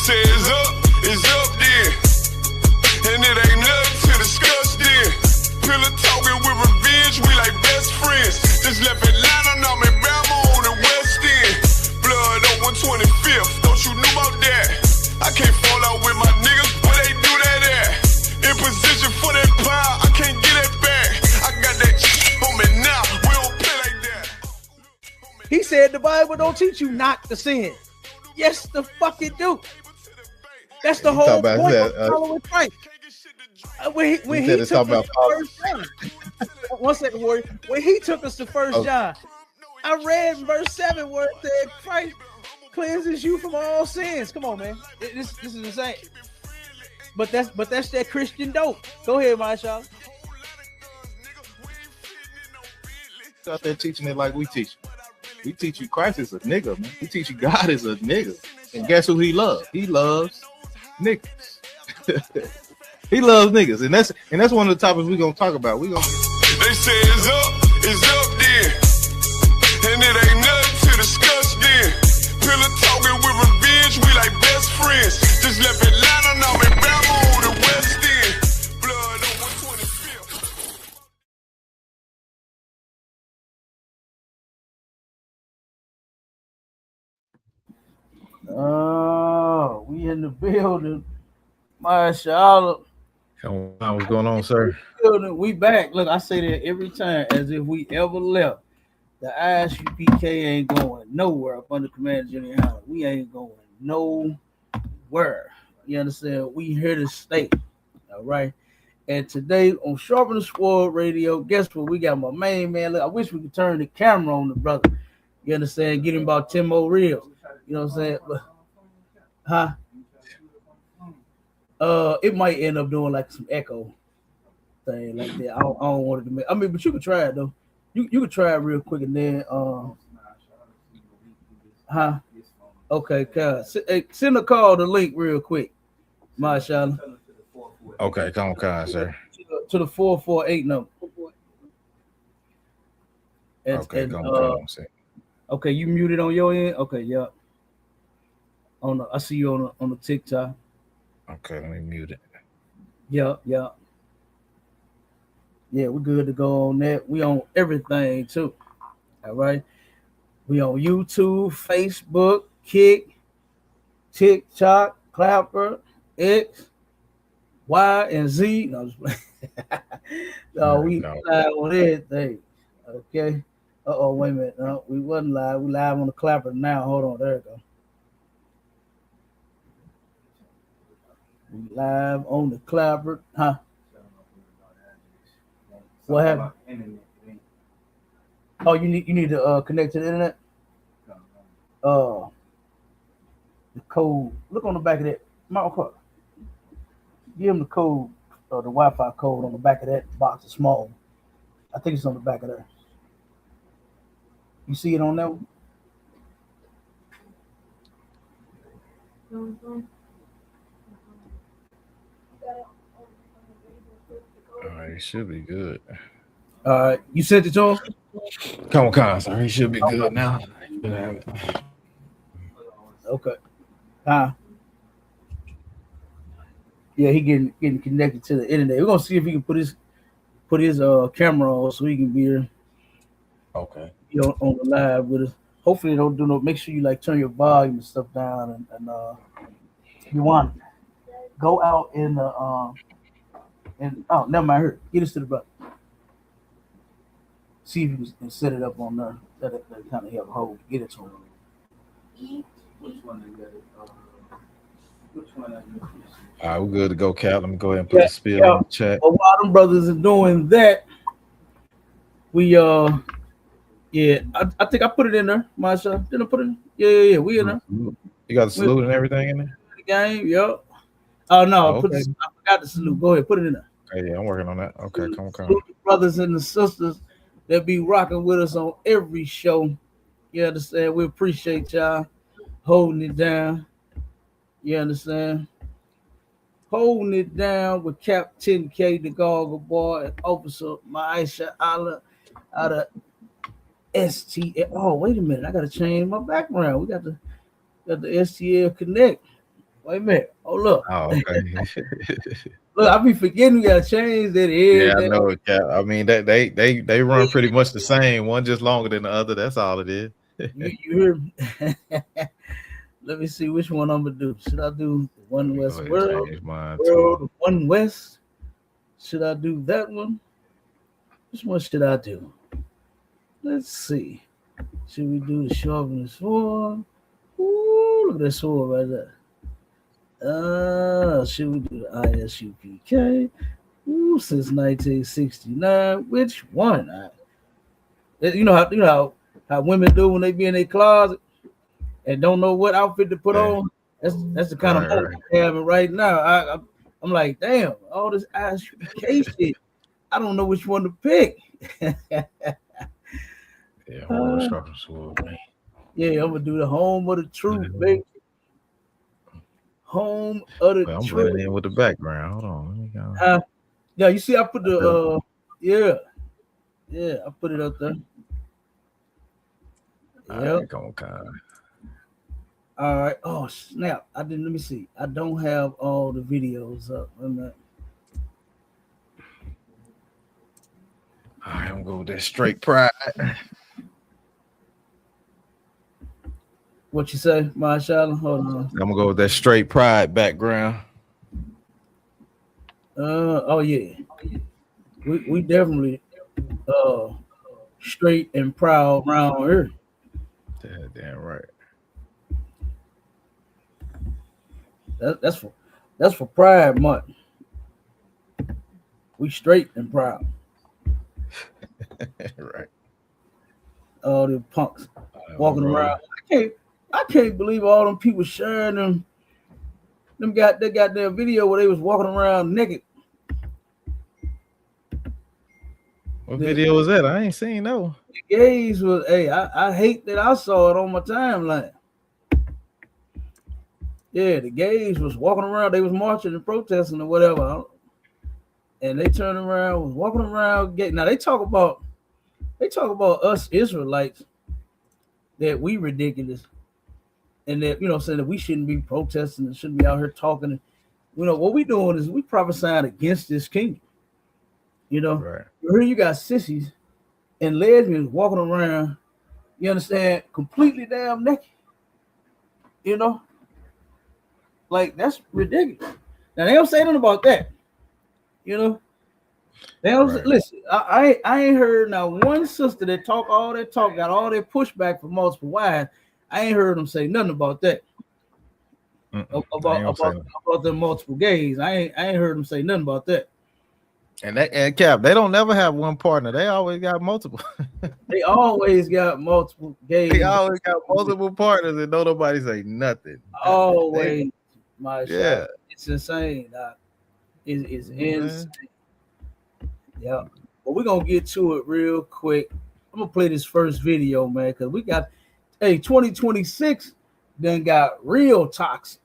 say it's up then. And it ain't nothing to discuss then. Pillar talking with revenge, we like best friends. Just left Atlanta, now I'm in Bama on the West End. Blood on 125th, don't you know about that? I can't fall out with my niggas, where they do that at? In position for that power, I can't get it back. I got that on me now, we don't play like that. He said the Bible don't teach you not to sin. Yes, the fuck it do. That's the whole point of following Christ. When he took us to First John. 1 second, Warrior. When he took us to First John, I read verse 7 where it said Christ cleanses you from all sins. Come on, man. This is insane. But that's that Christian dope. Go ahead, Marshall. Out there teaching it like we teach. We teach you Christ is a nigga, man. We teach you God is a nigga. And guess who he loves? He loves niggas. He loves niggas. And that's one of the topics we're gonna talk about. They say it's up then. And it ain't nothing to discuss then. Pillar talking with revenge, we like best friends. Just left Atlanta, now I'm in Bama on the West End. Blood on 125th. Oh, we in the building. Marshall. What's going on, sir? We back. Look, I say that every time as if we ever left. The ISUPK ain't going nowhere up under Commander Junior Howard. We ain't going nowhere. You understand? We here to stay. All right. And today on Sharpen the Sword Radio, guess what? We got my main man. Look, I wish we could turn the camera on the brother. You understand? Get him about 10 more reels. You know what I'm saying? But, it might end up doing like some echo thing like that. I don't want it to make. I mean, but you could try it though. You could try it real quick and then Okay, cuz send a call the link real quick, Marshall. Okay, come on, sir. To the 448 number. Okay, come on. Okay, you muted on your end. Okay, yeah. I see you on the TikTok. Okay, let me mute it. Yeah. Yeah, we're good to go on that. We on everything too. All right. We on YouTube, Facebook, Kick, TikTok, Clapper, X, Y, and Z. No, just no, we live on everything. Okay. Wait a minute. No, we wasn't live. We live on the Clapper now. Hold on. There we go. We live on the Clapper. What happened? Oh, you need to connect to the internet. The code. Look on the back of that. Give him the code, the Wi-Fi code on the back of that box. It's small. I think it's on the back of there. You see it on that one? All right, he should be good. All right, you sent it to him? Come on, sir. He should be good now. Okay. Yeah, he getting connected to the internet. We're gonna see if he can put his camera on so he can be here. Okay. On the live with us. Hopefully they don't do no. Make sure you like turn your volume and stuff down and you want go out in the never mind her. Get us to the brother. See if you can set it up on there. That kind of help hold. Get it to him. Which one you got it? Which one? All right, we're good to go, Cal. Let me go ahead and put the spill in the chat. Well, while them brothers are doing that, we I think I put it in there, Masha. Didn't I put it in? Yeah, we in there. You got the salute and everything in there? The game, yep. Oh no, I forgot the salute. Go ahead, put it in there. Okay, yeah, I'm working on that. Okay, come on. Salute the brothers and the sisters that be rocking with us on every show. You understand? We appreciate y'all holding it down. You understand? Holding it down with Captain K, the Goggle Boy, and Officer Maisha Allah out of STL. Oh, wait a minute. I got to change my background. We got the STL Connect. Wait a minute. Oh look. Oh, okay. Look, I be forgetting we gotta change that. Yeah, I know it, Cap. I mean, they run pretty much the same. One just longer than the other. That's all it is. you hear me? Let me see which one I'm gonna do. Should I do the One West World? One West? Should I do that one? Which one should I do? Let's see. Should we do the sharpening sword? Ooh, look at that sword right there. Should we do the ISUPK? Ooh, since 1969. Which one? You know how women do when they be in their closet and don't know what outfit to put on. That's the kind of moment I'm having right now. I'm like, damn, all this ISUPK shit. I don't know which one to pick. Yeah, I'm gonna sword, man. Yeah, I'm gonna do the home of the truth, baby. Home of the truth. I'm running in with the background. Hold on, let me go. Yeah, you see, I put the I put it up there. Yeah. All right. Oh snap! Let me see. I don't have all the videos up. I'm not. All right, I'm gonna go with that straight pride. What you say, Marshala? Hold on. I'm gonna go with that straight pride background. Oh yeah. We definitely straight and proud around here. Damn right. That's for Pride Month. We straight and proud. Right. All the punks walking around. I can't believe all them people sharing them. They got their video where they was walking around naked. What video was that? I ain't seen no. The gays was. Hey, I hate that I saw it on my timeline. Yeah, the gays was walking around. They was marching and protesting or whatever, and they turned around, was walking around. Now they talk about us Israelites that we ridiculous. And that, saying that we shouldn't be protesting and shouldn't be out here talking. What we doing is we prophesying against this kingdom. Right. Here you got sissies and lesbians walking around, you understand, completely damn naked. Like that's ridiculous. Now they don't say nothing about that. They don't listen. I ain't heard now one sister that talk all that talk, got all that pushback from multiple wives. I ain't heard them say nothing about that. About the multiple gays. I ain't heard them say nothing about that. And Cap, they don't never have one partner. They always got multiple. They always got multiple gays. They always got multiple partners, and don't nobody say nothing. Always, shot. It's insane. It's insane. Yeah, but we're gonna get to it real quick. I'm gonna play this first video, man, because we got 2026 then got real toxic.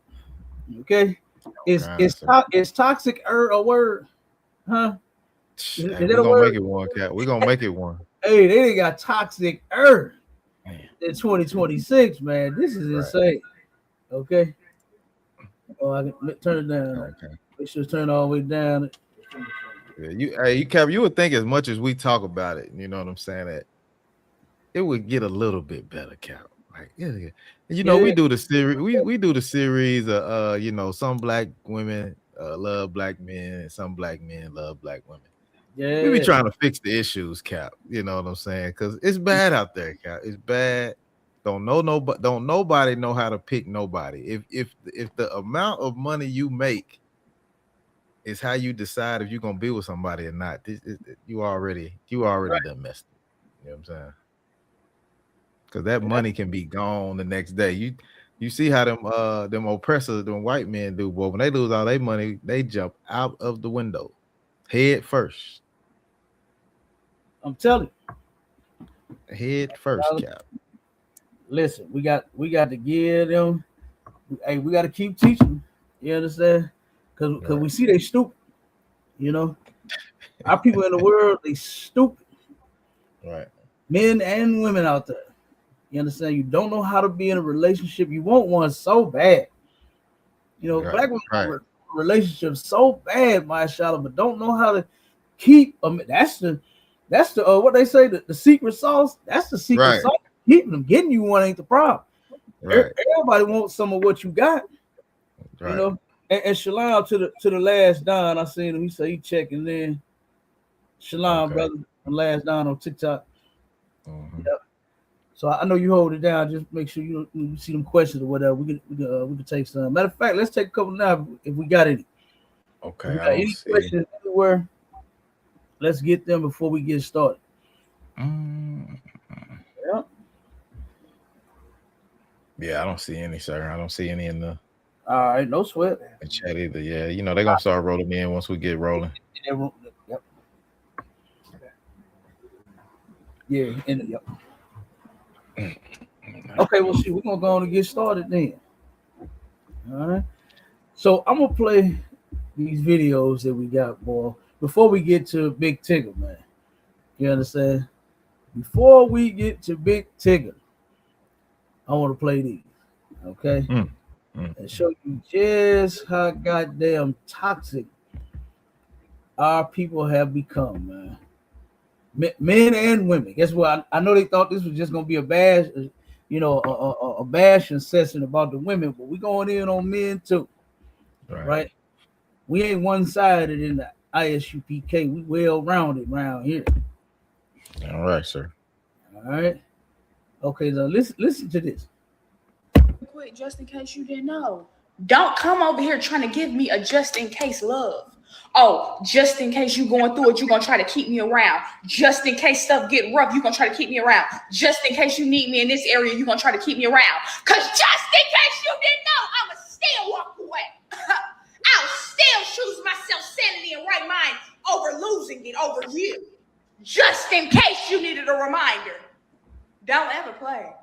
Okay, is toxic a word? Huh? We're gonna make it one, Cap. We're gonna make it one. Hey, they got toxic in 2026, man. This is insane. Okay. Oh, I can turn it down. Okay. Make sure it's turned all the way down. Yeah, Cap, you would think as much as we talk about it, you know what I'm saying, that it would get a little bit better, Cap. Like, we do the series. We do the series. Some black women love black men, and some black men love black women. Yeah, we be trying to fix the issues, Cap. You know what I'm saying? Because it's bad out there, Cap. It's bad. Don't nobody know how to pick nobody. If the amount of money you make is how you decide if you're gonna be with somebody or not, you already done messed it. You know what I'm saying? Because that money can be gone the next day. You see how them oppressors, them white men do, boy. When they lose all their money, they jump out of the window, head first. I'm telling you. Head first, Cap. Listen, we got to give them. Hey, we got to keep teaching. You understand? Because we see they stupid. Our people in the world, they stupid. Right. Men and women out there. You understand? You don't know how to be in a relationship. You want one so bad. You know, black women have relationships so bad, mashallah, but don't know how to keep them. That's the what they say, the secret sauce. That's the secret sauce. Keeping them, getting you one ain't the problem. Everybody wants some of what you got. You know, and shalom to the last Don. I seen him. He said he checking in. Shalom, brother. The last Don on TikTok. Yep. So I know you hold it down. Just make sure you see them questions or whatever. We can take some. Matter of fact, let's take a couple now if we got any. Okay. If we got any questions anywhere, let's get them before we get started. Yeah, I don't see any, sir. I don't see any in the. All right, no sweat. In chat either. Yeah, you know they're gonna start rolling in once we get rolling. Yep. Yeah, yep. Okay, well, we're gonna go on and get started then. All right. So I'm gonna play these videos that we got, boy, before we get to Big Tigger, man. You understand? Before we get to Big Tigger, I want to play these, okay? And show you just how goddamn toxic our people have become, man. Men and women. Guess what? I know they thought this was just gonna be a bash, you know, a bashing session about the women, but we going in on men too, right? We ain't one-sided in the ISUPK. We well-rounded around here. All right, sir. All right. Okay, now listen to this. Quick, just in case you didn't know. Don't come over here trying to give me a just in case love. Oh, just in case you going through it, you're going to try to keep me around. Just in case stuff get rough, you're going to try to keep me around. Just in case you need me in this area, you're going to try to keep me around. Because just in case you didn't know, I'm going to still walk away. I'll still choose myself sanity and right mind over losing it over you. Just in case you needed a reminder. Don't ever play.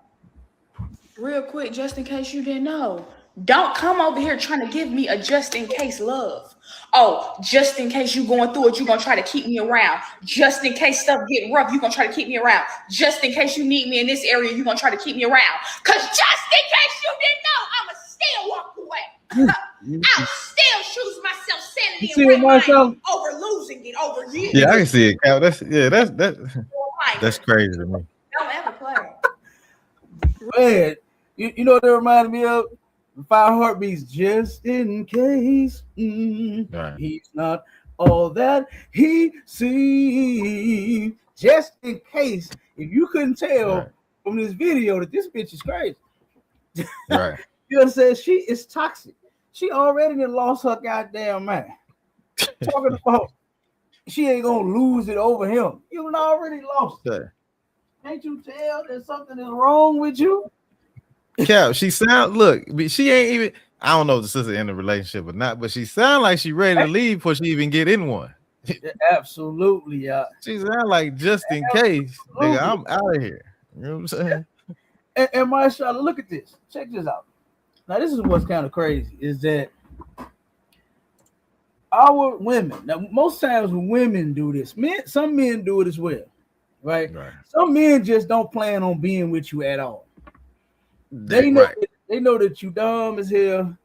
Real quick, just in case you didn't know. Don't come over here trying to give me a just in case love. Oh, just in case you going through it, you're going to try to keep me around. Just in case stuff get rough, you're going to try to keep me around. Just in case you need me in this area, you're going to try to keep me around. Because just in case you didn't know, I'm going to still walk away. I'll still choose myself sanity and right mind over losing it over you. Yeah, I can see it, Cal. That's crazy to me. Don't ever play. Man, you know what that reminded me of? 5 Heartbeats, just in case he's not all that he seems. Just in case, if you couldn't tell from this video that this bitch is crazy. Right. You understand? She is toxic. She already done lost her goddamn mind. Talking about she ain't gonna lose it over him. You done already lost it. Can't you tell that something is wrong with you? Cap, she she ain't even. I don't know if the sister in a relationship or not, but she sound like she ready to leave before she even get in one. Absolutely, yeah. She sound like just in case, nigga, I'm out of here. You know what I'm saying? And mashallah, look at this. Check this out. Now, this is what's kind of crazy is that our women. Now, most times when women do this, some men do it as well, right? Some men just don't plan on being with you at all. They know that you dumb as hell.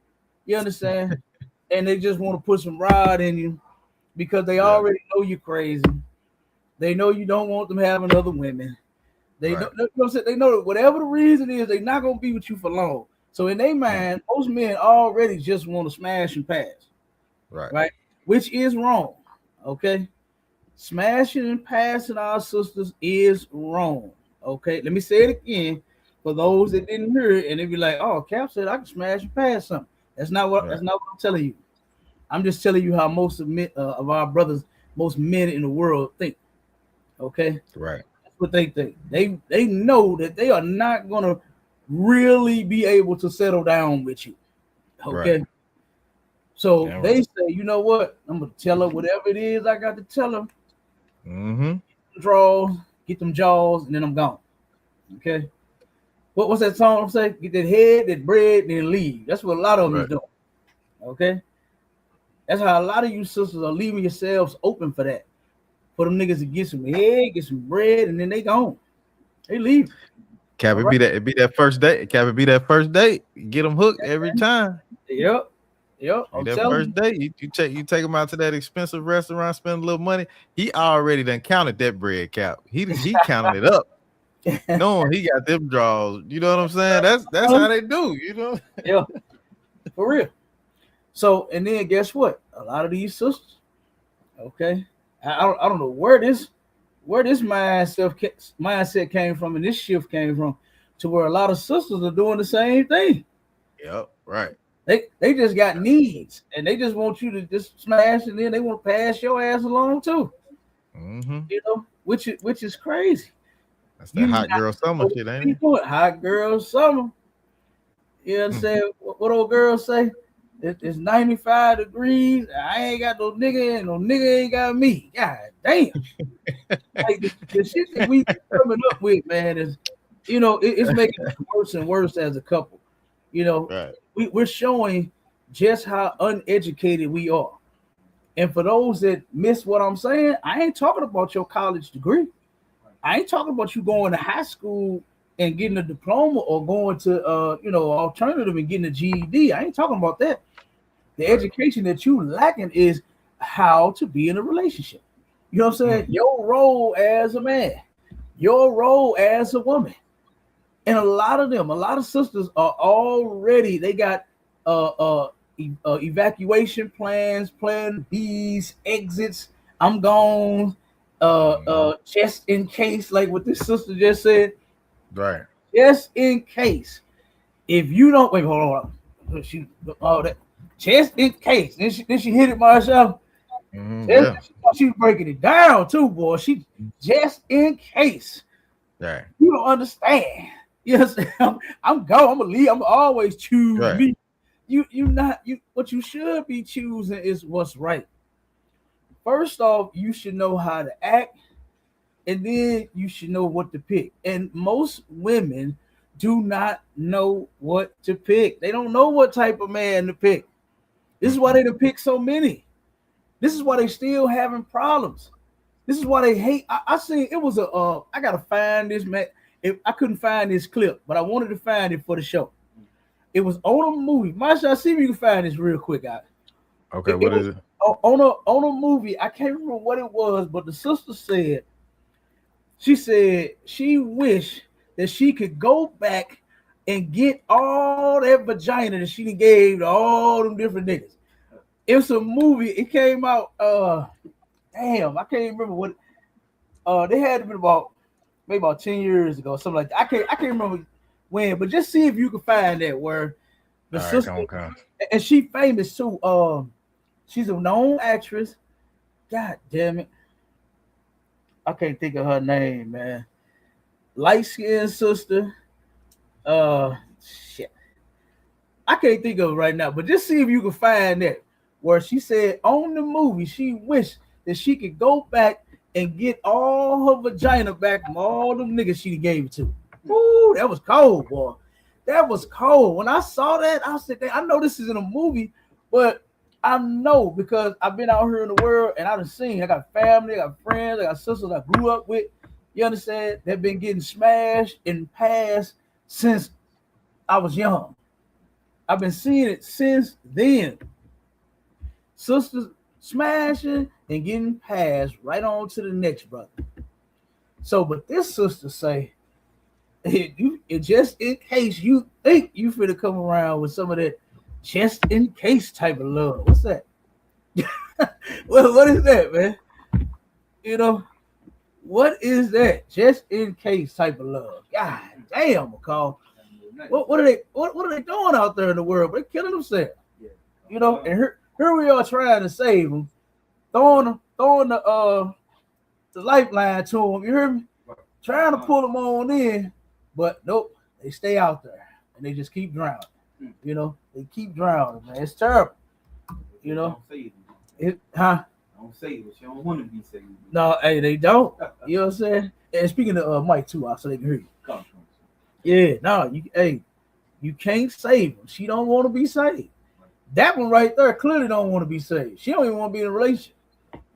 You understand? And they just want to put some rod in you because they already know you're crazy. They know you don't want them having other women. They know that whatever the reason is, they're not gonna be with you for long. So in their mind, most men already just want to smash and pass. Right? Which is wrong. Okay. Smashing and passing our sisters is wrong. Okay. Let me say it again. For those that didn't hear it, and they be like, "Oh, Cap said I can smash and pass something." That's not what I'm telling you. I'm just telling you how most of our brothers, most men in the world think. Okay, right? That's what they think. They know that they are not gonna really be able to settle down with you. Okay, so they say, you know what? I'm gonna tell her whatever it is I got to tell her. Draws, get them jaws, and then I'm gone. Okay. What's that song say? Get that head, that bread, then leave. That's what a lot of them is doing. Okay? That's how a lot of you sisters are leaving yourselves open for that. For them niggas to get some head, get some bread, and then they gone. They leave. Cap, it be that first date. Cap, it be that first date. Get them hooked every time. Yep. Yep. That first day, you take him out to that expensive restaurant, spend a little money. He already done counted that bread cap. He counted it up. No, he got them draws. You know what I'm saying? That's how they do. You know? Yeah, for real. So, and then guess what? A lot of these sisters, okay, I don't know where this mindset came from, and this shift came from, to where a lot of sisters are doing the same thing. Yep, right. They just got needs, and they just want you to just smash, and then they want to pass your ass along too. Mm-hmm. You know, which is crazy. That's that hot girl summer shit, ain't it? Hot girl summer. You know what I'm saying? What old girls say? It's 95 degrees. I ain't got no nigga, and no nigga ain't got me. God damn. Like the shit that we coming up with, man, is, you know, it's making us worse and worse as a couple. You know, right. We're showing just how uneducated we are. And for those that miss what I'm saying, I ain't talking about your college degree. I ain't talking about you going to high school and getting a diploma, or going to alternative and getting a GED. I ain't talking about that. The education that you lacking is how to be in a relationship. You know what I'm saying? Your role as a man, your role as a woman. And a lot of sisters are already, they got evacuation plans, plan B's, exits. I'm gone. Just in case, like what this sister just said. Right. Just in case. If you don't wait, hold on. Just in case. Then she hit it myself. Yeah. She's breaking it down too, boy. She just in case. Right. You don't understand. Yes, I'm gonna leave. I'm always choose me. What you should be choosing is what's right. First off, you should know how to act, and then you should know what to pick. And most women do not know what to pick. They don't know what type of man to pick. This is why they done pick so many. This is why they still having problems. This is why they hate. I seen it was I gotta find this, man. If I couldn't find this clip, but I wanted to find it for the show. It was on a movie. Masha, see if you can find this real quick, guys. Okay, what is it? On a movie, I can't remember what it was, but the sister said, she wished that she could go back and get all that vagina that she gave to all them different niggas. It was a movie. It came out. Damn, I can't remember what. They had to be maybe about 10 years ago, something like that. I can't remember when, but just see if you can find that where the sister, and she famous too. She's a known actress. God damn it. I can't think of her name, man. Light-skinned sister. Shit. I can't think of it right now, but just see if you can find that where she said on the movie she wished that she could go back and get all her vagina back from all them niggas she gave it to. Ooh, that was cold, boy. That was cold. When I saw that, I said, I know this is in a movie, but I know because I've been out here in the world and I've seen. I got family, I got friends, I got sisters I grew up with. You understand? They've been getting smashed and passed since I was young. I've been seeing it since then. Sisters smashing and getting passed right on to the next brother. So, but this sister say, just in case you think you finna come around with some of that just in case type of love. What's that? Well, what is that, man? You know, what is that? Just in case type of love. God damn, McCall. What are they doing out there in the world? They're killing themselves. You know, and here we are trying to save them, throwing the lifeline to them. You hear me? Trying to pull them on in, but nope, they stay out there and they just keep drowning. You know, they keep drowning, man. It's terrible. You know, Don't say it, but you don't want to be saved. No, hey, they don't. You know what I'm saying? And speaking of Mike too, so they can hear you. Yeah, no, you can't save them. She don't want to be saved. That one right there clearly don't want to be saved. She don't even want to be in a relationship.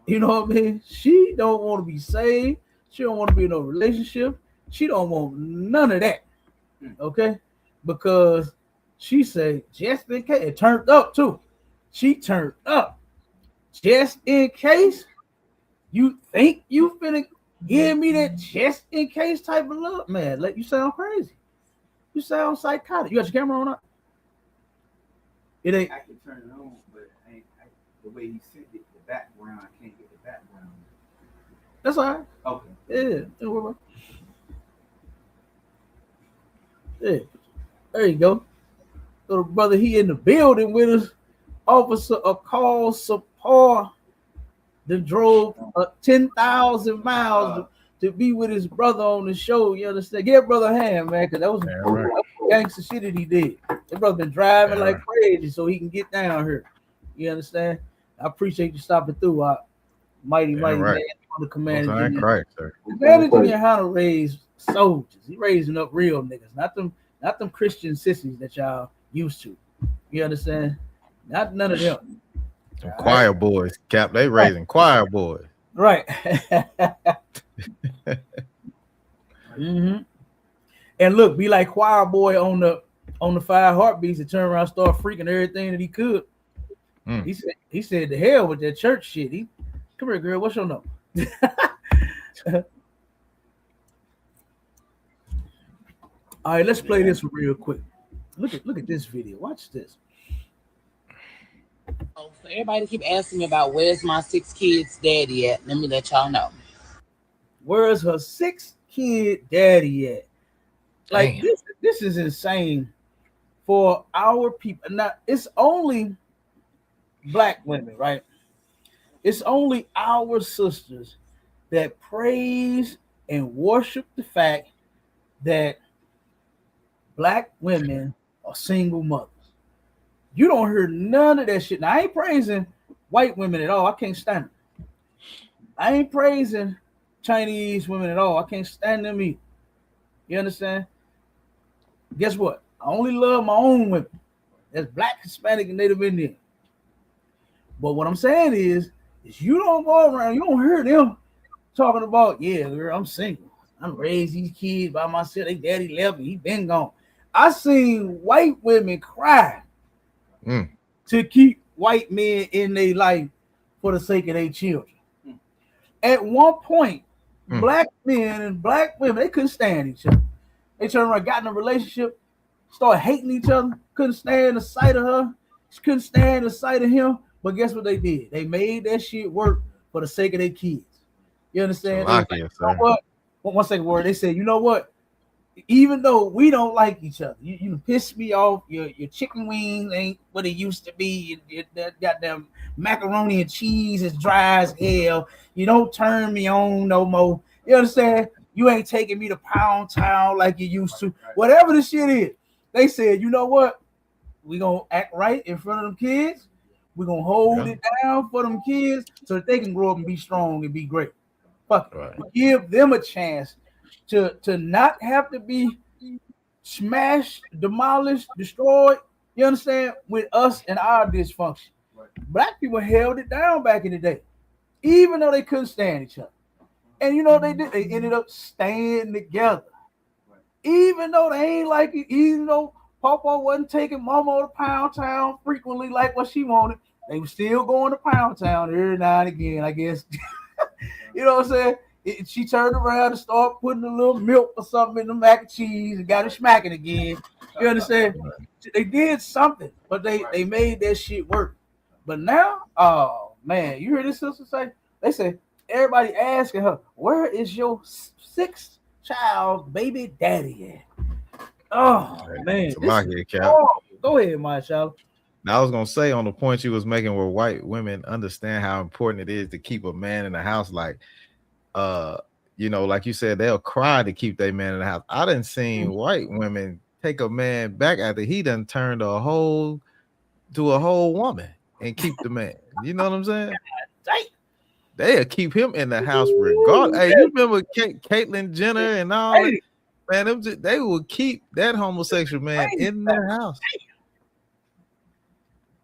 You know what I mean? She don't want to be saved. She don't want to be in a relationship. She don't want none of that. Okay? Because she said, just in case, it turned up too. She turned up just in case you think you finna give me that just in case type of love. Man, let you sound crazy. You sound psychotic. You got your camera on up? It ain't. I can turn it on, but the way he sent it, the background, I can't get the background. That's all right. Okay. Yeah. Yeah. There you go. So the brother, he in the building with us. Officer a call support that drove 10,000 miles to be with his brother on the show. You understand? Give brother a hand, man, because that was gangster shit that he did. That brother been driving like crazy so he can get down here. You understand? I appreciate you stopping through. Mighty man on the command. Managing how to raise soldiers. He raising up real niggas, not them Christian sissies that y'all used to. You understand? Not none of them. Choir boys, Cap. They raising choir boys. Right. Mm-hmm. And look, be like choir boy on the 5 heartbeats and turn around and start freaking everything that he could. He said the hell with that church shit. Come here, girl. What's your number? All right, let's play this real quick. Look at this video. Watch this. So everybody keep asking me about where's my 6 kids' daddy at. Let me let y'all know. Where's her 6-kid daddy at? Like this is insane for our people. Now it's only black women, right? It's only our sisters that praise and worship the fact that black women are single mothers. You don't hear none of that shit. Now, I ain't praising white women at all. I can't stand them. I ain't praising Chinese women at all. I can't stand them either. You understand? Guess what? I only love my own women. That's black, Hispanic, and Native Indian. But what I'm saying is you don't go around, you don't hear them talking about, yeah, girl, I'm single. I'm raised these kids by myself. They daddy left me. He been gone. I seen white women cry to keep white men in their life for the sake of their children. At one point, black men and black women, they couldn't stand each other. They turned around, got in a relationship, started hating each other, couldn't stand the sight of her, couldn't stand the sight of him. But guess what they did? They made that shit work for the sake of their kids. You understand? Like, you know what? One second word. They said, you know what? Even though we don't like each other, you piss me off. Your chicken wings ain't what it used to be. That goddamn macaroni and cheese is dry as hell. You don't turn me on no more. You understand? You ain't taking me to Pound Town like you used to. Whatever the shit is, they said, you know what? We gonna act right in front of them kids. We're gonna hold it down for them kids so that they can grow up and be strong and be great. Fuck it. Right. Give them a chance to not have to be smashed, demolished, destroyed. You understand? With us and our dysfunction. Right. Black people held it down back in the day, even though they couldn't stand each other. And you know what they did? They ended up staying together. Right. Even though they ain't like it, even though Papa wasn't taking Mama to Pound Town frequently like what she wanted, they were still going to Pound Town every now and again, I guess. You know what I'm saying? She turned around and started putting a little milk or something in the mac and cheese and got it smacking again. You understand? They did something, but they made that shit work. But now, oh man, you hear this sister say? They say everybody asking her, where is your 6th child baby daddy at? Oh man, go ahead, my child. Now I was gonna say on the point you was making where white women understand how important it is to keep a man in the house, like you know, like you said, they'll cry to keep their man in the house. I done seen white women take a man back after he done turned a whole woman and keep the man. You know what I'm saying? They'll keep him in the house regardless. Hey, you remember Caitlyn Jenner and all that? Man, they will keep that homosexual man in their house.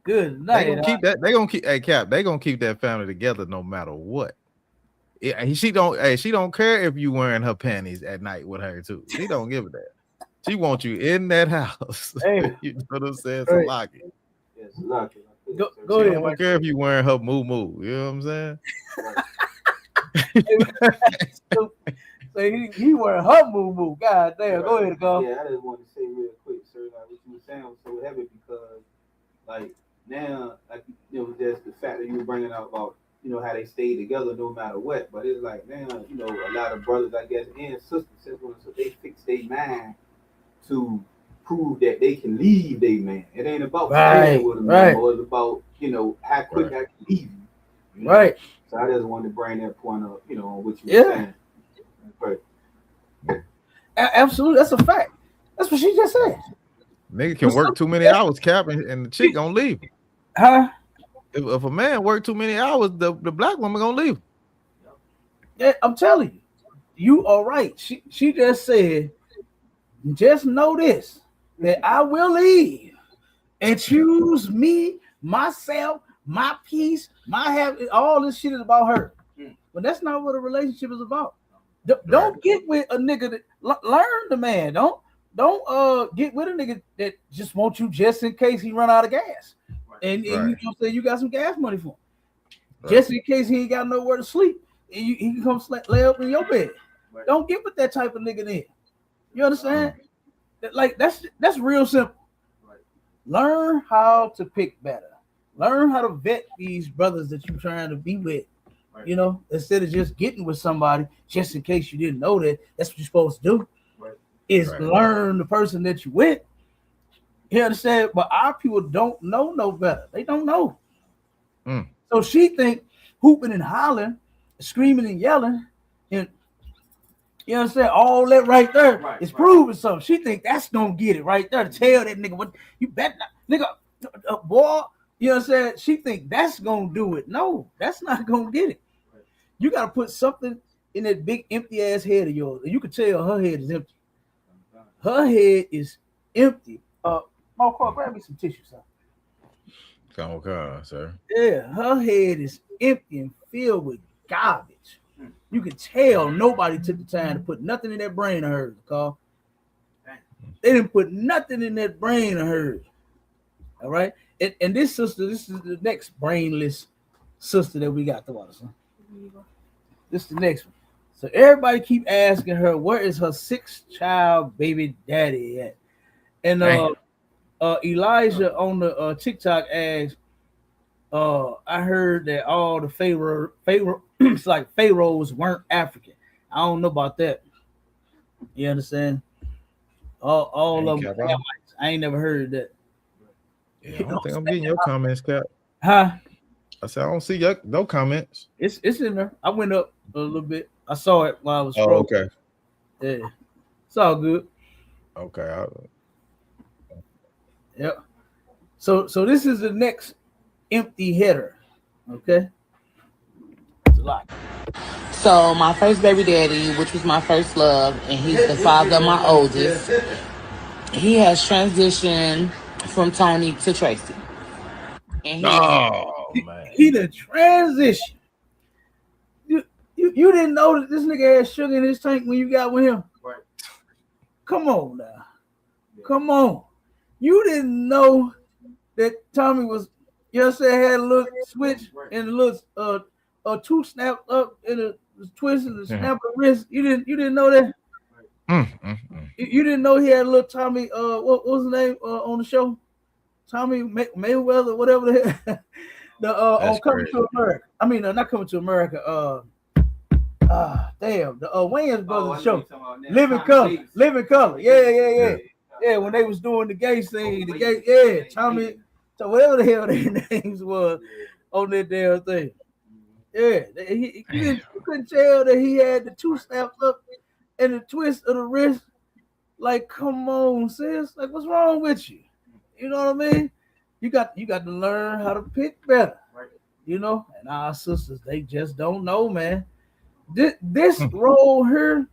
Good night. They gonna keep that. They gonna keep. Hey, Cap. They gonna keep that family together no matter what. She don't care if you wearing her panties at night with her too. She don't give a damn. She wants you in that house. Hey. You know what I'm saying? So lock it. Yes, lock it. Go ahead. I don't care if you wearing her moo. You know what I'm saying? So he wearing her moo. God damn. Go ahead, go. Yeah, I just want to say real quick, sir, like what you were saying was so heavy because, like, now, like, you know, there's the fact that you were bringing out about, you know, how they stay together no matter what. But it's like now, you know, a lot of brothers, I guess, and sisters, so they fix their mind to prove that they can leave their man. It ain't about staying with them anymore. It's about, you know, how quick I can leave you. You know? Right. So I just wanted to bring that point up, you know, on what you were saying. Right. Absolutely, that's a fact. That's what she just said. Nigga can work too many hours, Cap, and the chick gonna leave. Huh? If a man work too many hours, the black woman gonna leave. Yeah, I'm telling you, you are right. She just said, just know this, that I will leave and choose me, myself, my peace, my happiness. All this shit is about her. But that's not what a relationship is about. Don't get with a nigga that learn the man. Don't get with a nigga that just wants you just in case he run out of gas. And you know, say you got some gas money for him. Just in case he ain't got nowhere to sleep. And he can come lay up in your bed. Don't get with that type of nigga then. You understand? Like that's real simple. Learn how to pick better. Learn how to vet these brothers that you're trying to be with. You know, instead of just getting with somebody, just in case you didn't know that, that's what you're supposed to do. Is learn the person that you with. You understand? But our people don't know no better. They don't know. So she think hooping and hollering, screaming and yelling, and you understand, all that right there is proving something. She think that's gonna get it right there to tell that nigga what you bet not, nigga, boy. You understand? She think that's gonna do it. No, that's not gonna get it. You gotta put something in that big empty ass head of yours. You can tell her head is empty. Her head is empty. Marco, grab me some tissue, sir. Come on, sir. Yeah, her head is empty and filled with garbage. You can tell nobody took the time to put nothing in that brain of hers, Carl. They didn't put nothing in that brain of hers. All right. And this sister, this is the next brainless sister that we got to watch. Huh? This is the next one. So everybody keep asking her, where is her 6th child baby daddy at? And Elijah on the TikTok asked, I heard that all the pharaohs weren't African. I don't know about that. You understand? All of them. I ain't never heard that. Yeah, I don't think I'm getting your comments, Cap. Huh? I said I don't see no comments. It's in there. I went up a little bit. I saw it while I was scrolling. Oh, okay. Yeah. It's all good. Okay. Yep. So this is the next empty header. Okay. It's a lot. So my first baby daddy, which was my first love, and he's the father of my oldest, he has transitioned from Tony to Tracy. And he the transition. You didn't know that this nigga had sugar in his tank when you got with him. Right. Come on now. Come on. You didn't know that Tommy was, you know what I'm saying, had a little switch and a little two snapped up and a twist and a snap of wrist. You didn't know that. You didn't know he had a little Tommy. What was his name on the show? Tommy Mayweather, whatever the hell. On Coming to America. I mean, not Coming to America. Damn, the Wayans Brothers show. Living Color. Yeah, when they was doing the gay scene, Tommy, so whatever the hell their names was on that damn thing. Yeah, you couldn't tell that he had the two snaps up and the twist of the wrist. Like, come on, sis. Like, what's wrong with you? You know what I mean? You got to learn how to pick better. You know, and our sisters, they just don't know, man. This role here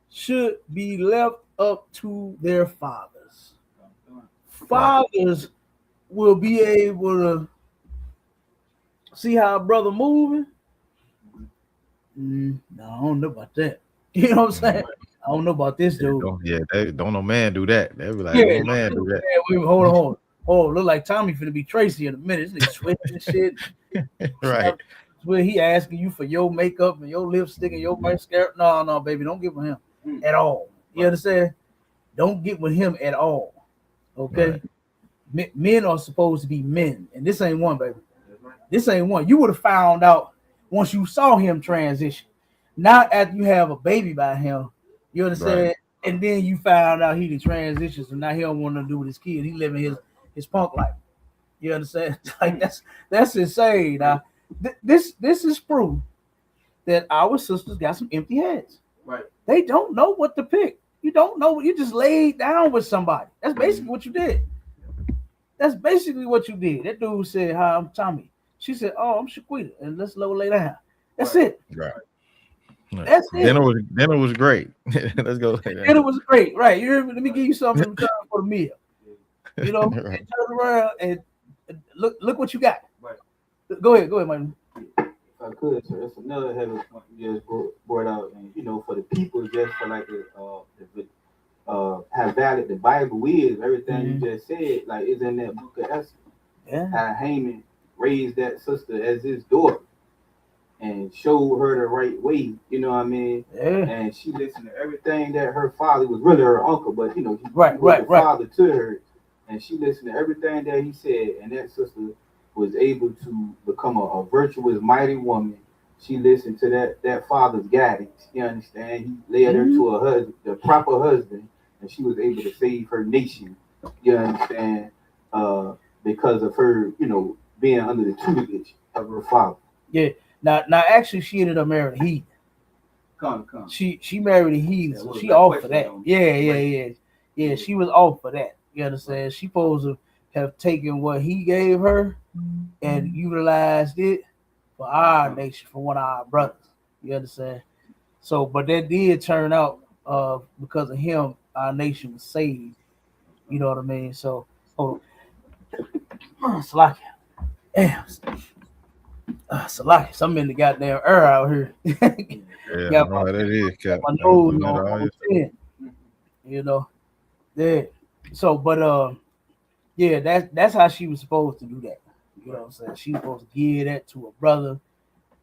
should be left up to their fathers. Fathers will be able to see how a brother moving. No, I don't know about that. You know what I'm saying? I don't know about this dude. Don't no man do that. They be like, no man do that. Hold oh, look like Tommy finna be Tracy in a minute. This nigga sweating and shit. Right. Where he asking you for your makeup and your lipstick and your mascara. No, baby, don't get with him at all. You understand? Don't get with him at all. Okay? Right. Men are supposed to be men, and this ain't one, baby. This ain't one. You would have found out once you saw him transition. Not after you have a baby by him. You understand? Right. And then you found out he did transitions, and now he don't want to do with his kid. He living his punk life. You understand? Like that's insane. Now, this is proof that our sisters got some empty heads. Right. They don't know what to pick. You don't know. You just laid down with somebody. That's basically what you did. That's basically what you did. That dude said, "Hi, I'm Tommy." She said, "Oh, I'm Shaquita," and let's lay down. That's it. Right. That's it. Dinner was great. Let's go. Dinner was great. Right. You hear me? Let me give you something in return for the meal. You know, right. Turn around and look what you got. Right. Go ahead, man. If I could, sir, that's another heavy point you just brought out, and you know, for the people, just for like how valid the Bible is, everything you just said, like is in that book of Esther. Yeah. How Haman raised that sister as his daughter and showed her the right way, you know what I mean? Yeah. And she listened to everything that her father was really her uncle, but you know, he was the father to her, and she listened to everything that he said, and that sister was able to become a virtuous, mighty woman. She listened to that father's guidance. You understand? He led her to a husband, the proper husband, and she was able to save her nation. You understand? Because of her, you know, being under the tutelage of her father. Yeah. Now, actually, she ended up marrying a heathen. Come. She married a heathen, so she off for that. Yeah. She was off for that. You understand? She supposed to have taken what he gave her and utilized it for our nation, for one of our brothers. You understand? So, but that did turn out because of him, our nation was saved. You know what I mean? So, Salaki. Damn. Salaki. I'm in the goddamn air out here. Yeah, no, that is, Cap. My nose on 10. You know? Yeah. So, but yeah, that's how she was supposed to do that. You know what I'm saying? She was supposed to give that to a brother,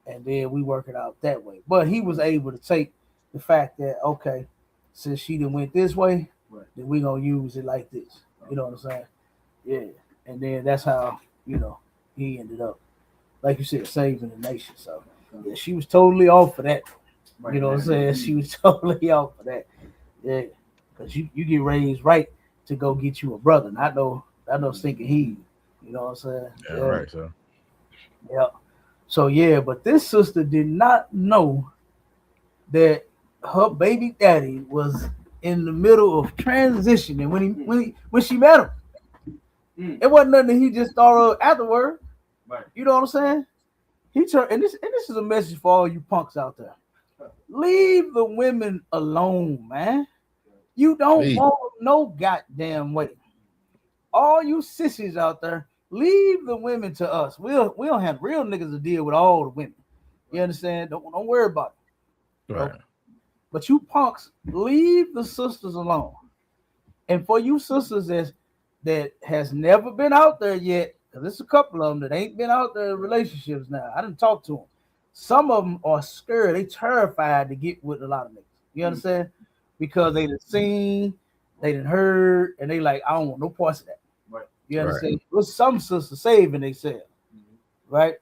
and then we work it out that way. But he was able to take the fact that, okay, since she done went this way, then we gonna use it like this. You know what I'm saying? Yeah. And then that's how, you know, he ended up, like you said, saving the nation. So yeah, she was totally off for that. You know what I'm saying? She was totally off for that. Yeah. Because you get raised right to go get you a brother, not no stinking he. You know what I'm saying? Yeah, right. So yeah. So yeah, but this sister did not know that her baby daddy was in the middle of transitioning when she met him. It wasn't nothing he just thought of afterward. Right. You know what I'm saying? He turned, and this is a message for all you punks out there. Leave the women alone, man. You don't want no goddamn way. All you sissies out there, leave the women to us. We don't have real niggas to deal with all the women. You understand? Don't worry about it. Right. Okay? But you punks, leave the sisters alone. And for you sisters that has never been out there yet, because there's a couple of them that ain't been out there in relationships now. I didn't talk to them. Some of them are scared. They terrified to get with a lot of niggas. You understand? Because they done seen, they done heard, and they like, I don't want no parts of that. Right. You understand? Right. Well, some sisters saving themselves. Right?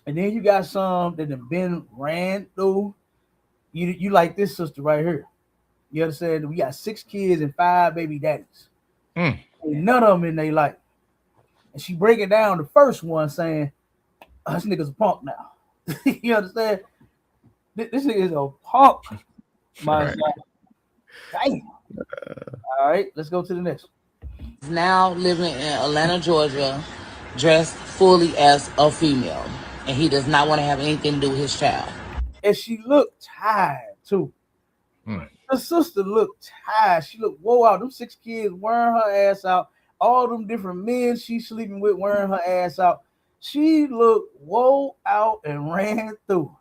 And then you got some that have been ran through. You like this sister right here. You understand? We got 6 kids and 5 baby daddies. And none of them in their life. And she breaking down the first one saying, this nigga's a punk now. You understand? This nigga is a punk. My son. Damn. All right, let's go to the next one. He's now living in Atlanta, Georgia, dressed fully as a female. And he does not want to have anything to do with his child. And she looked tired too. Her sister looked tired. She looked wore out. Them 6 kids wearing her ass out. All them different men she's sleeping with wearing her ass out. She looked wore out and ran through.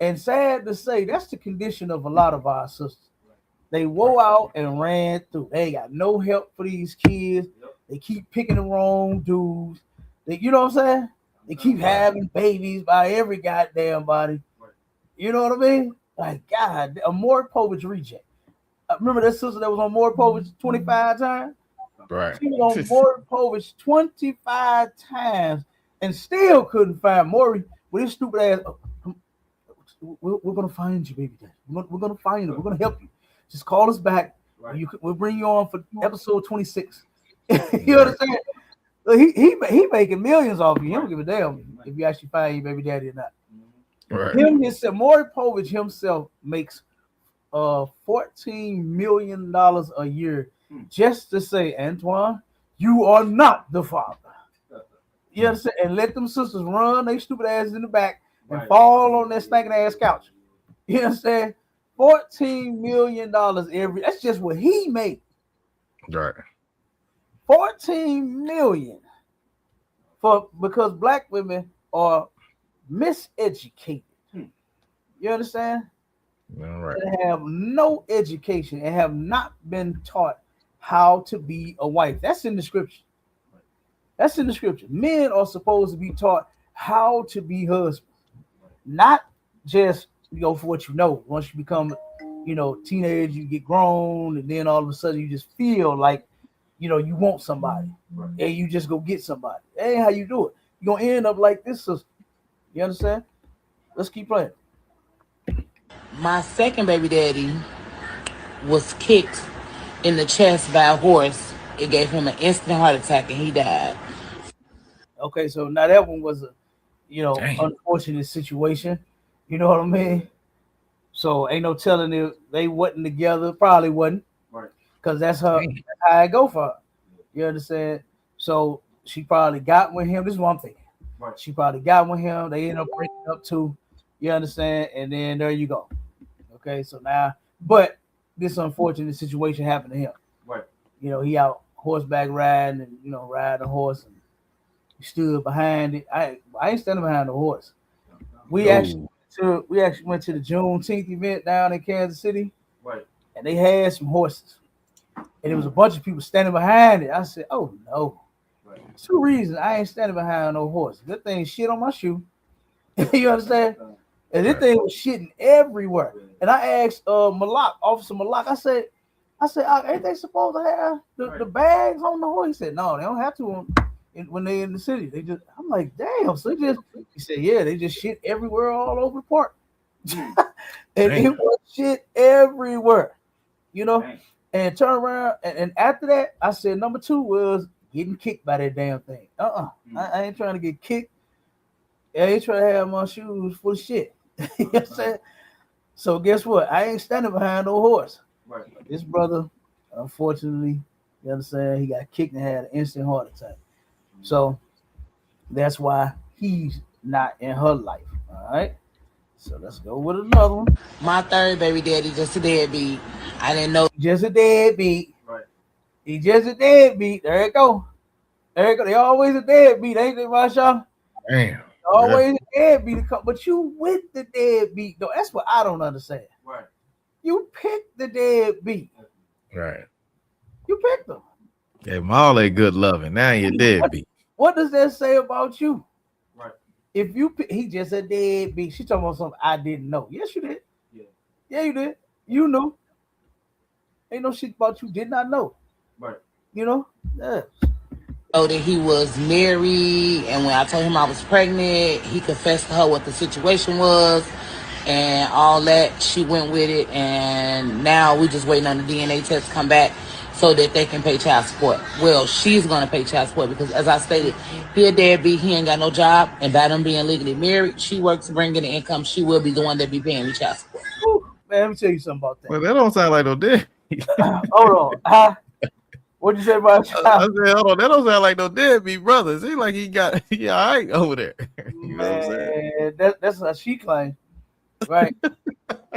And sad to say, that's the condition of a lot of our sisters. They wore out and ran through. They ain't got no help for these kids. They keep picking the wrong dudes. You know what I'm saying? They keep having babies by every goddamn body. You know what I mean? Like, God, a Maury Povich reject. Remember that sister that was on Maury Povich 25 times? Right. She was on Maury Povich 25 times and still couldn't find Maury with his stupid ass. We're going to find you, baby daddy. We're going to find you. We're going to help you. Just call us back. We'll bring you on for episode 26. You understand? He making millions off you. He don't give a damn if you actually find your baby daddy or not. Right. Maury Povich himself makes $14 million a year just to say, Antoine, you are not the father. You understand? And let them sisters run they stupid asses in the back and fall on that stinking ass couch. You understand? $14 million every. That's just what he made. Right. 14 million because black women are miseducated. You understand? All right. They have no education and have not been taught how to be a wife. That's in the scripture. That's in the scripture. Men are supposed to be taught how to be husbands, not just for what you know. Once you become, teenage, you get grown, and then all of a sudden you just feel like, you want somebody, and you just go get somebody. That ain't how you do it. You're gonna end up like this sister. You understand? Let's keep playing. My second baby daddy was kicked in the chest by a horse. It gave him an instant heart attack and he died. Okay, so now that one was a, unfortunate situation. You know what I mean? So ain't no telling if they wasn't together. Probably wasn't. Right. Because that's how I go for her. You understand? So she probably got with him. This is what I'm thinking. Right. She probably got with him. They ended up breaking up too. You understand? And then there you go. Okay, so now, but this unfortunate situation happened to him. Right. He out horseback riding and riding a horse and he stood behind it. I ain't standing behind the horse. We actually went to the Juneteenth event down in Kansas City. Right. And they had some horses. And there was a bunch of people standing behind it. I said, oh no. Right. 2 reasons I ain't standing behind no horse. Good thing shit on my shoe. You understand? And this thing was shitting everywhere. And I asked Officer Malak, I said, ain't they supposed to have the bags on the horse? He said, no, they don't have to when they're in the city. I'm like, damn. So he said, yeah, they just shit everywhere all over the park. And it was shit everywhere, and turn around. And after that, I said, number 2 was getting kicked by that damn thing. I ain't trying to get kicked. I ain't trying to have my shoes full of shit. You know what I'm saying? So guess what? I ain't standing behind no horse. Right. This brother, unfortunately, you understand, he got kicked and had an instant heart attack. So that's why he's not in her life. All right. So let's go with another one. My third baby daddy just a deadbeat. I didn't know. Just a deadbeat. Right. He just a deadbeat. There you go. They always a deadbeat, ain't they, Marshawn? Damn. Always a deadbeat, but you with the deadbeat though. That's what I don't understand. Right. You picked the deadbeat. Right. You picked them. Gave him all that good loving. Now you're deadbeat. What does that say about you? Right. If he just a deadbeat. She talking about something I didn't know. Yes, you did. Yeah, you did. You knew. Ain't no shit about you did not know. Right. Yeah. That he was married, and when I told him I was pregnant, he confessed to her what the situation was and all that. She went with it, and now we just waiting on the DNA test to come back so that they can pay child support. Well, she's going to pay child support because, as I stated, he a deadbeat, he ain't got no job, and by them being legally married, she works to bring in the income. She will be the one that be paying me child support. Ooh, man, let me tell you something about that. Well, that don't sound like no deadbeat. Hold on. What'd you say about your I said, hold on, that don't sound like no deadbeat brother. Seems like he all right over there. You know what I'm saying? That's how she claims, right?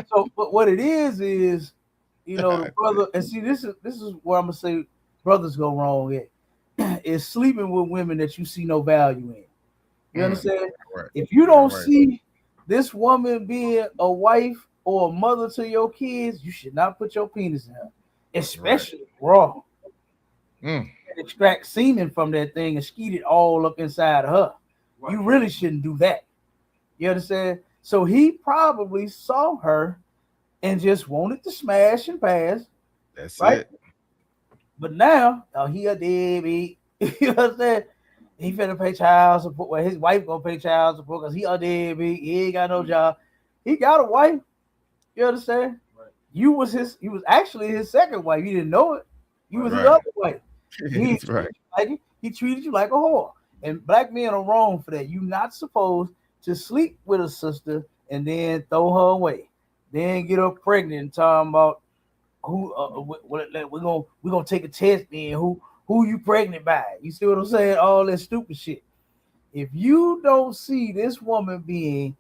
So, but what it is, the brother, and see, this is where I'm gonna say brothers go wrong at, is sleeping with women that you see no value in. You understand? Right. If you don't see this woman being a wife or a mother to your kids, you should not put your penis in her, especially raw. extract semen from that thing and skeet it all up inside of her. Right. You really shouldn't do that. You understand? So he probably saw her and just wanted to smash and pass. That's right? it. But now, he a deadbeat. You understand? He finna pay child support. Well, his wife gonna pay child support because he a deadbeat. He ain't got no job. He got a wife. You understand? Right. You was actually his second wife. You didn't know it. You was his other wife. He treated you like a whore. And black men are wrong for that. You're not supposed to sleep with a sister and then throw her away. Then get her pregnant and talking about who we're gonna take a test then who you pregnant by. You see what I'm saying? All that stupid shit. If you don't see this woman being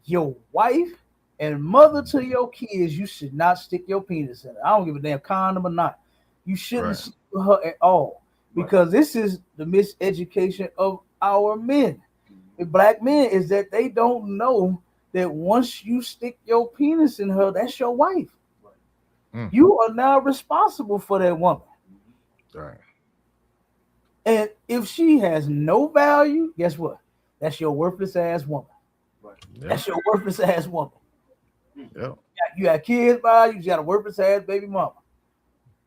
your wife and mother to your kids, you should not stick your penis in it. I don't give a damn condom or not. You shouldn't sleep with her at all because this is the miseducation of our men. The black men is that they don't know that once you stick your penis in her, that's your wife. You are now responsible for that woman. Right. And if she has no value, guess what? That's your worthless ass woman. Right. Yep. That's your worthless ass woman. Yep. You got kids by you got a worthless ass baby mama.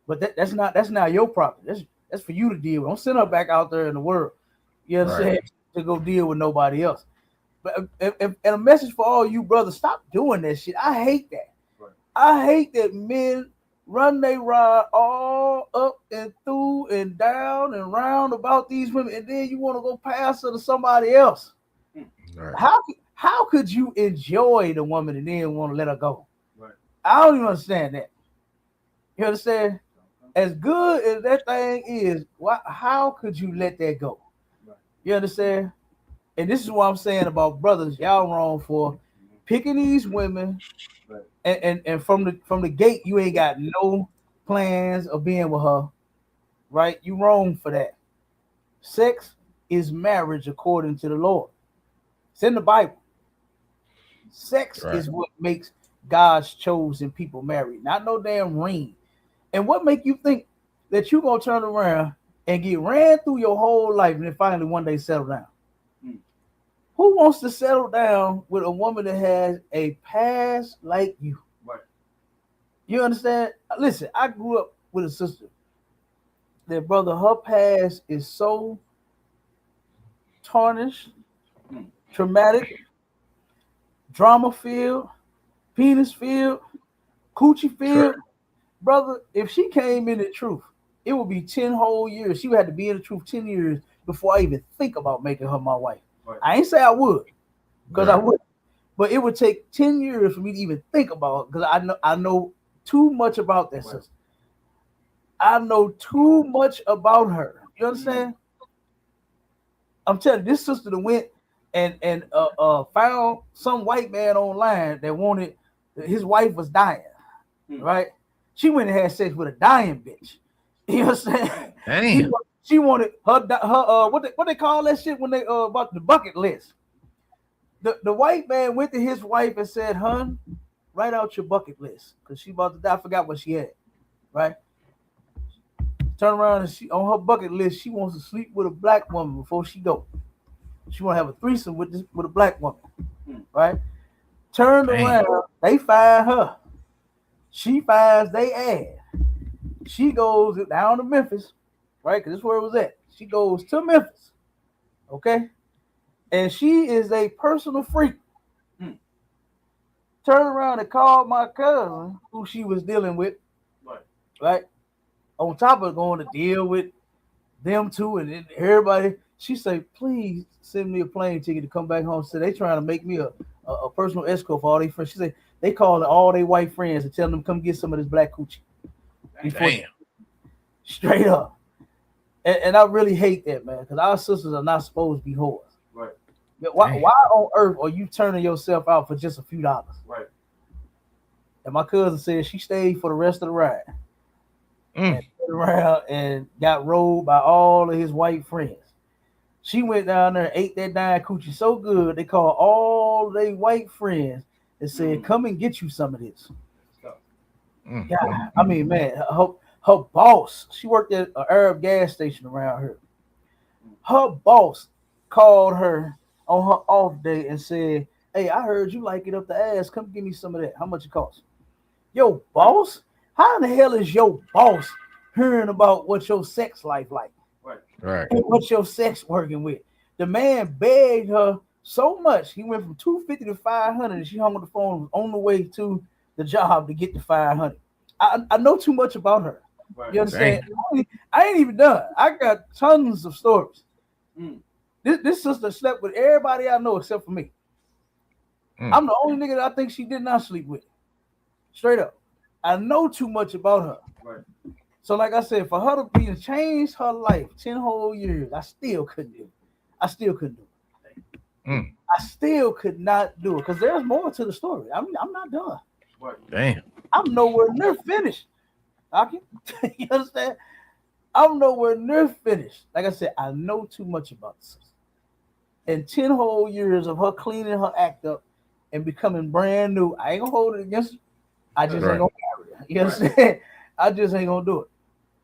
But that's not your property. That's for you to deal with. Don't send her back out there in the world. You understand? To go deal with nobody else. But and a message for all you brothers: stop doing that shit. I hate that. I hate that men run they ride all up and through and down and round about these women, and then you want to go pass her to somebody else. Right. How could you enjoy the woman and then want to let her go? Right. I don't even understand that. You understand? As good as that thing is, how could you let that go? Right. You understand? And this is what I'm saying about brothers. Y'all wrong for picking these women. And from the gate, you ain't got no plans of being with her, right? You wrong for that. Sex is marriage according to the Lord. It's in the Bible. Sex is what makes God's chosen people married, not no damn ring. And what make you think that you gonna turn around and get ran through your whole life and then finally one day settle down? Who wants to settle down with a woman that has a past like you? Right. You understand? Listen, I grew up with a sister that, brother, her past is so tarnished, traumatic, drama-filled, penis-filled, coochie-filled. Sure. Brother, if she came in the truth, it would be 10 whole years. She would have to be in the truth 10 years before I even think about making her my wife. Right. I ain't say I would, because I would, but it would take 10 years for me to even think about it, because I know too much about that sister. I know too much about her. You understand? I'm telling you, this sister that went and found some white man online that wanted his wife was dying, right? She went and had sex with a dying bitch. You understand? Damn. She wanted her what they call that shit when they about the bucket list. The white man went to his wife and said, "Hun, write out your bucket list because she about to die." I forgot what she had. Right? Turn around and she on her bucket list. She wants to sleep with a black woman before she go. She want to have a threesome with a black woman. Right? Turned around, they find her. She finds they ass. She goes down to Memphis. Right, because this is where it was at. She goes to Memphis, okay, and she is a personal freak. Turn around and called my cousin, who she was dealing with, right? On top of going to deal with them two and everybody, she said, "Please send me a plane ticket to come back home." So they trying to make me a personal escort for all their friends. She said they called all their white friends and tell them to come get some of this black coochie. Damn. Straight up. And I really hate that, man, because our sisters are not supposed to be whores. Right. Why on earth are you turning yourself out for just a few dollars? Right. And my cousin said she stayed for the rest of the ride. And turned around and got rolled by all of his white friends. She went down there and ate that dying coochie so good, they called all their white friends and said, "Come and get you some of this." God, I mean, man, her Her boss, she worked at an Arab gas station around here. Her boss called her on her off day and said, "Hey, I heard you like it up the ass. Come give me some of that. How much it costs?" Yo, boss? How in the hell is your boss hearing about what your sex life like? Right. And what your sex working with? The man begged her so much, he went from $250 to $500, and she hung on the phone, was on the way to the job to get the $500. I know too much about her. Right. You understand? I ain't even done. I got tons of stories. This sister slept with everybody I know except for me. I'm the only nigga that I think she did not sleep with. Straight up. I know too much about her. Right. So, like I said, for her to be change her life 10 whole years, I still couldn't do it. I still could not do it because there's more to the story. I'm not done. Right. Damn. I'm nowhere near finished. You understand? I'm nowhere near finished. Like I said, I know too much about this. And 10 whole years of her cleaning her act up and becoming brand new, I ain't gonna hold it against her. I just ain't gonna carry her. You understand? I just ain't gonna do it.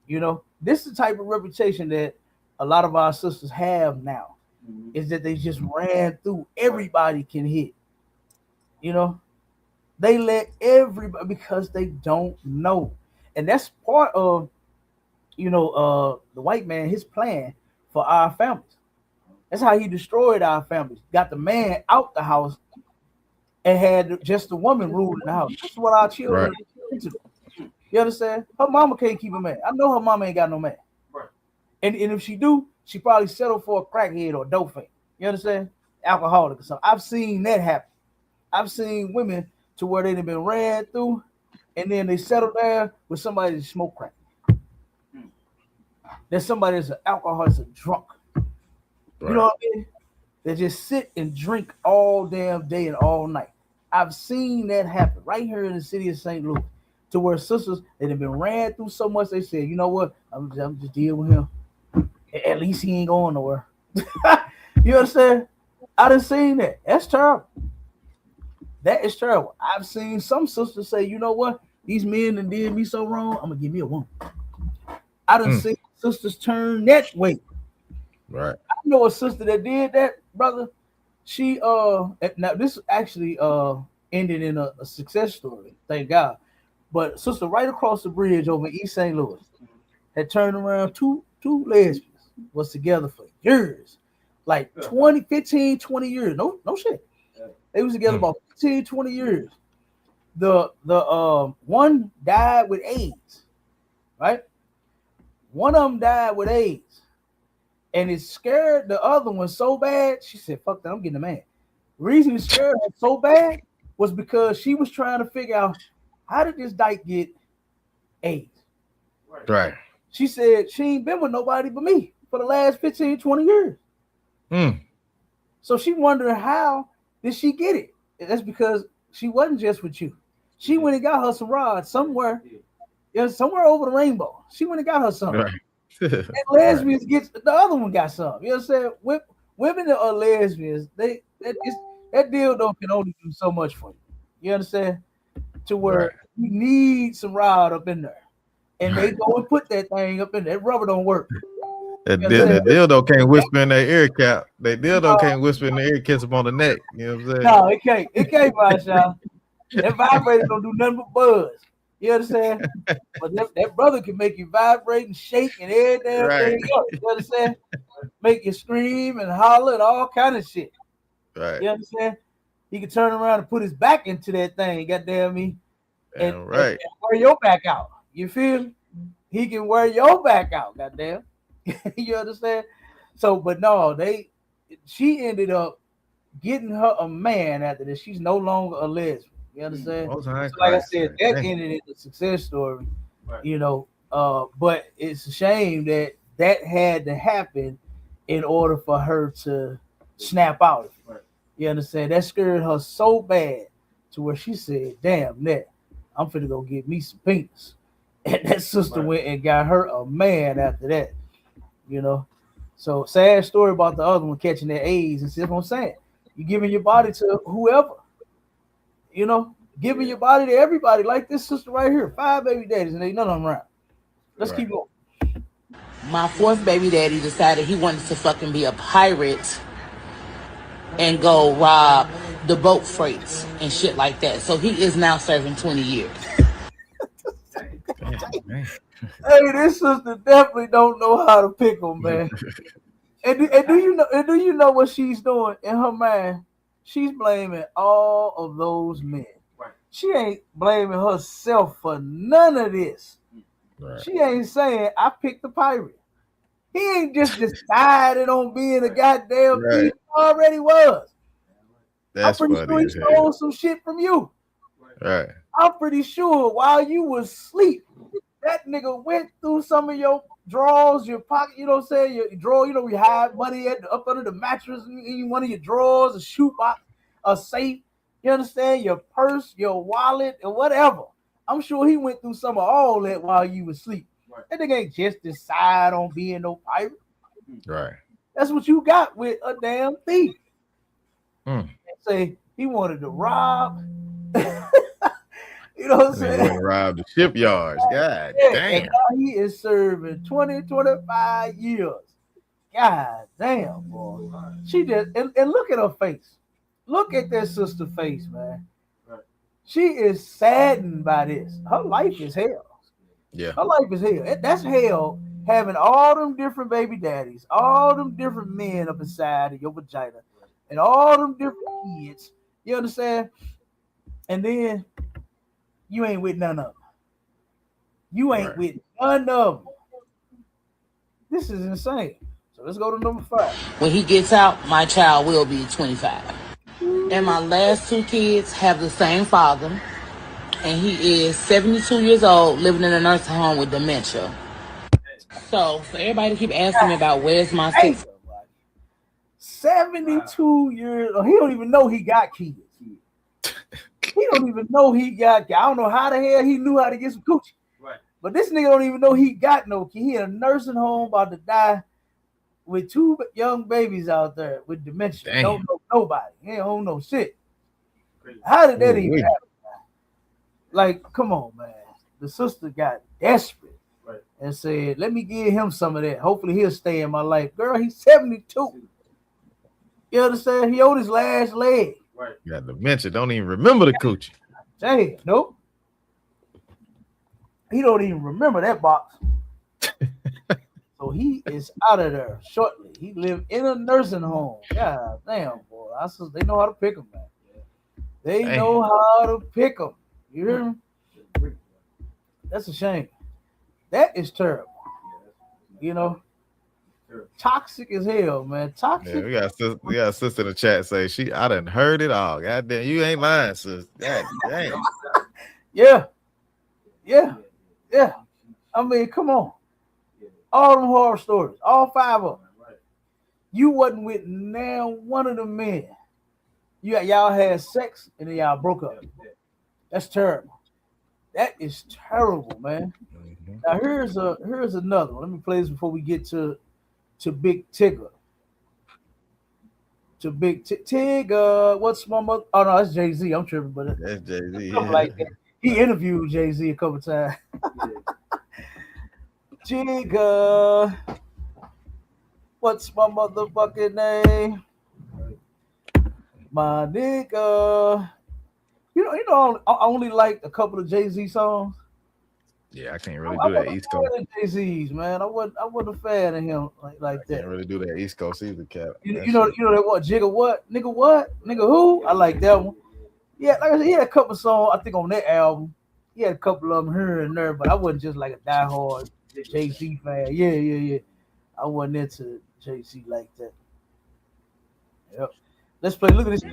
You know, this is the type of reputation that a lot of our sisters have now, is that they just ran through. Everybody can hit. You know, they let everybody because they don't know. And that's part of, you know, the white man, his plan for our families. That's how he destroyed our families. Got the man out the house and had just the woman ruling the house. That's what our children are into. You understand? Her mama can't keep a man. I know her mama ain't got no man. Right. And if she do, she probably settle for a crackhead or a dope fiend. You understand? Alcoholic or something. I've seen that happen. I've seen women to where they've been ran through and then they settle down with somebody that smoke crack. There's somebody that's an alcoholic, a drunk. Right. You know what I mean? They just sit and drink all damn day and all night. I've seen that happen right here in the city of St. Louis, to where sisters that have been ran through so much, they said, you know what? I'm just dealing with him. At least he ain't going nowhere. You understand? I done seen that. That's terrible. That is terrible. I've seen some sisters say, you know what? These men done did me so wrong, I'm gonna give me a woman. I done seen sisters turn that way. Right. I know a sister that did that, brother. She now this actually ended in a success story, thank God. But sister right across the bridge over in East St. Louis had turned around two lesbians, was together for years, like 20 years. No shit. They was together about 15, 20 years. The one died with AIDS, right? One of them died with AIDS. And it scared the other one so bad, she said, fuck that, I'm getting a man. The reason it scared her so bad was because she was trying to figure out, how did this dyke get AIDS? Right. She said she ain't been with nobody but me for the last 15, 20 years. So she wondering, how did she get it? And that's because she wasn't just with you. She went and got her some rods somewhere, somewhere over the rainbow. She went and got her something. Right. And lesbians get the other one got some. You know what I'm saying? Women that are lesbians, that dildo can only do so much for you. You understand? To where you need some rod up in there, and they go and put that thing up in there. That rubber don't work. That dildo can't whisper in their ear cap. That dildo can't whisper in their ear, kiss them on the neck. You know what I'm saying? No, it can't. It can't, Marshawn. That vibrator don't do nothing but buzz. You understand? But that brother can make you vibrate and shake and every damn thing up. You understand? Make you scream and holler and all kind of shit. Right. You understand? He can turn around and put his back into that thing, goddamn me. And wear your back out. You feel? He can wear your back out, goddamn. You understand? So, but no, she ended up getting her a man after this. She's no longer a lesbian. You understand? So like I said, that ended in a success story. Right. You know, but it's a shame that had to happen in order for her to snap out. Right. You understand? That scared her so bad to where she said, damn, Ned, I'm finna go get me some penis. And that sister went and got her a man after that. You know? So sad story about the other one catching that AIDS. And see what I'm saying? You're giving your body to whoever. You know, giving your body to everybody, like this sister right here, 5 baby daddies, and ain't none of them around. Let's keep going. My fourth baby daddy decided he wanted to fucking be a pirate and go rob the boat freights and shit like that. So he is now serving 20 years. Hey, this sister definitely don't know how to pick them, man. and do you know what she's doing in her mind? She's blaming all of those men. Right. She ain't blaming herself for none of this. Right. She ain't saying I picked the pirate. He ain't just decided on being a goddamn thief. He already was. That's I'm pretty sure he stole some shit from you. Right. I'm pretty sure while you was asleep, that nigga went through some of your drawers, your pocket, you know what I'm saying? Your drawer, you know, we hide money up under the mattress in one of your drawers, a shoebox, a safe, you understand? Your purse, your wallet, or whatever. I'm sure he went through some of all that while you was asleep. Right. That nigga ain't just decide on being no pirate. Right. That's what you got with a damn thief. Say he wanted to rob. You know what I'm saying? He robbed the shipyards. God damn. And now he is serving 25 years. God damn, boy. She just and look at her face. Look at that sister face, man. She is saddened by this. Her life is hell. Yeah. Her life is hell. That's hell, having all them different baby daddies, all them different men up inside of your vagina, and all them different kids. You understand? And then you ain't with none of them. You ain't with none of them. This is insane. So let's go to number 5. When he gets out, my child will be 25. And my last 2 kids have the same father. And he is 72 years old, living in a nursing home with dementia. So for everybody to keep asking me about where's my 6. 72 years old. He don't even know he got kids. He don't even know he got. I don't know how the hell he knew how to get some coochie. Right. But this nigga don't even know he got no kid. He in a nursing home about to die with 2 young babies out there with dementia. Damn. Don't know nobody. He don't know shit. How did that even happen? Like, come on, man. The sister got desperate and said, let me give him some of that. Hopefully he'll stay in my life. Girl, he's 72. You understand? He on his last leg. Right. Got dementia. Don't even remember the coochie. Damn, nope. He don't even remember that box. So he is out of there shortly. He lived in a nursing home. God damn, boy. They know how to pick him, man. They know how to pick him. You hear me? That's a shame. That is terrible. You know? Toxic as hell, man. Toxic. Yeah, we got a sister in the chat say I done heard it all. God damn, you ain't lying, sis. God damn. Yeah. I mean, come on. All them horror stories, all 5 of them. You wasn't with now one of the men. Y'all had sex and then y'all broke up. That's terrible. That is terrible, man. Mm-hmm. Now here's another one. Let me play this before we get to Big Tigger. To Big Tigger. What's my mother? Oh no, that's Jay-Z. I'm tripping, but that's Jay-Z. Like that. He interviewed Jay-Z a couple times. Tigger. What's my motherfucking name? My nigga. You know, I only like a couple of Jay-Z songs. Yeah, I can't really do that East Coast. Jay-Z's, man. I wasn't a fan of him like that. Can't really do that East Coast either, Cap. You know that what? Jigga what? Nigga who? I like that one. Yeah, like I said, he had a couple songs, I think, on that album. He had a couple of them here and there, but I wasn't just like a diehard Jay-Z fan. Yeah. I wasn't into Jay-Z like that. Yep. Let's play. Look at this.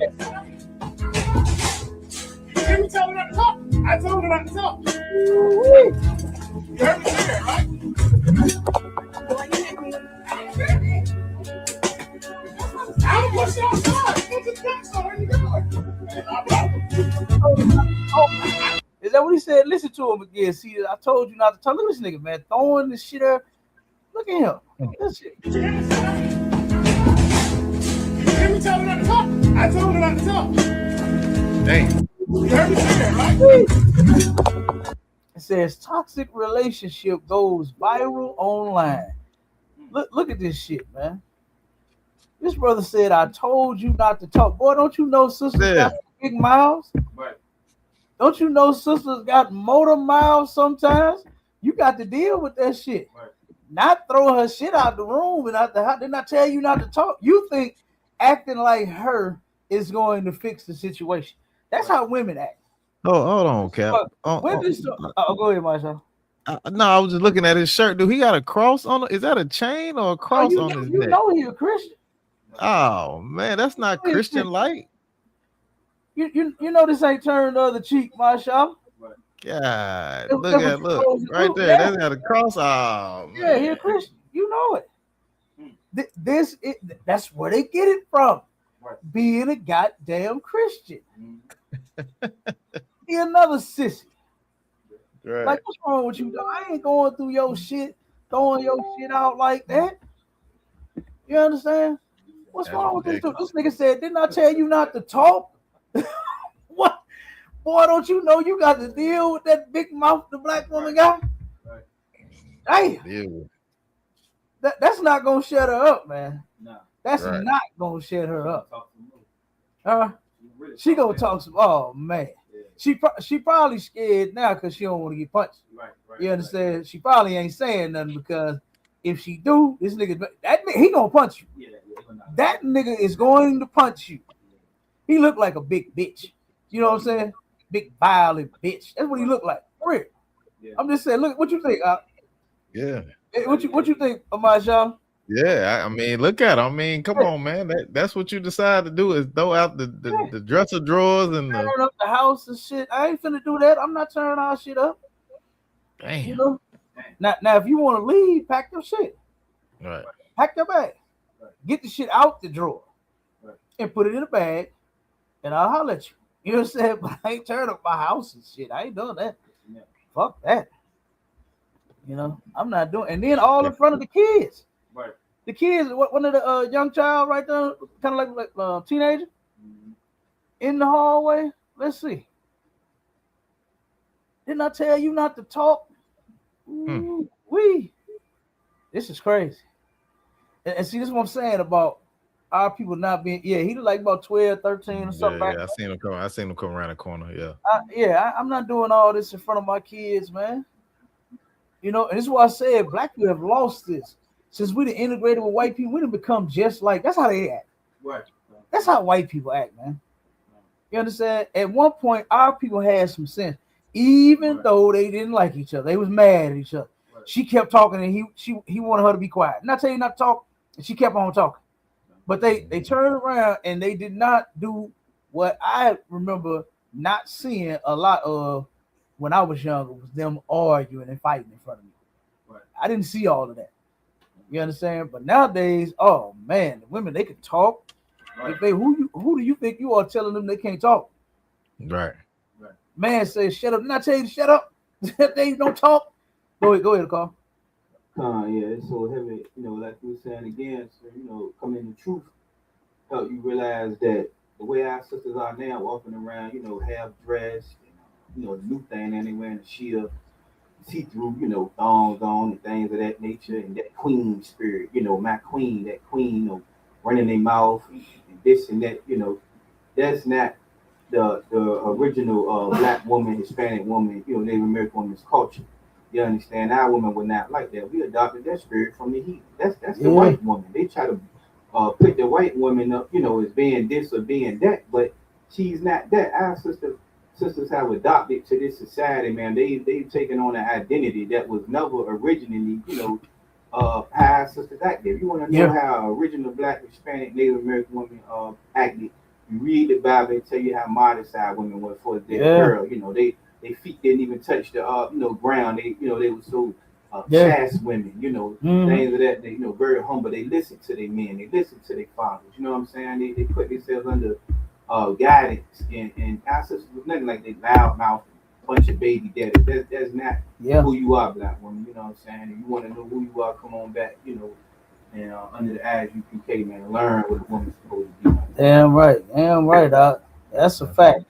You hear me tell her not to talk? I told her not to talk. You heard me say that, right? I'm push you outside. Go to the next one. Where you going? Is that what he said? Listen to him again. See, I told you not to talk. Look at this nigga, man. Throwing this shit up. Look at him. This shit. You hear me tell her not to talk? I told her not to talk. Dang. You heard me say that, right? It says toxic relationship goes viral online. Look at this shit, man. This brother said, I told you not to talk. Boy, don't you know sisters got big mouths? Right. Don't you know sisters got motor mouths sometimes? You got to deal with that shit. Right. Not throw her shit out the room and out the house. Didn't I tell you not to talk? You think acting like her is going to fix the situation. That's how women act. Oh, hold on, Cap. Go ahead, Marshall. No, I was just looking at his shirt. Do he got a cross on it? Is that a chain or a cross on his neck? You know he's a Christian. Oh man, that's not Christian like. You know this ain't turned the other cheek, Marshall. God, look right there. That's got a cross. Oh, yeah, he's a Christian. You know it. That's where they get it from. Right. Being a goddamn Christian. Be another sissy. Right. Like, what's wrong with you? I ain't going through your shit, throwing your shit out like that. You understand? What's wrong with this dude? This nigga said, didn't I tell you not to talk? What? Boy, don't you know you got to deal with that big mouth the black woman got? Right. Damn. That's not going to shut her up, man. No. That's not going to shut her up. She going to talk some, oh, man. She probably scared now because she don't want to get punched. Right. You understand? She probably ain't saying nothing because if she do, this nigga, he gonna punch you. Yeah, that nigga is going to punch you. He look like a big bitch. You know what I'm saying? Big violent bitch. That's what he look like. For real. Yeah. I'm just saying. Look, what you think? Yeah. Hey, what you think, Marshall? Yeah, I mean, look at him. I mean, come on, man. That's what you decide to do is throw out the dresser drawers and turn up the house and shit. I ain't finna do that. I'm not turning our shit up. Damn. You know? Now, if you want to leave, pack your shit. Right. Pack your bag. Right. Get the shit out the drawer. Right. And put it in a bag, and I'll holler at you. You know what I'm saying? But I ain't turning up my house and shit. I ain't doing that. Yeah. Fuck that. You know, I'm not doing. And then all in front of the kids. Right. The kids, one of the young child right there, kind of like teenager, in the hallway. Let's see. Didn't I tell you not to talk? This is crazy. And see, this is what I'm saying about our people not being. Yeah, he like about 12, 13 or something. Yeah, I seen him come around the corner. Yeah. I'm not doing all this in front of my kids, man. You know, and this is why I said black people have lost this. Since we done integrated with white people, we done become just like, that's how they act. Right. That's how white people act, man. You understand? At one point, our people had some sense, even though they didn't like each other. They was mad at each other. Right. She kept talking, and he wanted her to be quiet. And I tell you not to talk, and she kept on talking. But they turned around, and they did not do what I remember not seeing a lot of when I was younger, was them arguing and fighting in front of me. Right. I didn't see all of that. You understand? But nowadays, oh man, the women, they can talk. Right. If they who do you think you are telling them they can't talk? Right. Man says, shut up. Didn't I tell you to shut up? They don't talk. Go ahead, Carl. Yeah, it's so heavy, you know, like we were saying again, so, you know, coming to truth, help you realize that the way our sisters are now, walking around, you know, half dressed, you know, the new thing, and they wearing a shield, see-through, you know, thongs on and things of that nature, and that queen spirit, you know, my queen, that queen, you know, running their mouth and this and that, you know, that's not the original black woman, Hispanic woman, you know, Native American woman's culture. You understand? Our women were not like that. We adopted that spirit from the heat. That's the white woman. They try to put the white woman up, you know, as being this or being that, but she's not that. Our sisters have adopted to this society, man. They've taken on an identity that was never originally, you know, how our sisters acted. You want to know how original black, Hispanic, Native American women acted, you read the Bible and tell you how modest our women were for their girl. You know, their feet didn't even touch the you know, ground. They, you know, they were so fast women, you know, things of that. They, you know, very humble. They listened to their men. They listened to their fathers. You know what I'm saying? They put themselves under guidance. And our sisters was nothing like they loud mouth, bunch of baby daddies. That's not who you are, black woman. You know what I'm saying? And you want to know who you are, come on back, you know, and under the eyes UPK, man, learn what a woman's supposed to be. Damn right, Doc. That's a fact.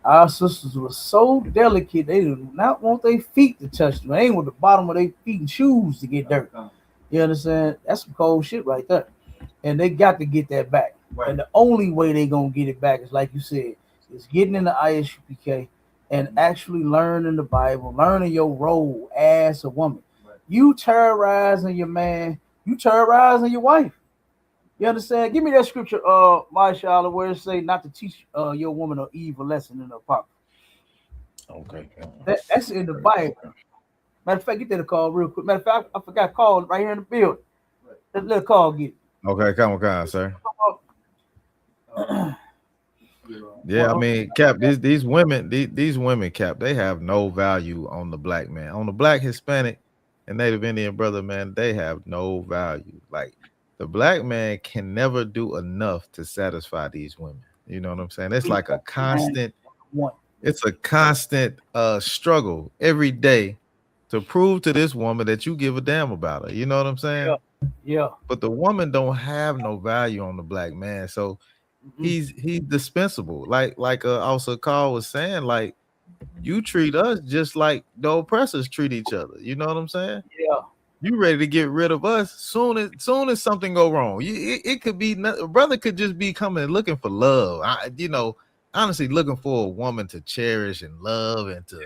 Our sisters were so delicate, they did not want their feet to touch them. They ain't want the bottom of their feet and shoes to get dirt. You understand? That's some cold shit right there. And they got to get that back. Right. And the only way they gonna get it back is, like you said, is getting in the ISUPK and actually learning the Bible, learning your role as a woman. Right. You terrorizing your man, you terrorizing your wife. You understand? Give me that scripture, my Charlotte, where it say not to teach your woman an evil lesson in her pocket. Okay. That's in the Bible. Matter of fact, get that call real quick. Matter of fact, I forgot call right here in the building. Let a call get it. Okay, come on, sir. Yeah, I mean, Cap, these women, Cap, they have no value on the black man. On the black, Hispanic, and Native Indian brother, man, they have no value. Like, the black man can never do enough to satisfy these women. You know what I'm saying? It's like a constant, struggle every day to prove to this woman that you give a damn about her. You know what I'm saying? Yeah. But the woman don't have no value on the black man. So he's dispensable. Like also Carl was saying, like, you treat us just like the oppressors treat each other. You know what I'm saying? Yeah. You ready to get rid of us soon as something go wrong. It could be a brother could just be coming looking for love. Honestly looking for a woman to cherish and love and to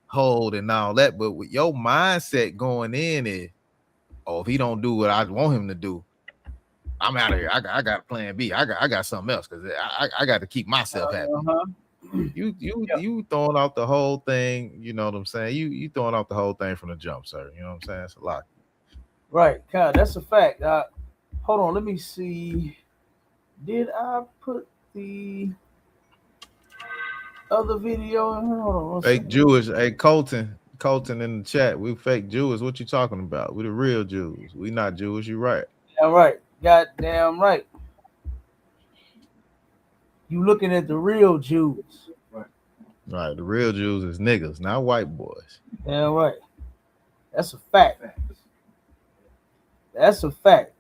hold and all that. But with your mindset going in is, oh, if he don't do what I want him to do, I'm out of here. I got plan B. I got something else because I got to keep myself happy. You throwing out the whole thing. You know what I'm saying? You throwing out the whole thing from the jump, sir. You know what I'm saying? It's a lot. Right, God, that's a fact. Hold on, let me see. Did I put the other video in here? Hold on. Fake Jewish. Hey, Colton in the chat. We fake Jews. What you talking about? We the real Jews. We not Jewish. You right. Yeah, right. Goddamn right. You looking at the real Jews. Right. The real Jews is niggas, not white boys. Yeah, right. That's a fact. That's a fact.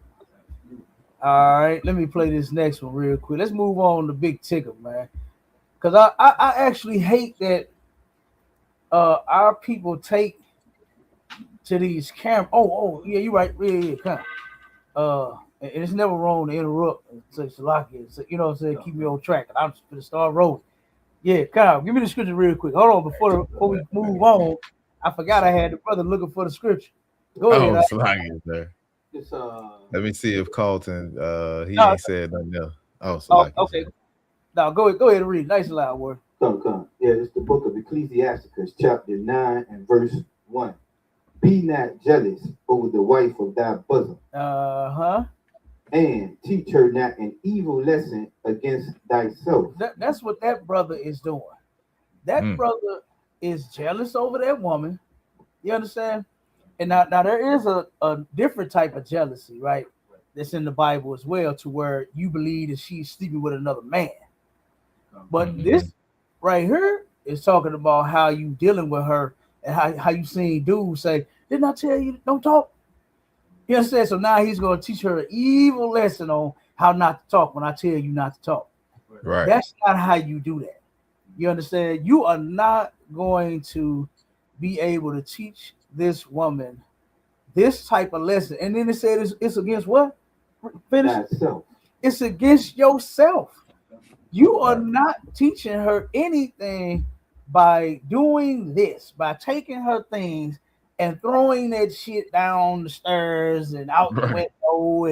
All right, let me play this next one real quick. Let's move on to Big Tigger, man. Because I actually hate that our people take to these cameras. Oh, yeah, you're right. Yeah, kind of. And it's never wrong to interrupt and say Salakia. So, you know what I'm saying? Keep me on track. I'm just going to start rolling. Yeah, Kyle, give me the scripture real quick. Hold on, before we move on, I forgot I had the brother looking for the scripture. Go ahead. Salakia, sir. Let me see if Colton ain't said nothing else. Salakia. Okay. Now go ahead and read. Nice and loud word. Come. Yeah, it's the book of Ecclesiasticus, chapter 9 and verse 1. Be not jealous over the wife of thy bosom. And teach her not an evil lesson against thyself. That's what that brother is doing. That brother is jealous over that woman. You understand? And now there is a different type of jealousy, right? That's in the Bible as well, to where you believe that she's sleeping with another man. But this right here is talking about how you dealing with her and how you seen dudes say, didn't I tell you don't talk? You understand? So now he's going to teach her an evil lesson on how not to talk when I tell you not to talk. Right. That's not how you do that. You understand? You are not going to be able to teach this woman this type of lesson. And then it said it's against what? Finish. It's against yourself. You are not teaching her anything by doing this, by taking her things and throwing that shit down the stairs and out the window,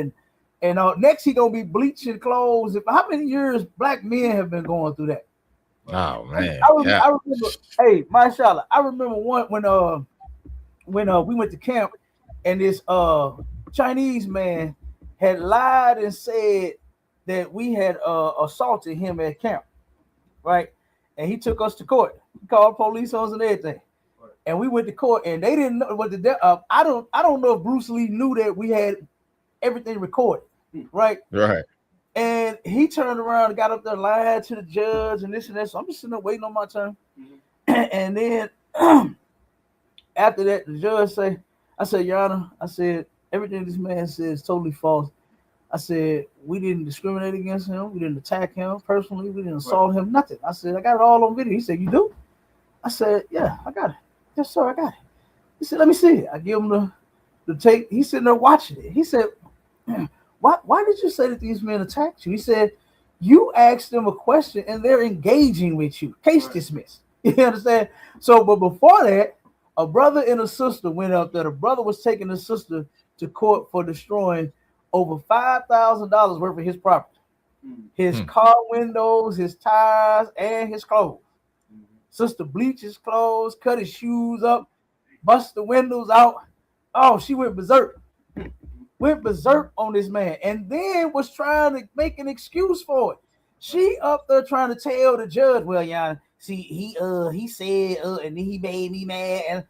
and next he gonna be bleaching clothes. How many years black men have been going through that? Oh man, I remember. Hey, mashallah, I remember one when we went to camp, and this Chinese man had lied and said that we had assaulted him at camp, right? And he took us to court. He called police on us and everything. And we went to court, and they didn't know what I don't know if Bruce Lee knew that we had everything recorded, right? Right. And he turned around and got up there, lied to the judge and this and that. So I'm just sitting there waiting on my turn. And then after that, the judge I said, Your Honor, I said, everything this man said is totally false. I said, we didn't discriminate against him. We didn't attack him personally. We didn't assault him, nothing. I said, I got it all on video. He said, you do? I said, yeah, I got it. Yes, sir, I got it. He said, let me see it. I give him the tape. He's sitting there watching it. He said, why did you say that these men attacked you? He said, you asked them a question and they're engaging with you. Case dismissed. You understand? So, but before that, a brother and a sister went up there. The brother was taking the sister to court for destroying over $5,000 worth of his property. His car windows, his tires, and his clothes. Sister bleached his clothes, cut his shoes up, bust the windows out. Oh, she went berserk. Went berserk on this man, and then was trying to make an excuse for it. She up there trying to tell the judge, well, yeah, see, he said, and then he made me mad. And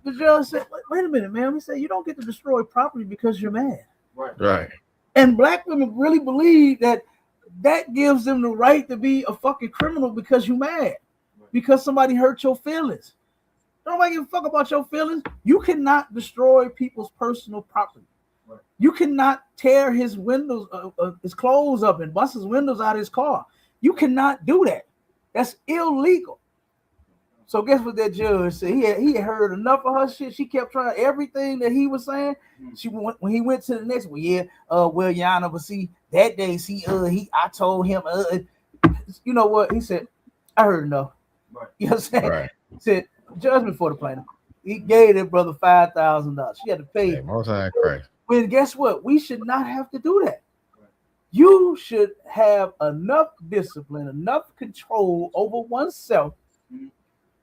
the judge said, wait a minute, man. He said, you don't get to destroy property because you're mad. Right. And black women really believe that gives them the right to be a fucking criminal because you're mad. Because somebody hurt your feelings. Nobody give a fuck about your feelings. You cannot destroy people's personal property. You cannot tear his windows, his clothes up and bust his windows out of his car. You cannot do that. That's illegal. So guess what that judge said? He had heard enough of her shit. She kept trying everything that he was saying. When he went to the next one, well, Your Honor, but see, that day, I told him, you know what? He said, I heard enough. You know what I'm saying? Right. He said, judgment for the plaintiff. He gave that brother $5,000. She had to pay. Most time Christ. When guess what? We should not have to do that. You should have enough discipline, enough control over oneself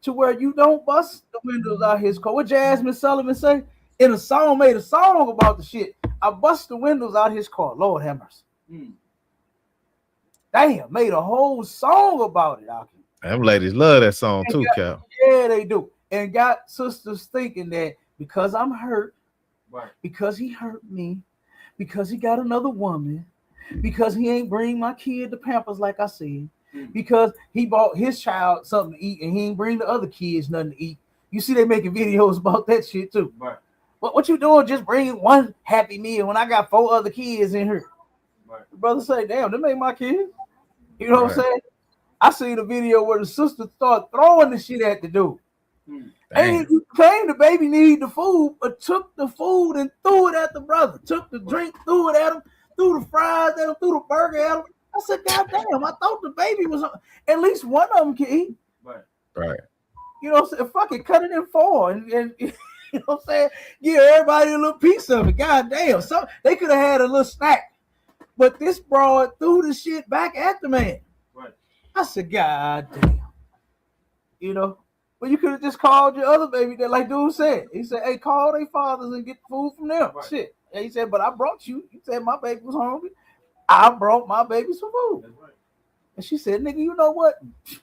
to where you don't bust the windows out his car. What Jasmine Sullivan say? In a song, made a song about the shit. I bust the windows out his car. Lord have mercy. Damn, made a whole song about it. Them ladies love that song too, Cap. Yeah, they do. And got sisters thinking that because I'm hurt, because he hurt me, because he got another woman, because he ain't bring my kid to Pampers like I said, because he bought his child something to eat and he ain't bring the other kids nothing to eat. You see they making videos about that shit too. Right. What you doing just bringing one Happy Meal when I got 4 other kids in here? Right. The brother say, damn, them ain't my kids. You know what I'm saying? I seen a video where the sister started throwing the shit at the dude. And he claimed the baby needed the food, but took the food and threw it at the brother. Took the drink, threw it at him, threw the fries at him, threw the burger at him. I said, God damn, I thought the baby was at least one of them can eat. Right. You know what I'm saying? Fucking cut it in 4 and you know what I'm saying? Give everybody a little piece of it. God damn. So they could have had a little snack. But this broad threw the shit back at the man. Right. I said, God damn. You know? But you could have just called your other baby that, like dude said. He said, hey, call their fathers and get food from them. Right. Shit. And he said, but I brought you. You said my baby was hungry. I brought my baby some food. Right. And she said, nigga, you know what?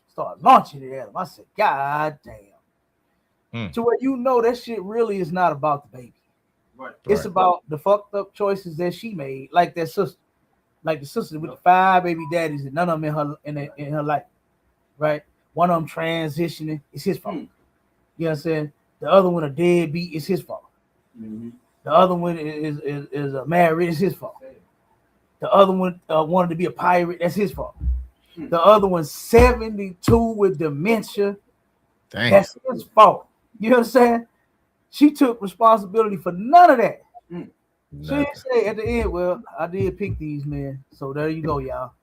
Started launching it at him. I said, God damn. To where you know that shit really is not about the baby. Right. It's about the fucked up choices that she made, like that sister. Like the sister with the 5 baby daddies and none of them in her life. Right? One of them transitioning, it's his fault. You know what I'm saying? The other one a deadbeat, it's his fault. The other one is married, it's his fault. The other one wanted to be a pirate, that's his fault. The other one's 72 with dementia, that's his fault. You know what I'm saying? She took responsibility for none of that. She didn't say at the end, well, I did pick these men, so there you go, y'all.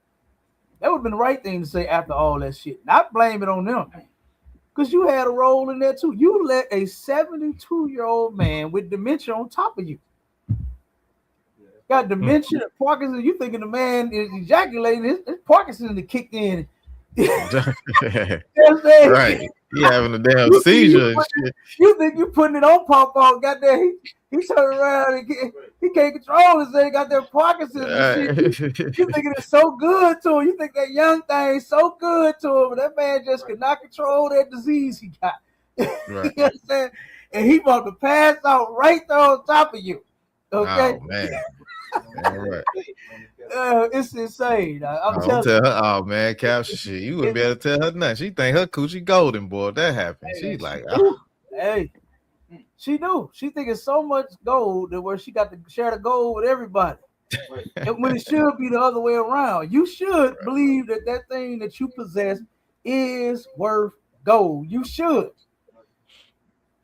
That would have been the right thing to say after all that shit. Not blame it on them. Because you had a role in there too. You let a 72-year-old man with dementia on top of you. Got dementia and Parkinson's. You thinking the man is ejaculating. His Parkinson's kicked in. Right. He having a damn seizure and shit. You think you putting it on Pop-Pop. Goddamn, he turned around and he can't control his thing. Got that Parkinson's and shit. You thinking it's so good to him. You think that young thing is so good to him. But that man just could not control that disease he got. Right. You know what I'm saying? And he about to pass out right there on top of you. Okay? Oh, man. All right. It's insane. I'm telling her, oh man, capture shit. You wouldn't be able to tell her nothing. She think her coochie golden, boy. That happened. She's like, oh. Hey, she do. She think it's so much gold that where she got to share the gold with everybody. And when it should be the other way around. You should believe that that thing that you possess is worth gold. You should.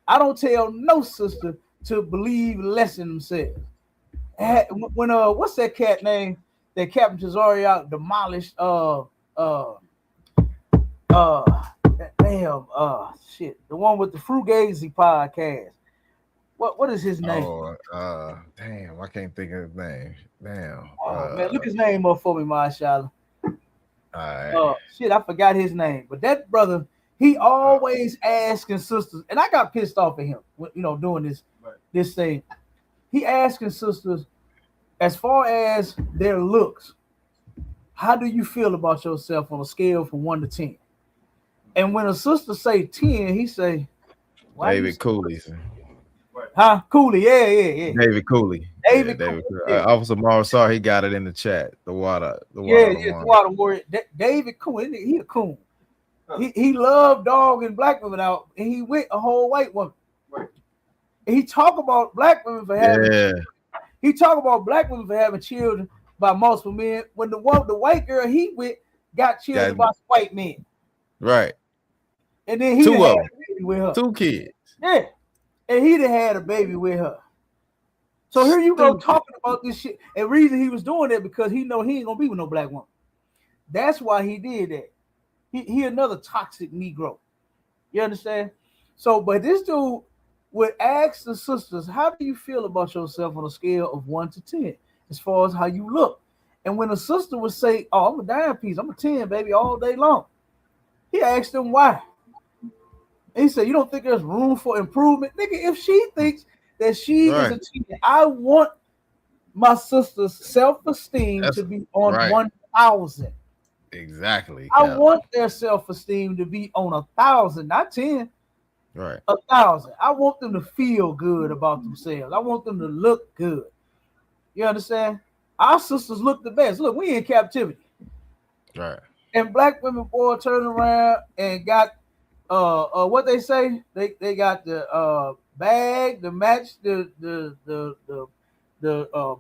I don't tell no sister to believe less in themselves. When what's that cat name that Captain Tazariak demolished? Shit, the one with the Frugazi podcast. What is his name? Damn, I can't think of his name. Damn. Man, look his name up for me, Marshala. Shit, I forgot his name. But that brother, he always asking sisters, and I got pissed off at him, doing this thing. He asking sisters, as far as their looks, how do you feel about yourself on a scale from 1 to 10? And when a sister say 10, he say, David Cooley. Huh? Cooley, yeah. David Cooley. David Cooley. Yeah. Officer Marsar, he got it in the chat. The water warrior. David Cooley, he a coon. He loved dogging black women out, and he with a whole white woman. Right. And he talk about black women for having. He talk about black women for having children by multiple men. When the white girl he with got children by white men. Right. And then he 2 of them. With her. 2 kids. Yeah. And he done had a baby with her. So here you go talking about this shit. And reason he was doing that because he know he ain't gonna be with no black woman. That's why he did that. He another toxic Negro. You understand? So, but this dude would ask the sisters, how do you feel about yourself on a scale of 1 to 10, as far as how you look? And when a sister would say, oh, I'm a dime piece, I'm a 10, baby, all day long. He asked them why. And he said, you don't think there's room for improvement? Nigga, if she thinks that she is a 10, I want my sister's self-esteem to be on 1,000. Exactly. I want their self-esteem to be on 1,000, not 10. Right. 1,000. I want them to feel good about themselves. I want them to look good. You understand? Our sisters look the best. Look, we in captivity. Right. And black women, boy, turn around and got what they say? They got the bag, the match, the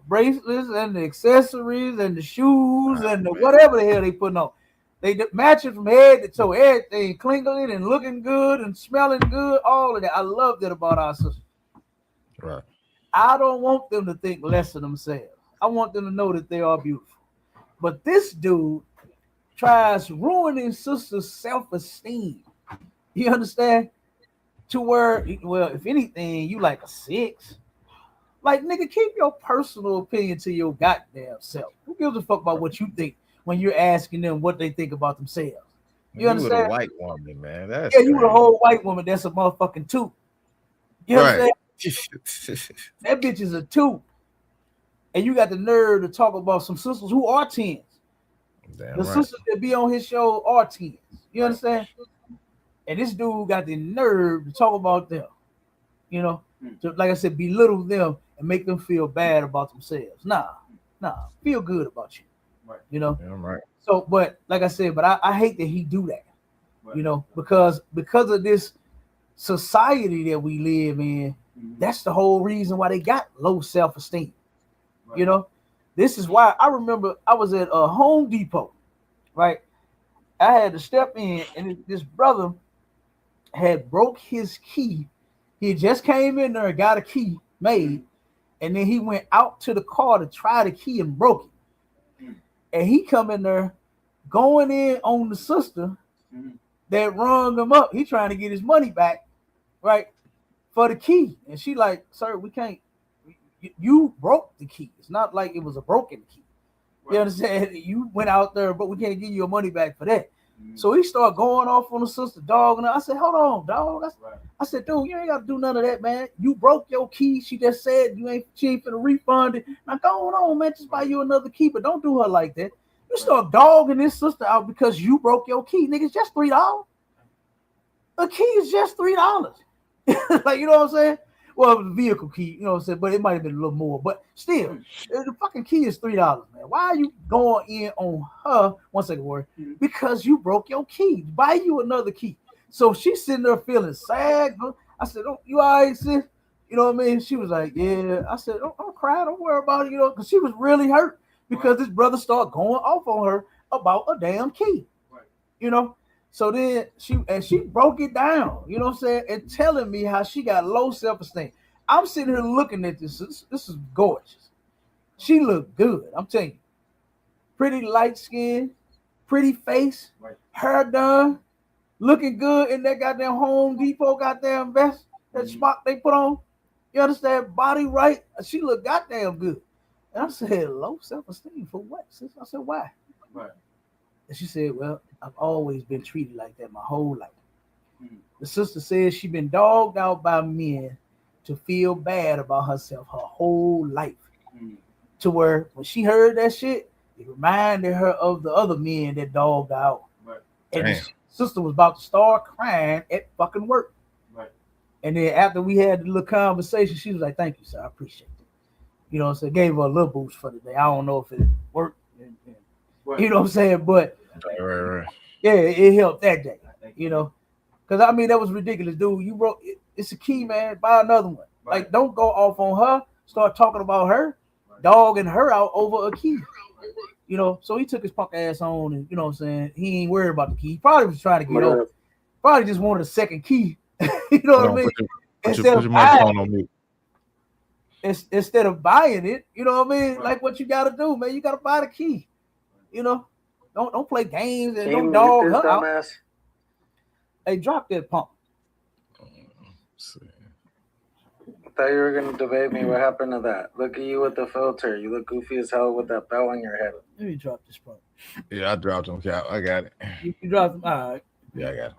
bracelets and the accessories and the shoes and the whatever the hell they putting on. They match it from head to toe, everything clingling and looking good and smelling good, all of that. I love that about our sisters. Right. I don't want them to think less of themselves. I want them to know that they are beautiful. But this dude tries ruining sisters' self-esteem. You understand? To where, well, if anything, you like a 6. Like, nigga, keep your personal opinion to your goddamn self. Who gives a fuck about what you think when you're asking them what they think about themselves? You understand? You a white woman, man. That's you a whole white woman. That's a motherfucking 2. You understand? That bitch is a 2. And you got the nerve to talk about some sisters who are 10s. The sisters that be on his show are 10s. You understand? And this dude got the nerve to talk about them. You know? To, like I said, belittle them and make them feel bad about themselves. Nah, feel good about you. Right. You know? Yeah, right. So, but like I said, but I hate that he do that. Right. You know, because of this society that we live in, that's the whole reason why they got low self-esteem. Right. You know, this is why I remember I was at a Home Depot, right? I had to step in, and this brother had broke his key. He just came in there and got a key made, and then he went out to the car to try the key and broke it. And he come in there going in on the sister that rung him up. He trying to get his money back, right, for the key. And she like, sir, we can't. You broke the key. It's not like it was a broken key. Right. You understand? You went out there, but we can't give you your money back for that. So he started going off on the sister, dog. And I said, hold on, dog. I said, dude, you ain't got to do none of that, man. You broke your key. She just said she ain't finna refund it. Now go on, man. Just buy you another key, but don't do her like that. You start dogging this sister out because you broke your key. Nigga, it's just $3. A key is just $3. Like, you know what I'm saying? Well, the vehicle key, you know what I'm saying? But it might have been a little more. But still, the fucking key is $3, man. Why are you going in on her? 1 second, word. Because you broke your key. Buy you another key. So she's sitting there feeling sad. I said, oh, you all right, sis? You know what I mean? She was like, yeah. I said, don't cry, don't worry about it, you know, because she was really hurt because this brother started going off on her about a damn key. You know? So then she broke it down, you know what I'm saying, and telling me how she got low self-esteem. I'm sitting here looking at this. This is gorgeous. She looked good. I'm telling you. Pretty light skin, pretty face, hair done, looking good in that goddamn Home Depot goddamn vest, that smock they put on. You understand? Body right. She looked goddamn good. And I said, low self-esteem for what? I said, why? Right. And she said, well, I've always been treated like that my whole life. The sister says she's been dogged out by men to feel bad about herself her whole life. To where when she heard that shit, it reminded her of the other men that dogged out. Right. And the sister was about to start crying at fucking work. Right. And then after we had the little conversation, she was like, thank you, sir. I appreciate it. You know what I'm saying? Gave her a little boost for the day. I don't know if it worked. You know what I'm saying? But yeah, it helped that day. You know? Because I mean, that was ridiculous, dude. You wrote it's a key, man. Buy another one. Right. Like, don't go off on her. Start talking about her, dogging her out over a key. You know, so he took his punk ass on, and you know what I'm saying, he ain't worried about the key. He probably was trying to get over. Probably just wanted a second key. You know what I mean? Put your microphone on mute. Instead of buying it, you know what I mean? Like what you gotta do, man. You gotta buy the key. You know, don't play games and don't dog her out. Hey, drop that pump. I thought you were gonna debate me. What happened to that? Look at you with the filter. You look goofy as hell with that belt on your head. Let me drop this pump. Yeah, I dropped him. I got it. You dropped him. All right. Yeah, I got it.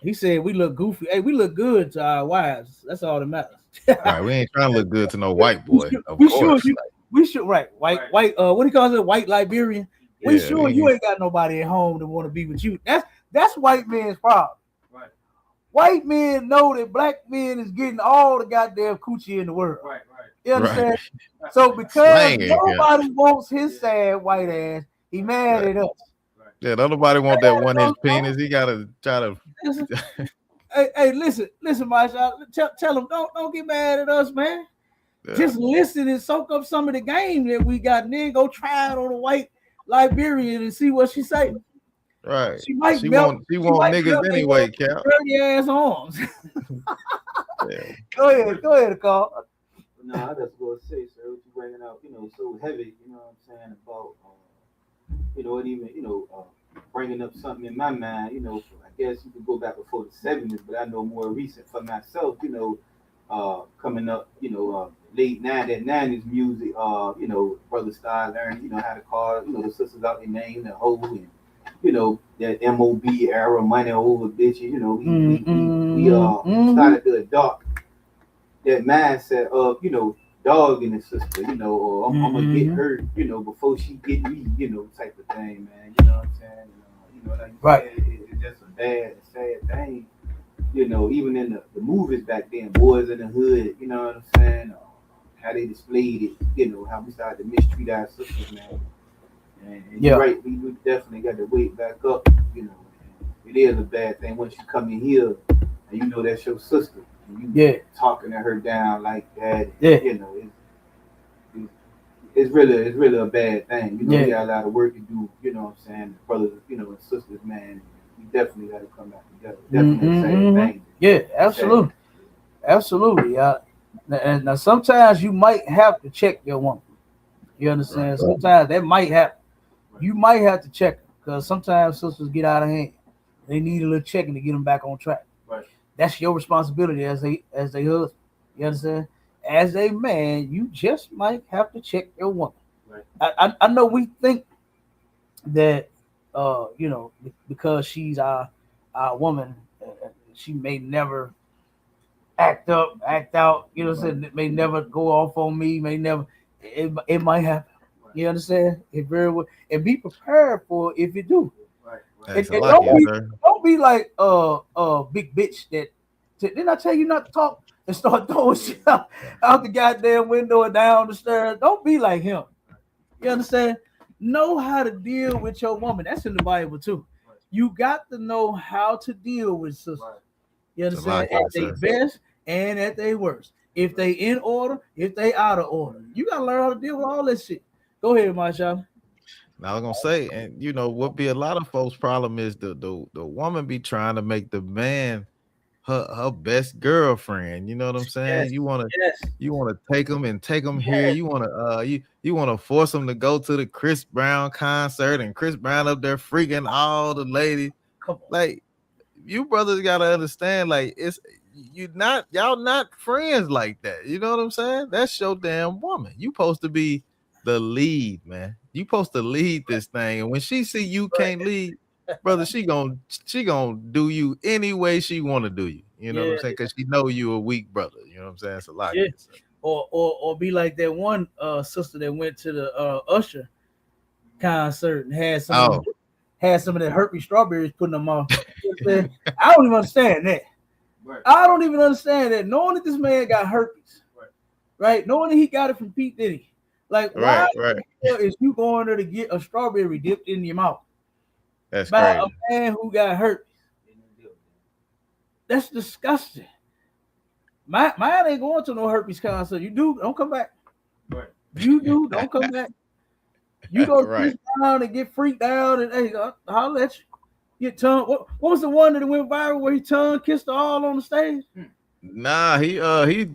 He said we look goofy. Hey, we look good to our wives. That's all that matters. All right, we ain't trying to look good to no white boy. We should white. What do you call it? White Liberian. We sure you ain't got nobody at home that want to be with you. That's white man's problem. Right. White men know that black men is getting all the goddamn coochie in the world. Right. You understand? Right. So because nobody wants his sad white ass, he mad at us. Yeah, don't nobody want that 1 inch penis. He gotta try to. hey, listen, my child. Tell him don't get mad at us, man. Yeah. Just listen and soak up some of the game that we got, and then go try it on a white Liberian and see what she say. Right. She want niggas anyway, Cap. Dirty ass arms. Yeah. Go ahead, Carl. No, I just gonna say, sir, what you bringing out, so heavy, you know what I'm saying, about and even, bringing up something in my mind, I guess you could go back before the 70s, but I know more recent for myself, coming up, late 90s music, brother started learning, how to call, the sisters out their name, the hoe, and, that MOB era, money over bitches, we started to adopt that mindset of, dogging the sister, or I'm gonna get her, before she get me, type of thing, man. You know what I'm saying? Like right. It's just a sad thing. Even in the movies back then, Boys in the Hood, you know what I'm saying? How they displayed it, how we started to mistreat our sisters, man. And you're right, we definitely got to wake back up, It is a bad thing once you come in here and that's your sister. You talking to her down like that. It's really a bad thing. We got a lot of work to do, you know what I'm saying? Brothers, and sisters, man. We definitely got to come back together. Definitely the same thing. Yeah, absolutely. Absolutely. And now sometimes you might have to check your woman. You understand? Right. Sometimes that might happen. You might have to check her because sometimes sisters get out of hand. They need a little checking to get them back on track. Right. That's your responsibility as they husband. You understand? As a man, you just might have to check your woman. Right. I know we think that because she's our woman, she may never act out, you know what I'm saying? It may never go off on me, it might happen. You understand? It very well, and be prepared for it if you do. Right. And don't be like big bitch that didn't I tell you not to talk and start throwing shit out the goddamn window and down the stairs. Don't be like him. You understand? Know how to deal with your woman. That's in the Bible too. You got to know how to deal with sisters. You understand? At their best and at their worst. If they in order, if they out of order. You gotta learn how to deal with all this shit. Go ahead, Marshawn. Now I'm gonna say, and you know what be a lot of folks' problem is the woman be trying to make the man her best girlfriend. You know what I'm saying? Yes, you wanna yes. take them here. You wanna force them to go to the Chris Brown concert, and Chris Brown up there freaking all the ladies. Come on. Like, you brothers gotta understand, like, y'all not friends like that. You know what I'm saying? That's your damn woman. You supposed to be the lead, man. You supposed to lead this thing, and when she see you can't lead, brother, she gonna do you any way she want to do you. You know what I'm saying? Because she know you a weak brother. You know what I'm saying? It's a lot. Yeah. Or be like that one sister that went to the Usher concert and had some of that herpes strawberries putting them off. I don't even understand that. Right. I don't even understand that. Knowing that this man got herpes, right? Knowing that he got it from Pete Diddy. Like, why is you going there to get a strawberry dipped in your mouth? That's by crazy. A man who got herpes. That's disgusting. Mine ain't going to no herpes concert. You do, don't come back. Right. You do, don't come back. You go Chris Brown and get freaked out and hey, I'll let you get tongue. What was the one that went viral where he tongue kissed her all on the stage? Nah, he charged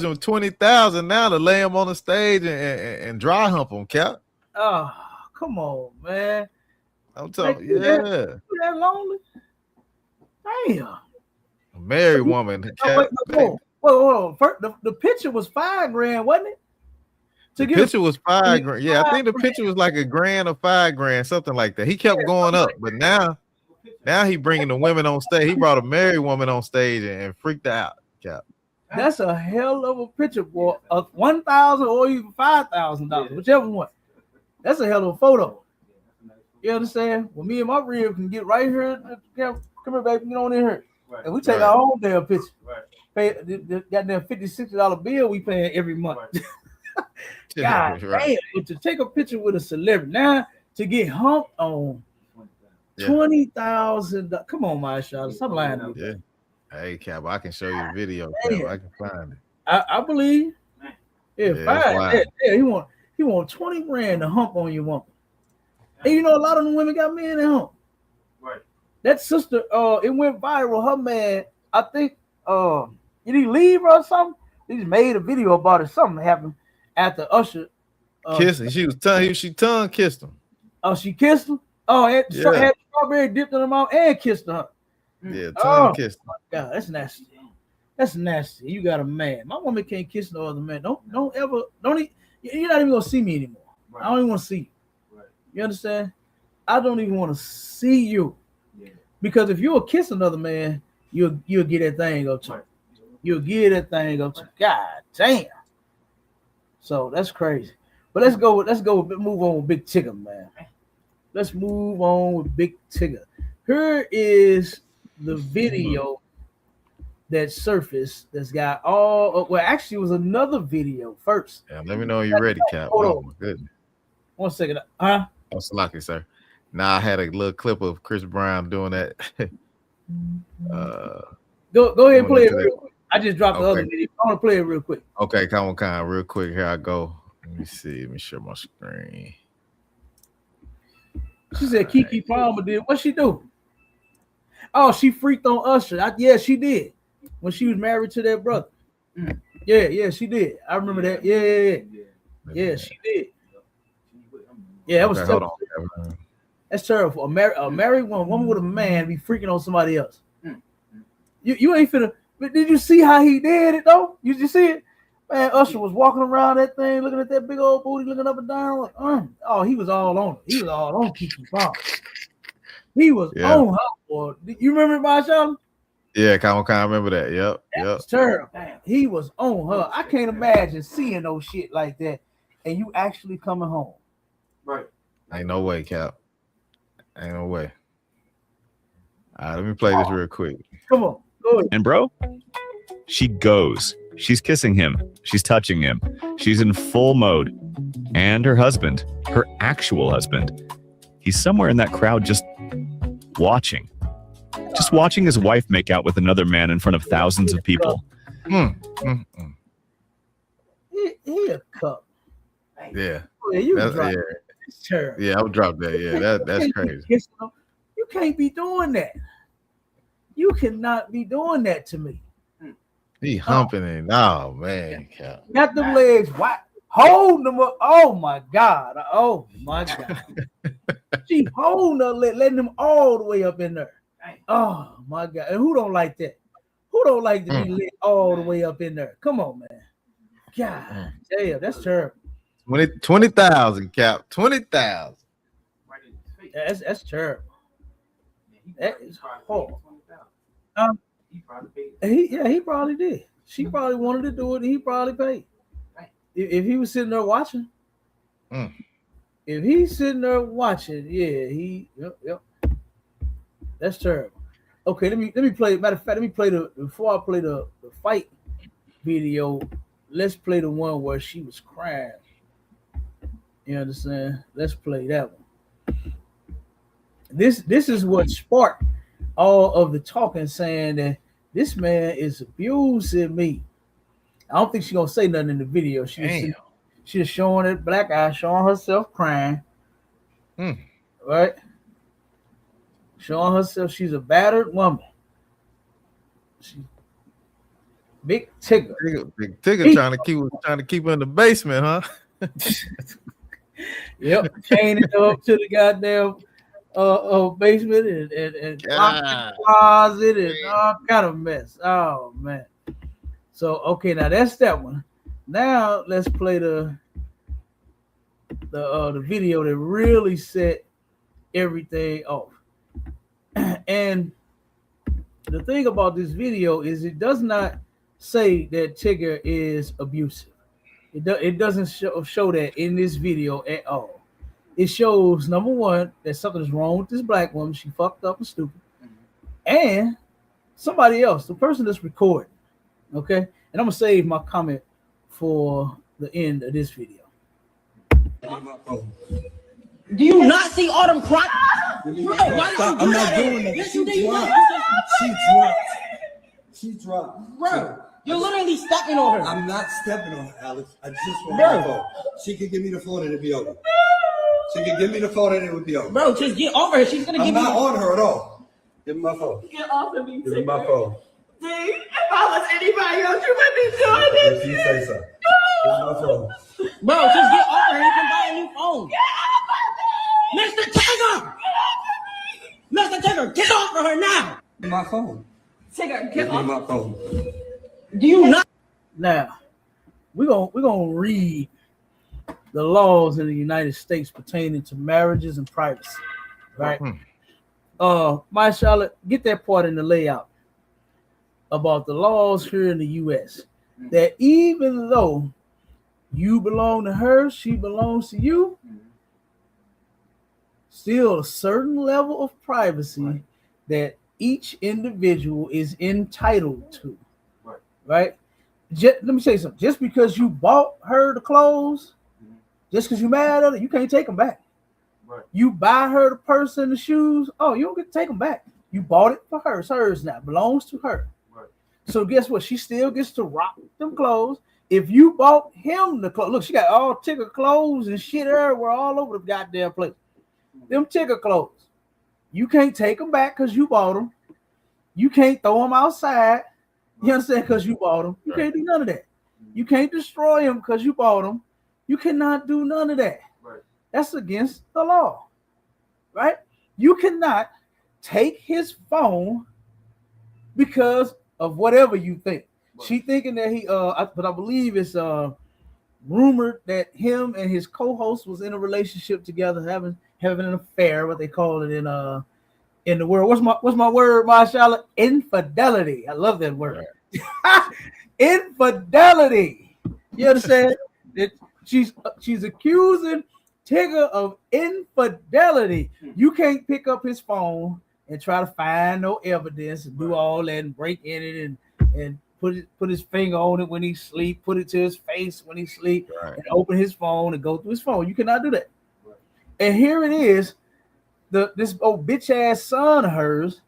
him $20,000 now to lay him on the stage and dry hump him, Cap. Oh, come on, man. I'm talking, you that lonely? Damn. A married woman. Wait, hold on. First, the picture was $5,000, wasn't it? The picture was $5,000. Yeah, I think the picture was like $1,000 or $5,000, something like that. He kept going up, but now he bringing the women on stage. He brought a married woman on stage and freaked out. Cap. That's a hell of a picture, boy. $1,000 or even $5,000, whichever one. That's a hell of a photo. You understand? Well, me and my rib can get right here. Come here, baby. Get on in here. Right. And we take our own damn picture. Right. Pay the goddamn $50-$60 bill we paying every month. God damn. But to take a picture with a celebrity now to get humped on $20,000. Come on, my shot. Stop lying to me. Yeah. Hey, Cap, I can show you a video. Cap. I can find it. I believe. Yeah, fine. Yeah, he want $20,000 to hump on your woman. And you know, a lot of the women got men at home. Right. That sister, it went viral. Her man, I think, did he leave her or something? He just made a video about it. Something happened after Usher. Kissing. She tongue kissed him. Oh, she kissed him? Oh, had strawberry dipped in her mouth and kissed her. Yeah, tongue kissed him. God, that's nasty. That's nasty. You got a man. My woman can't kiss no other man. Don't ever. You're not even gonna see me anymore. Right. I don't even want to see you. Right. You understand? I don't even want to see you. Yeah. Because if you'll kiss another man, you'll get that thing up to. Right. You'll get that thing up to. God damn. So that's crazy. But let's go. Move on with Big Tigger, man. Let's move on with Big Tigger. Here is the video that surfaced that's got all. Well, actually, it was another video first. Yeah, let me know when you're ready, Cap. Oh my goodness. 1 second. Huh? Oh, lucky, sir. Now I had a little clip of Chris Brown doing that. Go ahead and play it real quick. I just dropped the other video. I want to play it real quick. Okay, come on, real quick. Here I go. Let me see. Let me share my screen. She said Kiki Palmer did. What she do? Oh, she freaked on Usher. Yeah, she did. When she was married to that brother. Yeah, she did. I remember that. Yeah, she did. Yeah, that was terrible. That's terrible. A married woman with a man be freaking on somebody else. You ain't finna. But did you see how he did it though? You see it? Man, Usher was walking around that thing, looking at that big old booty, looking up and down. Like, oh, he was all on it. He was all on Kiki Palmer. He was on her, boy. You remember my show? Yeah, kind of remember that. Yep. That's terrible. Man. He was on her. I can't imagine seeing no shit like that and you actually coming home. Right. Ain't no way, Cap. Ain't no way. All right, let me play this real quick. Come on. Go ahead. And bro, she goes. She's kissing him. She's touching him. She's in full mode. And her husband, her actual husband, he's somewhere in that crowd just watching. He's watching his wife make out with another man in front of thousands of people. He a cup. Yeah. You That's, drop yeah. that. It's terrible. Yeah, I would drop that. Yeah, that's crazy. You can't be doing that. You cannot be doing that to me. He humping it. Oh man. Got them legs wide. Hold them up. Oh my God. Oh my God. She holding her leg, letting them all the way up in there. Oh my God. And who don't like that? Who don't like to be lit all the way up in there? Come on, man. God damn, that's terrible. 20,000 Cap. 20,000. That's terrible. That is horrible. He probably did. She probably wanted to do it, and he probably paid. If he was sitting there watching, if he's sitting there watching, yep. That's terrible. Okay, let me play. Matter of fact, let me play before I play the fight video. Let's play the one where she was crying. You understand? Let's play that one. This is what sparked all of the talking, saying that this man is abusing me. I don't think she's gonna say nothing in the video. She's showing it black eye, showing herself crying. Right? Showing herself she's a battered woman. Big Tigger. Big Tigger trying to keep her in the basement, huh? Yep, chaining her up to the goddamn basement and closet and all kind of mess. Oh man. So okay, now that's that one. Now let's play the video that really set everything off. And the thing about this video is it does not say that Tigger is abusive. It doesn't show that in this video at all. It shows, number one, that something is wrong with this black woman. She fucked up and stupid. And somebody else, the person that's recording. Okay? And I'm going to save my comment for the end of this video. Do you not see all them cracks? I'm not doing that. Yes, you did. She dropped. Bro, you're literally stepping on her. I'm not stepping on her, Alex. I just want the phone. She can give me the phone and it'll be over. She can give me the phone and it would be over. Bro, just get over her. She's gonna give me. I'm not on her at all. Give me my phone. Get off of me. Give me my phone. See, if I was anybody else, you wouldn't be doing this. If you say so. Give me my phone. Bro, just get over her. You can buy a new phone. Mr. Tigger! Mr. Tigger, get off of her now! My phone. Tigger, get off my phone. Do you not? Now, we're gonna read the laws in the United States pertaining to marriages and privacy, right? My Charlotte, get that part in the layout about the laws here in the U.S. That even though you belong to her, she belongs to you, still a certain level of privacy that each individual is entitled to, right? Let me say something. Just because you bought her the clothes, just because you mad at her, you can't take them back. You buy her the purse and the shoes, oh, you don't get to take them back. You bought it for her. It's hers now. It belongs to her. So guess what? She still gets to rock them clothes. If you bought him the clothes, look, she got all Tigger clothes and shit everywhere all over the goddamn place. Them Tigger clothes, you can't take them back because you bought them. You can't throw them outside. You understand? Because you bought them. You can't do none of that. You can't destroy them because you bought them. You cannot do none of that. That's against the law, right? You cannot take his phone because of whatever you think. She thinking that he, but I believe it's rumored that him and his co-host was in a relationship together, having an affair, what they call it in the world. What's my word, my Charlotte? Infidelity. I love that word. Infidelity. You understand? She's accusing Tigger of infidelity. You can't pick up his phone and try to find no evidence and do all that and break in it and put his finger on it when he sleep, put it to his face when he sleep, and open his phone and go through his phone. You cannot do that. And here it is, this old bitch ass son of hers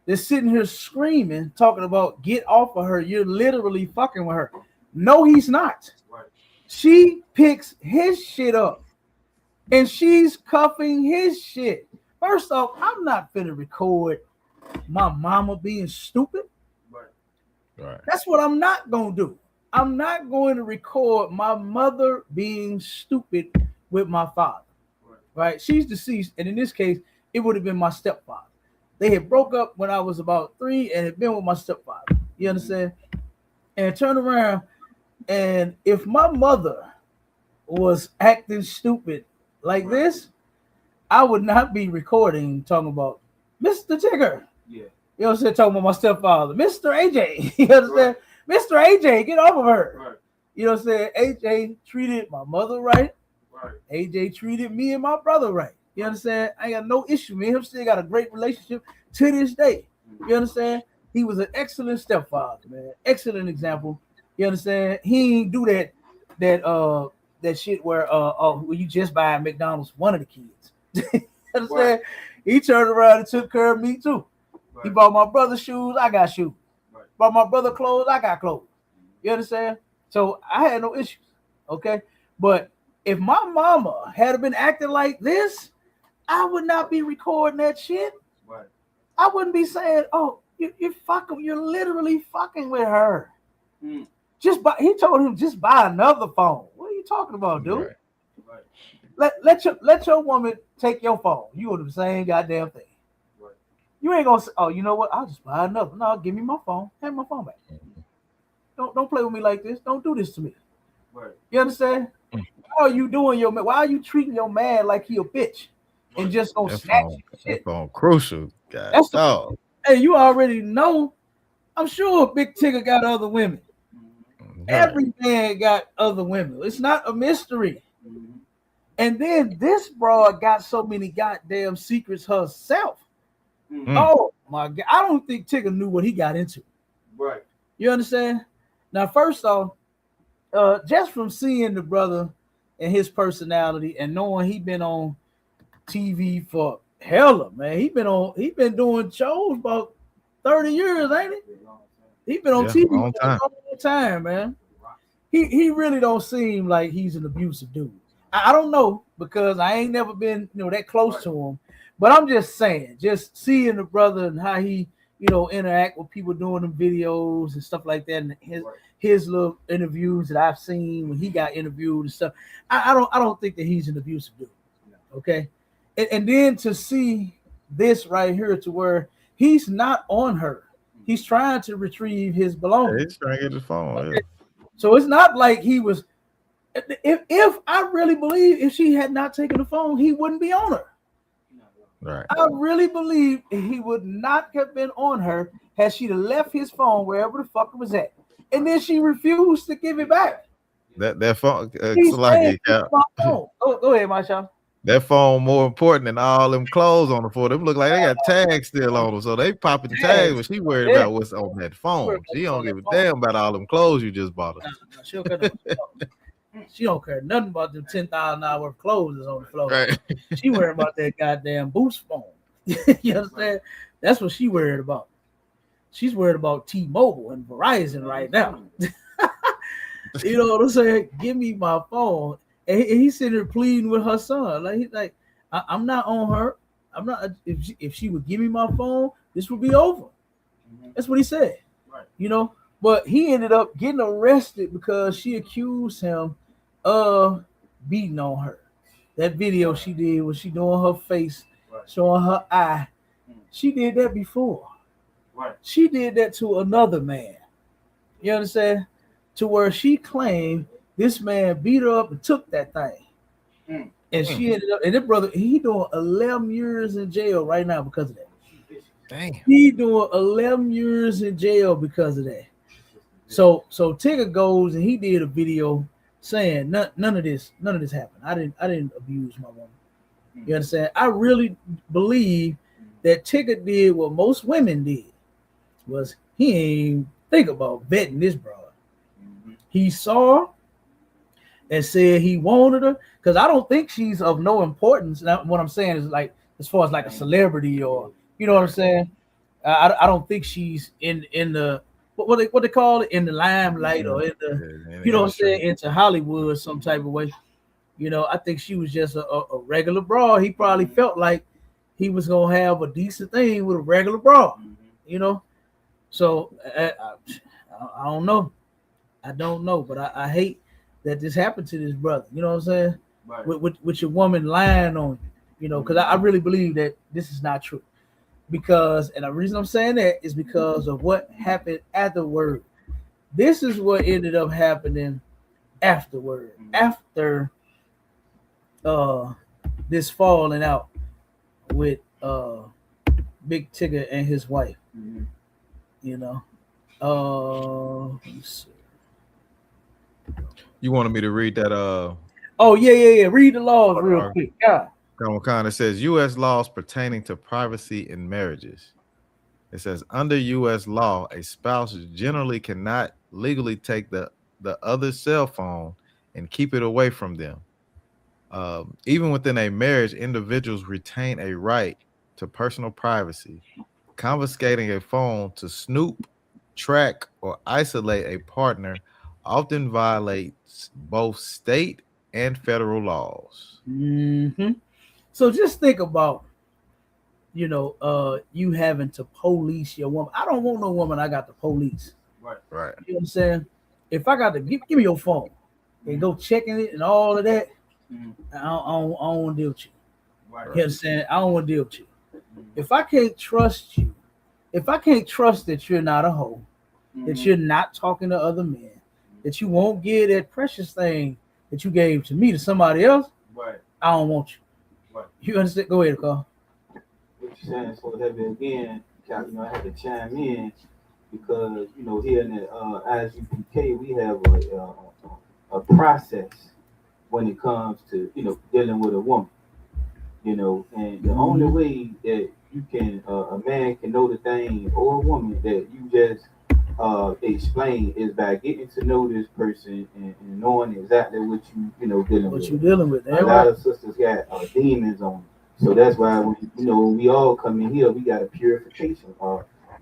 that's sitting here screaming, talking about get off of her. You're literally fucking with her. No, he's not. Right. She picks his shit up and she's cuffing his shit. First off, I'm not finna record my mama being stupid. Right. That's what I'm not gonna do. I'm not going to record my mother being stupid with my father. Right? She's deceased, and in this case, it would have been my stepfather. They had broke up when I was about 3 and had been with my stepfather. You understand? And turn around, and if my mother was acting stupid like this, I would not be recording talking about Mr. Tigger. Yeah. You know what I'm saying? Talking about my stepfather, Mr. AJ. You understand? Right. Mr. AJ, get off of her. Right. You know what I'm saying? AJ treated my mother right. Right. AJ treated me and my brother right. You understand? I ain't got no issue. Me and him still got a great relationship to this day. You understand? He was an excellent stepfather, man. Excellent example. You understand? He ain't do that shit where you just buy McDonald's one of the kids. You understand? Right. He turned around and took care of me too. Right. He bought my brother shoes, I got shoes. Right. Bought my brother clothes, I got clothes. You understand? So I had no issues. Okay. But if my mama had been acting like this, I would not be recording that shit. Right. I wouldn't be saying, "Oh, you're fucking. You're literally fucking with her." Mm. He told him just buy another phone. What are you talking about, dude? Right. Right. Let your woman take your phone. You do the same goddamn thing. Right. You ain't gonna say, "Oh, you know what? I'll just buy another." No, give me my phone. Have my phone back. Don't play with me like this. Don't do this to me. Right. You understand? Why are you doing why are you treating your man like he a bitch and just gonna snatch shit? That's on crucial, guys. Hey, you already know. I'm sure Big Tigger got other women. Right. Every man got other women. It's not a mystery. Mm-hmm. And then this broad got so many goddamn secrets herself. Mm-hmm. Oh my God. I don't think Tigger knew what he got into. Right. You understand? Now, first off, just from seeing the brother and his personality and knowing he been on TV for hella, man. He been doing shows about 30 years, ain't he? He been on TV for a long time, man. He really don't seem like he's an abusive dude. I don't know because I ain't never been that close to him, but I'm just saying, just seeing the brother and how he interact with people doing them videos and stuff like that, and his little interviews that I've seen when he got interviewed and stuff. I don't think that he's an abusive dude. Okay. And then to see this right here to where he's not on her. He's trying to retrieve his belongings. Yeah, he's trying to get his phone. Okay. Yeah. So it's not like he was. If I really believe if she had not taken the phone, he wouldn't be on her. Right. I really believe he would not have been on her had she left his phone wherever the fuck it was at. And then she refused to give it back. That phone. Go ahead, Masha. That phone more important than all them clothes on the phone. Them look like they got tags still on them, so they popping the tags. But she worried about what's on that phone. She don't give a damn about all them clothes you just bought her. She don't care nothing about them $10,000 worth of clothes that's on the floor. Right. She worried about that goddamn Boost phone. You understand? That's what she worried about. She's worried about T-Mobile and Verizon right now. You know what I'm saying? Give me my phone. And he's sitting there pleading with her son. He's like, I'm not on her. I'm not. If she would give me my phone, this would be over. Mm-hmm. That's what he said. Right. But he ended up getting arrested because she accused him of beating on her. That video she did was she doing her face, showing her eye. She did that before. Right. She did that to another man. You understand? To where she claimed this man beat her up and took that thing. And she ended up, and that brother, he doing 11 years in jail right now because of that. Damn. He doing 11 years in jail because of that. So Tigger goes and he did a video saying none of this happened. I didn't abuse my woman. You understand? I really believe that Tigger did what most women did, was he ain't think about vetting this broad. He saw and said he wanted her, because I don't think she's of no importance. Now, what I'm saying is, like, as far as like a celebrity or, you know what I'm saying? I don't think she's in the what they call it, in the limelight or in the you know what I'm saying, into Hollywood some type of way. You know, I think she was just a regular broad. He probably felt like he was gonna have a decent thing with a regular broad. You know, so I don't know. I don't know, but I hate that this happened to this brother. You know what I'm saying? Right. With your woman lying on you. You know, because I really believe that this is not true. Because, and the reason I'm saying that is because of what happened afterward. This is what ended up happening afterward. After this falling out with Big Tigger and his wife. You know. Let's see. You wanted me to read that Oh yeah. Read the laws real quick. Yeah. Kind of says U.S. laws pertaining to privacy in marriages. It says under U.S. law, a spouse generally cannot legally take the other's cell phone and keep it away from them. Even within a marriage, individuals retain a right to personal privacy. Confiscating a phone to snoop, track, or isolate a partner often violates both state and federal laws. Mm-hmm. So just think about, you know, you having to police your woman. I don't want no woman I got to police. Right. You know what I'm saying? If I got to give me your phone and go checking it and all of that, I don't want to deal with you. Right. You understand? I don't want to deal with you. If I can't trust you, if I can't trust that you're not a hoe, that you're not talking to other men, that you won't give that precious thing that you gave to me to somebody else, Right. I don't want you. Right. You understand? Go ahead, Carl. What you're saying so heavy again, you know, I had to chime in because, you know, here in the ISUPK, we have a process when it comes to, you know, dealing with a woman, you know, and the only way that you can, a man can know the thing or a woman that you just explain is by getting to know this person and knowing exactly what you know dealing with. What you dealing with? A lot of sisters got demons on them. So that's why when we all come in here, we got a purification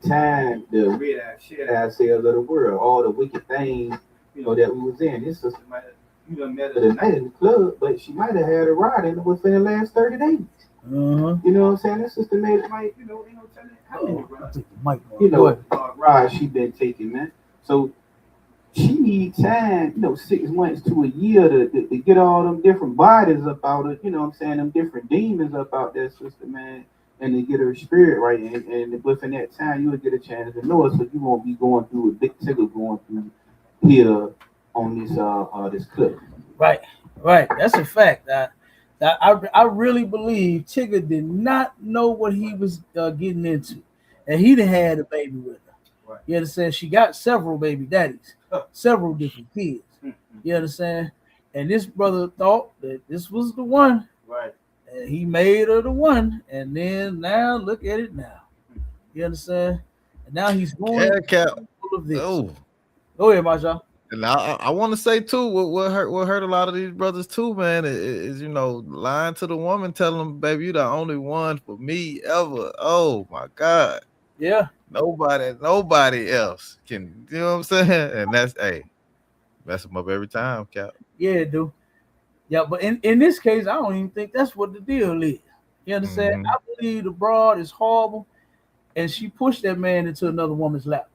time to rid ourselves of the world, all the wicked things, you know, that we was in. This sister might have, you done met her tonight in the club, but she might have had a ride in it within the last 30 days. You know what I'm saying? This sister made it like, you know, telling how many rides she been taking, man. So she need time, you know, 6 months to a year to get all them different bodies up out of, you know what I'm saying, them different demons up out that sister, man, and to get her spirit right. And within that time, you will get a chance to know it, so you won't be going through a big Tigger going through here on this clip. Right. That's a fact. I really believe Tigger did not know what he was getting into, and he done had a baby with her. Right. You understand? She got several baby daddies, several different kids. You understand? And this brother thought that this was the one. Right. And he made her the one, and then now look at it now. You understand? And now he's going full of this. Oh. Go ahead, Maja. And I want to say too, what hurt a lot of these brothers too, man, is you know, lying to the woman, telling them, baby, you the only one for me ever. Oh my God. Yeah. Nobody else can, you know what I'm saying? And that's mess them up every time, Cap. Yeah, dude. Yeah, but in this case, I don't even think that's what the deal is. You understand? I believe the broad is horrible, and she pushed that man into another woman's lap.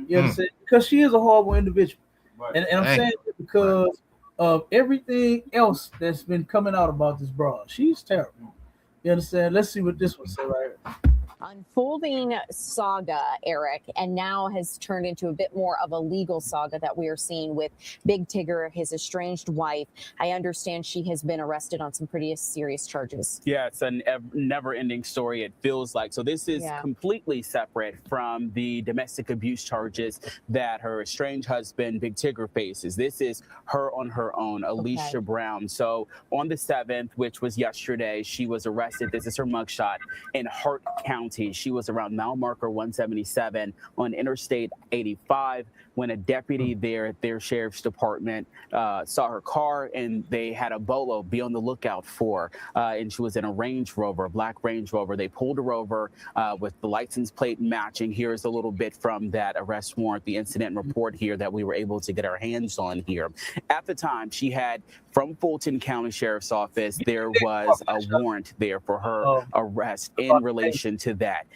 You understand? Because she is a horrible individual. Right. And I'm saying it because of everything else that's been coming out about this broad. She's terrible. You understand? Let's see what this one says right here. Unfolding saga, Eric, and now has turned into a bit more of a legal saga that we are seeing with Big Tigger, his estranged wife. I understand she has been arrested on some pretty serious charges. Yeah, it's a never-ending story, it feels like. So this is completely separate from the domestic abuse charges that her estranged husband, Big Tigger, faces. This is her on her own, Alicia Brown. So on the 7th, which was yesterday, she was arrested. This is her mugshot in Hart County. County. She was around mile marker 177 on Interstate 85 when a deputy there at their sheriff's department saw her car, and they had a bolo be on the lookout for. And she was in a Range Rover, a black Range Rover. They pulled her over with the license plate matching. Here's a little bit from that arrest warrant, the incident report here that we were able to get our hands on here. At the time, she had, from Fulton County Sheriff's Office, there was a warrant there for her arrest in relation to that.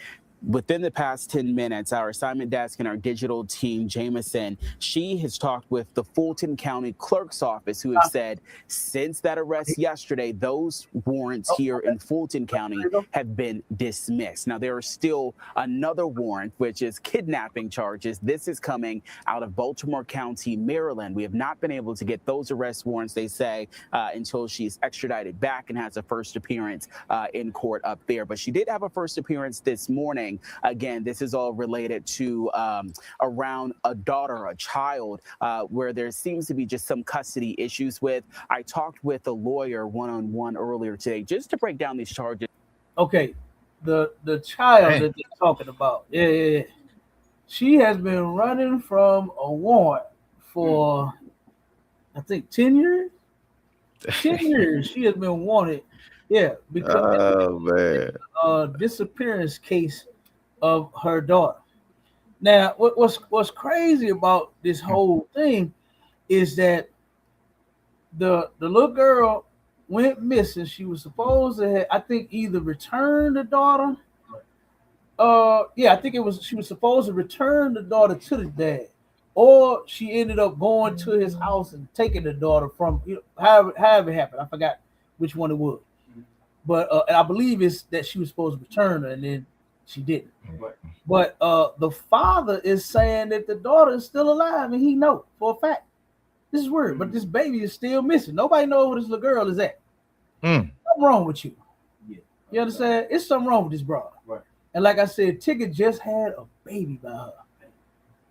Within the past 10 minutes, our assignment desk and our digital team, Jameson, she has talked with the Fulton County Clerk's Office, who have said since that arrest yesterday, those warrants here in Fulton County have been dismissed. Now, there is still another warrant, which is kidnapping charges. This is coming out of Baltimore County, Maryland. We have not been able to get those arrest warrants, they say, until she's extradited back and has a first appearance in court up there. But she did have a first appearance this morning. Again, this is all related to around a daughter, a child, where there seems to be just some custody issues with. I talked with a lawyer one-on-one earlier today just to break down these charges. Okay, the child that they're talking about, she has been running from a warrant for, I think, 10 years. 10 years she has been wanted, because disappearance case of her daughter. Now, what's crazy about this whole thing is that the little girl went missing. She was supposed to have, I think, either return the daughter. I think she was supposed to return the daughter to the dad, or she ended up going to his house and taking the daughter from, however it happened. I forgot which one it was, but and I believe it's that she was supposed to return her, and then she didn't. But the father is saying that the daughter is still alive, and he knows for a fact. This is weird, but this baby is still missing. Nobody knows where this little girl is at. Something wrong with you. You understand? It's something wrong with this brother. And like I said, Tigger just had a baby by her.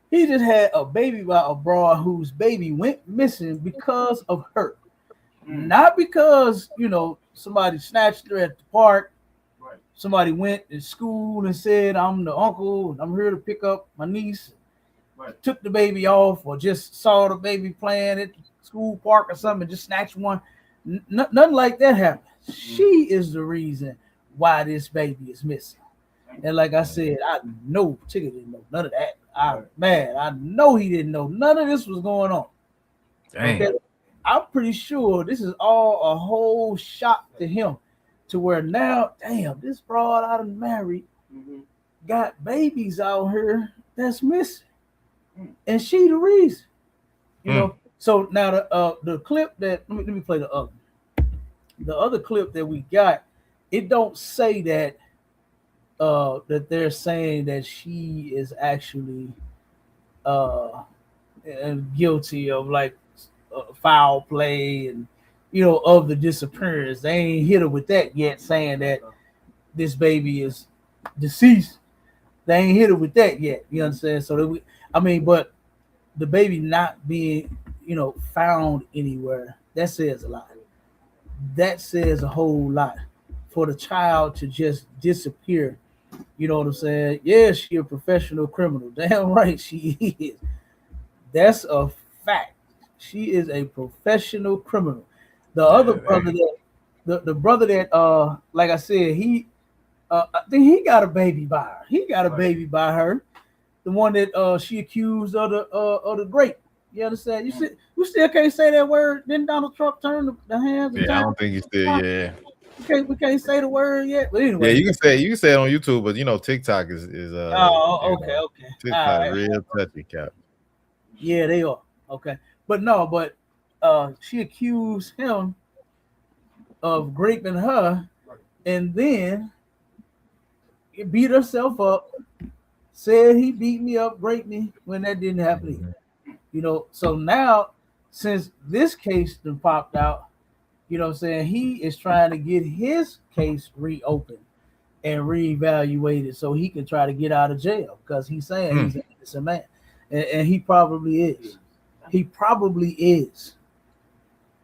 He just had a baby by a broad whose baby went missing because of her. Not because, somebody snatched her at the park. Somebody went to school and said, I'm the uncle, and I'm here to pick up my niece. Took the baby off, or just saw the baby playing at the school park or something and just snatched one. Nothing like that happened. She is the reason why this baby is missing. And like I said, I know Tigger didn't know none of that. I know he didn't know none of this was going on. Okay? I'm pretty sure this is all a whole shock to him, to where now, damn, this broad I done married got babies out here that's missing, and she the reason. So now the clip that let me play the other clip that we got. It don't say that that they're saying that she is actually guilty of like foul play and of the disappearance. They ain't hit her with that yet, saying that this baby is deceased. They ain't hit her with that yet. You understand? So but the baby not being found anywhere, that says a lot. That says a whole lot. For the child to just disappear, you know what I'm saying? Yeah, she a professional criminal. Damn right she is. That's a fact. She is a professional criminal. The other brother the brother that like I said, he I think he got a baby by her. He got a baby by her. The one that she accused of the grape. You understand? You still can't say that word. Didn't Donald Trump turn the hands? Yeah, I don't think he still. Yeah. We can't say the word yet. But anyway. Yeah, you can say it on YouTube, but TikTok is okay. TikTok real touchy, Cap. Yeah, they are. Okay. But she accused him of raping her, and then beat herself up, said he beat me up, raped me, when that didn't happen either. So now, since this case done popped out, he is trying to get his case reopened and reevaluated so he can try to get out of jail, because he's saying he's an innocent man. And he probably is. He probably is.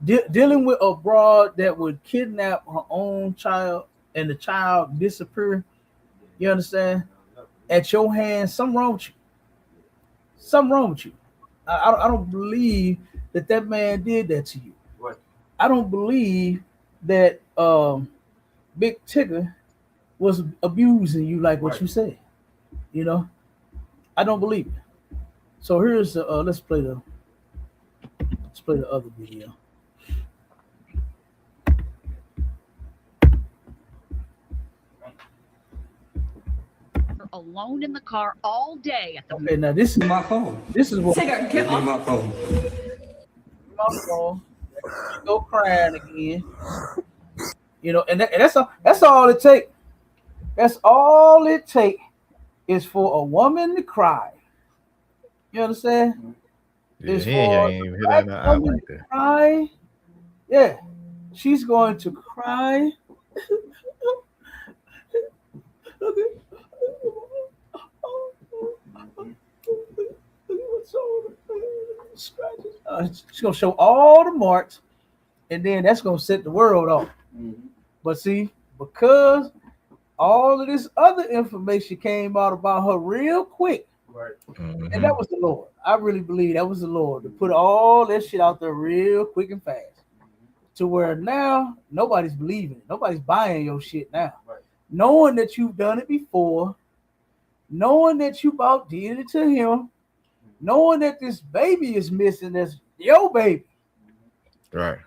Dealing with a broad that would kidnap her own child and the child disappear, You understand? At your hands, something wrong with you. Something wrong with you. I don't believe that man did that to you. Right. I don't believe that Big Tigger was abusing you like what you said. You know, I don't believe it. So here's let's play the other video. Alone in the car all day at the. Okay, now this is my phone. This is what Tigger, get off my phone. My phone. You go crying again. You know, and that's all it take. That's all it take is for a woman to cry. You understand? Yeah, It's he for ain't even a hit black that out woman like to that. cry. Yeah, she's going to cry. She's gonna show all the marks, and then that's gonna set the world off. But see, because all of this other information came out about her real quick, Right. and that was the Lord. I really believe that was the Lord to put all that shit out there real quick and fast, to where now nobody's believing it. Nobody's buying your shit now. Right. Knowing that you've done it before, knowing that you about did it to him, knowing that this baby is missing, that's your baby. Right.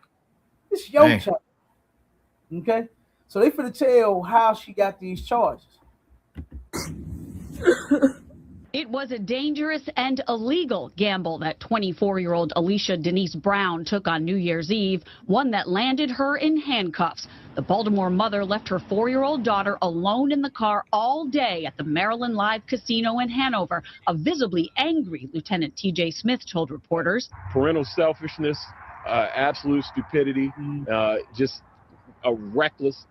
It's your Dang. child. Okay? So they finna tell how she got these charges. It was a dangerous and illegal gamble that 24-year-old Alicia Denise Brown took on New Year's Eve, one that landed her in handcuffs. The Baltimore mother left her 4-year-old daughter alone in the car all day at the Maryland Live Casino in Hanover. A visibly angry Lieutenant T.J. Smith told reporters. Parental selfishness, absolute stupidity, just a reckless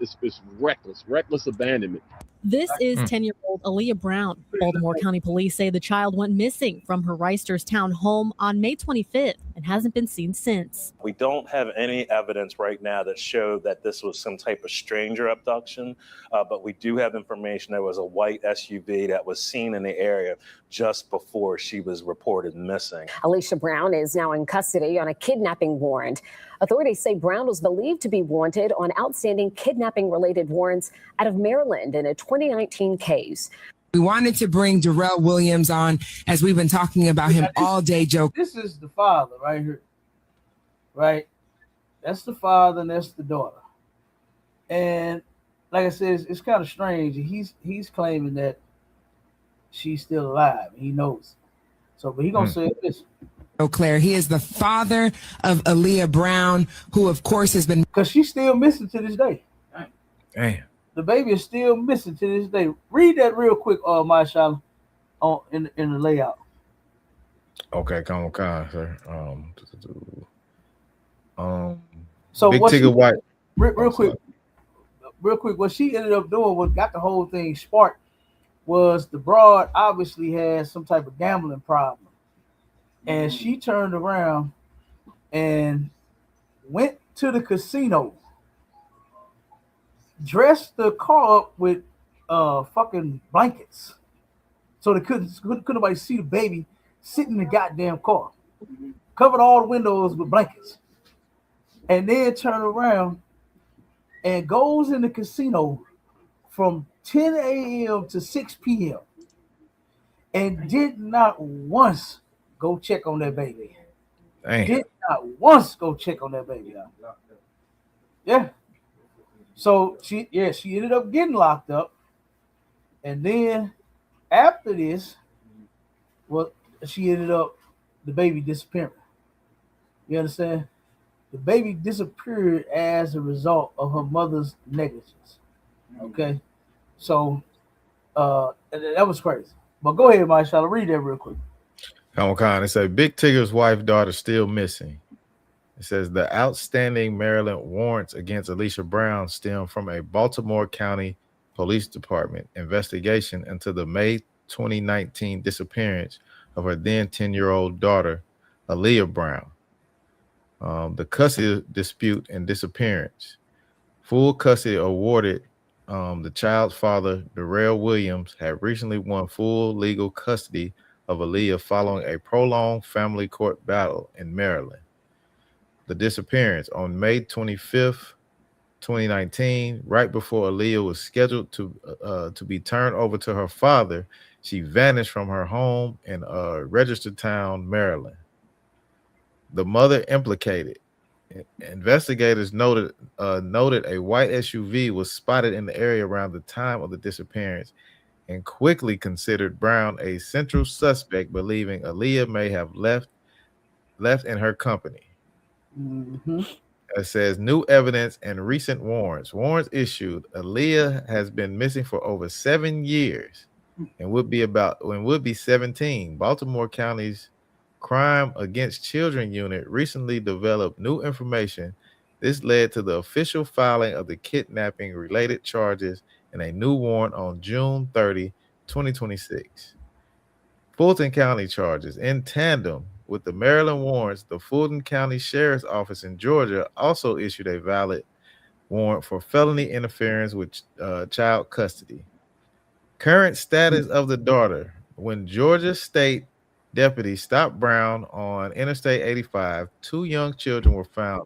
abandonment. This is 10-year-old Aaliyah Brown. Baltimore County Police say the child went missing from her Reisterstown home on May 25th and hasn't been seen since. We don't have any evidence right now that showed that this was some type of stranger abduction, but we do have information there was a white SUV that was seen in the area just before she was reported missing. Alicia Brown is now in custody on a kidnapping warrant. Authorities say Brown was believed to be wanted on outstanding kidnapping-related warrants out of Maryland in a 2019 case. We wanted to bring Darrell Williams on, as we've been talking about him all day, Joe. This is the father right here. Right? That's the father and that's the daughter. And like I said, it's kind of strange. He's claiming that she's still alive. He knows. So, but he gonna say this. Claire, he is the father of Aaliyah Brown, who of course has been, because she's still missing to this day. Damn. The baby is still missing to this day. Read that real quick, Mashallah, on in the layout. Okay, come on, sir. So Big what Tigger White. Real quick, what she ended up doing, what got the whole thing sparked, was the broad obviously had some type of gambling problem. And she turned around and went to the casino, dressed the car up with fucking blankets, so they couldn't nobody see the baby sitting in the goddamn car. Covered all the windows with blankets, and then turned around and goes in the casino from 10 a.m. to 6 p.m. and did not once go check on that baby. Dang. Did not once go check on that baby. Yeah. So she ended up getting locked up. And then after this, well, she ended up the baby disappearing. You understand? The baby disappeared as a result of her mother's negligence. Okay. So that was crazy. But go ahead, Mike. Shall I read that real quick? Come on, it says Big Tigger's wife, daughter still missing. It says the outstanding Maryland warrants against Alicia Brown stem from a Baltimore County Police Department investigation into the May 2019 disappearance of her then 10-year-old daughter, Aaliyah Brown. The custody dispute and disappearance. Full custody awarded The child's father, Darrell Williams, had recently won full legal custody of Aaliyah following a prolonged family court battle in Maryland. The disappearance on May 25th, 2019, right before Aaliyah was scheduled to be turned over to her father, she vanished from her home in Registertown, Maryland. The mother implicated. Investigators noted a white SUV was spotted in the area around the time of the disappearance and quickly considered Brown a central suspect, believing Aaliyah may have left in her company. Mm-hmm. It says new evidence and recent warrants. Warrants issued. Aaliyah has been missing for over 7 years and would be 17. Baltimore County's Crime Against Children unit recently developed new information. This led to the official filing of the kidnapping related charges and a new warrant on June 30, 2026. Fulton County charges in tandem with the Maryland warrants. The Fulton County Sheriff's Office in Georgia also issued a valid warrant for felony interference with child custody. Current status of the daughter. When Georgia State deputies stopped Brown on Interstate 85, 2 young children were found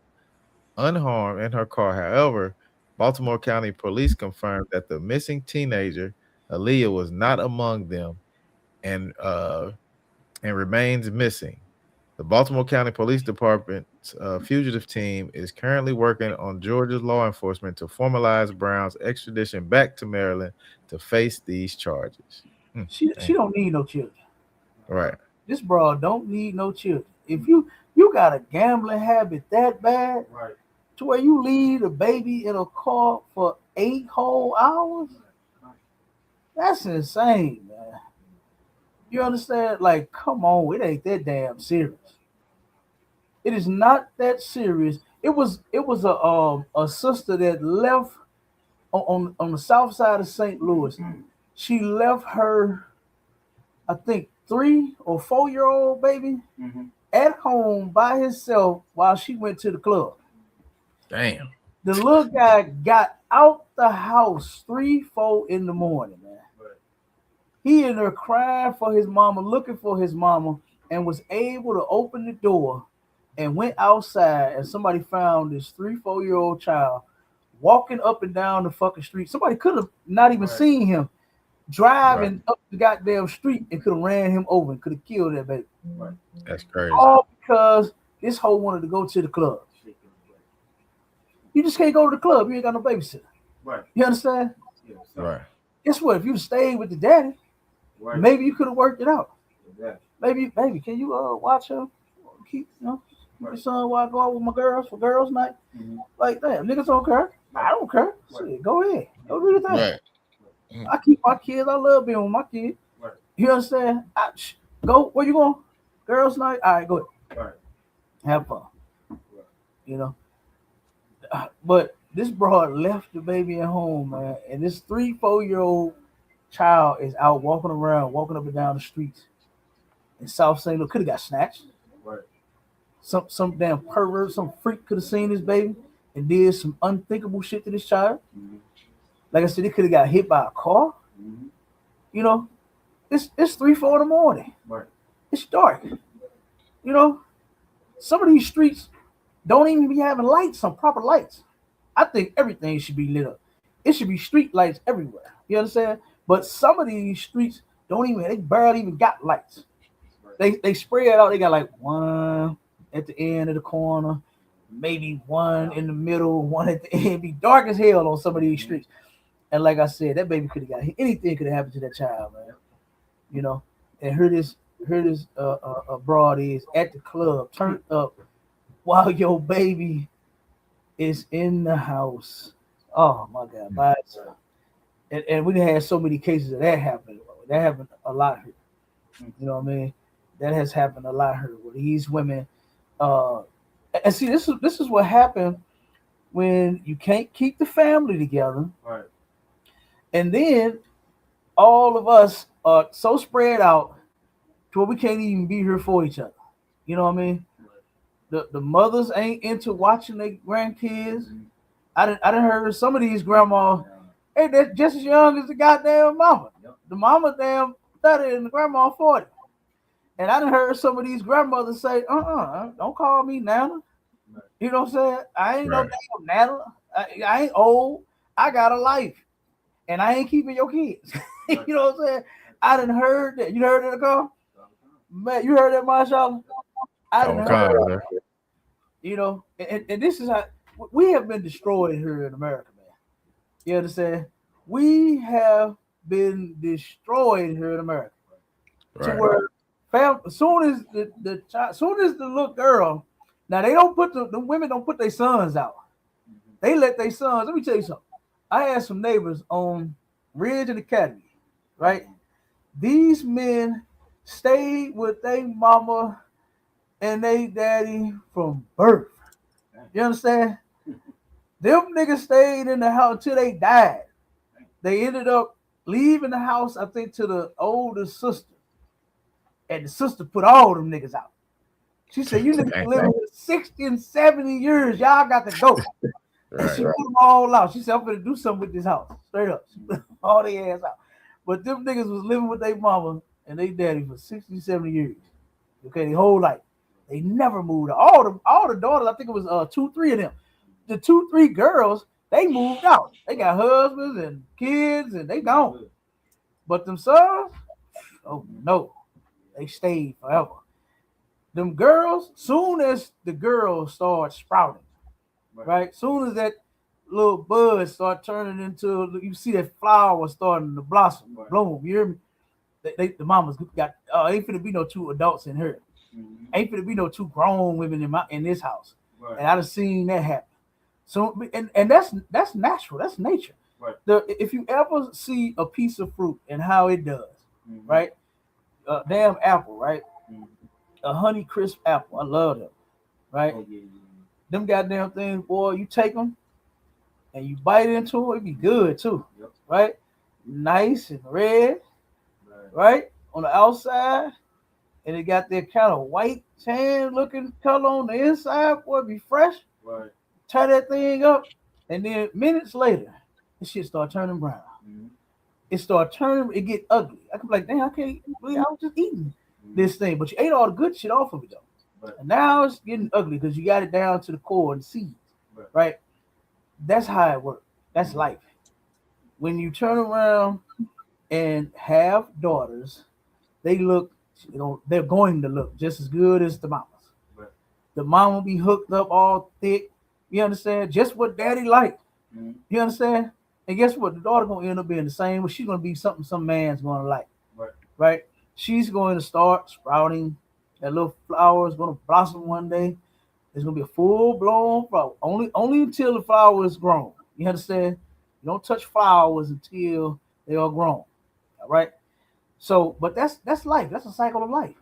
unharmed in her car. However, Baltimore County Police confirmed that the missing teenager, Aaliyah, was not among them and remains missing. The Baltimore County Police Department's fugitive team is currently working on Georgia's law enforcement to formalize Brown's extradition back to Maryland to face these charges. She don't need no children. Right. This broad don't need no children. If you got a gambling habit that bad, right, to where you leave a baby in a car for 8 whole hours, that's insane, man. You understand? Like, come on, it ain't that damn serious. It is not that serious. It was a sister that left on the south side of St. Louis. She left her, I think, 3 or 4 year old baby at home by himself while she went to the club. Damn. The little guy got out the house 3-4 in the morning, man. He in there crying for his mama, looking for his mama, and was able to open the door and went outside, and somebody found this 3-4 year old child walking up and down the fucking street. Somebody could have not even seen him driving up the goddamn street and could have ran him over and could have killed that baby. That's crazy. All because this hoe wanted to go to the club. You just can't go to the club. You ain't got no babysitter. Right. You understand? Yeah, right. Guess what? If you stayed with the daddy, right, maybe you could have worked it out. Exactly. Maybe, baby, can you watch him? Keep, your son while I go out with my girls for girls' night? Like that. Niggas don't care. I don't care. Shit, go ahead. Go do your thing. Right. I keep my kids. I love being with my kids. Right. You understand? Go. Where you going? Girls' night. All right, go ahead. Right. Have fun. You know. But this broad left the baby at home, man, and this 3-4 year old child is out walking around, walking up and down the streets in South St. Louis. Could have got snatched. Right. Some damn pervert, some freak could have seen this baby and did some unthinkable shit to this child. Like I said, it could have got hit by a car. You know, it's 3-4 in the morning. Right. It's dark. You know, some of these streets don't even be having lights, some proper lights. I think everything should be lit up. It should be street lights everywhere. You understand? But some of these streets they barely even got lights. They spread out. They got like one at the end of the corner, maybe one in the middle, one at the end. Be dark as hell on some of these streets. And like I said, that baby could have got hit. Anything could have happened to that child, man. You know, and here this broad is at the club, turned up while your baby is in the house. Oh my God, by itself. And we had so many cases of that happening. That happened a lot here. You know what I mean? That has happened a lot here where these women and see this is what happened when you can't keep the family together. Right. And then all of us are so spread out to where we can't even be here for each other. You know what I mean? The mothers ain't into watching their grandkids. I done heard some of these grandmas Hey, they're just as young as the goddamn mama. The mama damn 30 and the grandma 40. And I done heard some of these grandmothers say, don't call me Nana. You know what I'm saying? I ain't no damn Nana. I ain't old. I got a life. And I ain't keeping your kids. You know what I'm saying? I done heard that. You heard that, Nicole? Man, you heard that, Marshawn? I done heard that. You know, and this is how we have been destroyed here in America, man. You understand? We have been destroyed here in America. To where as soon as the little girl, now they don't put the women don't put their sons out. They let their sons. Let me tell you something. I had some neighbors on Ridge and Academy, right? These men stayed with their mama and they daddy from birth. You understand? Them niggas stayed in the house until they died. They ended up leaving the house, I think, to the oldest sister. And the sister put all them niggas out. She said, you niggas living with 60 and 70 years. Y'all got to go. And she put them all out. She said, I'm going to do something with this house. Straight up. She put all their ass out. But them niggas was living with their mama and they daddy for 60, 70 years. Okay, their whole life. They never moved out. All the daughters, I think it was 2, 3 of them. The 2, 3 girls, they moved out. They got husbands and kids and they gone. But them sons, oh no. They stayed forever. Them girls, soon as the girls start sprouting, right? Soon as that little bud start turning into, you see that flower starting to blossom, bloom. You hear me? The mamas got ain't finna be no 2 adults in her. Ain't finna be no 2 grown women in this house. And I done seen that happen. So and that's natural. That's nature. If you ever see a piece of fruit and how it does, right? Damn apple, right? A Honey Crisp apple. I love them, right? Them goddamn things, boy, you take them and you bite into it, it be good too, right? Nice and red, right? On the outside, and it got that kind of white, tan looking color on the inside, boy, it be fresh. Tie that thing up, and then minutes later, this shit start turning brown. It start turning, it get ugly. I can be like, damn, I can't believe I was just eating this thing. But you ate all the good shit off of it though. And now it's getting ugly because you got it down to the core and seeds. Right? That's how it works. That's life. When you turn around and have daughters, they look, they're going to look just as good as the mamas. The mama be hooked up all thick. You understand? Just what daddy like. You understand? And guess what? The daughter gonna end up being the same, but she's gonna be something some man's gonna like. Right? She's going to start sprouting. That little flower is gonna blossom one day. It's gonna be a full-blown flower. Only until the flower is grown. You understand? You don't touch flowers until they are grown. All right. So, but that's life. That's a cycle of life.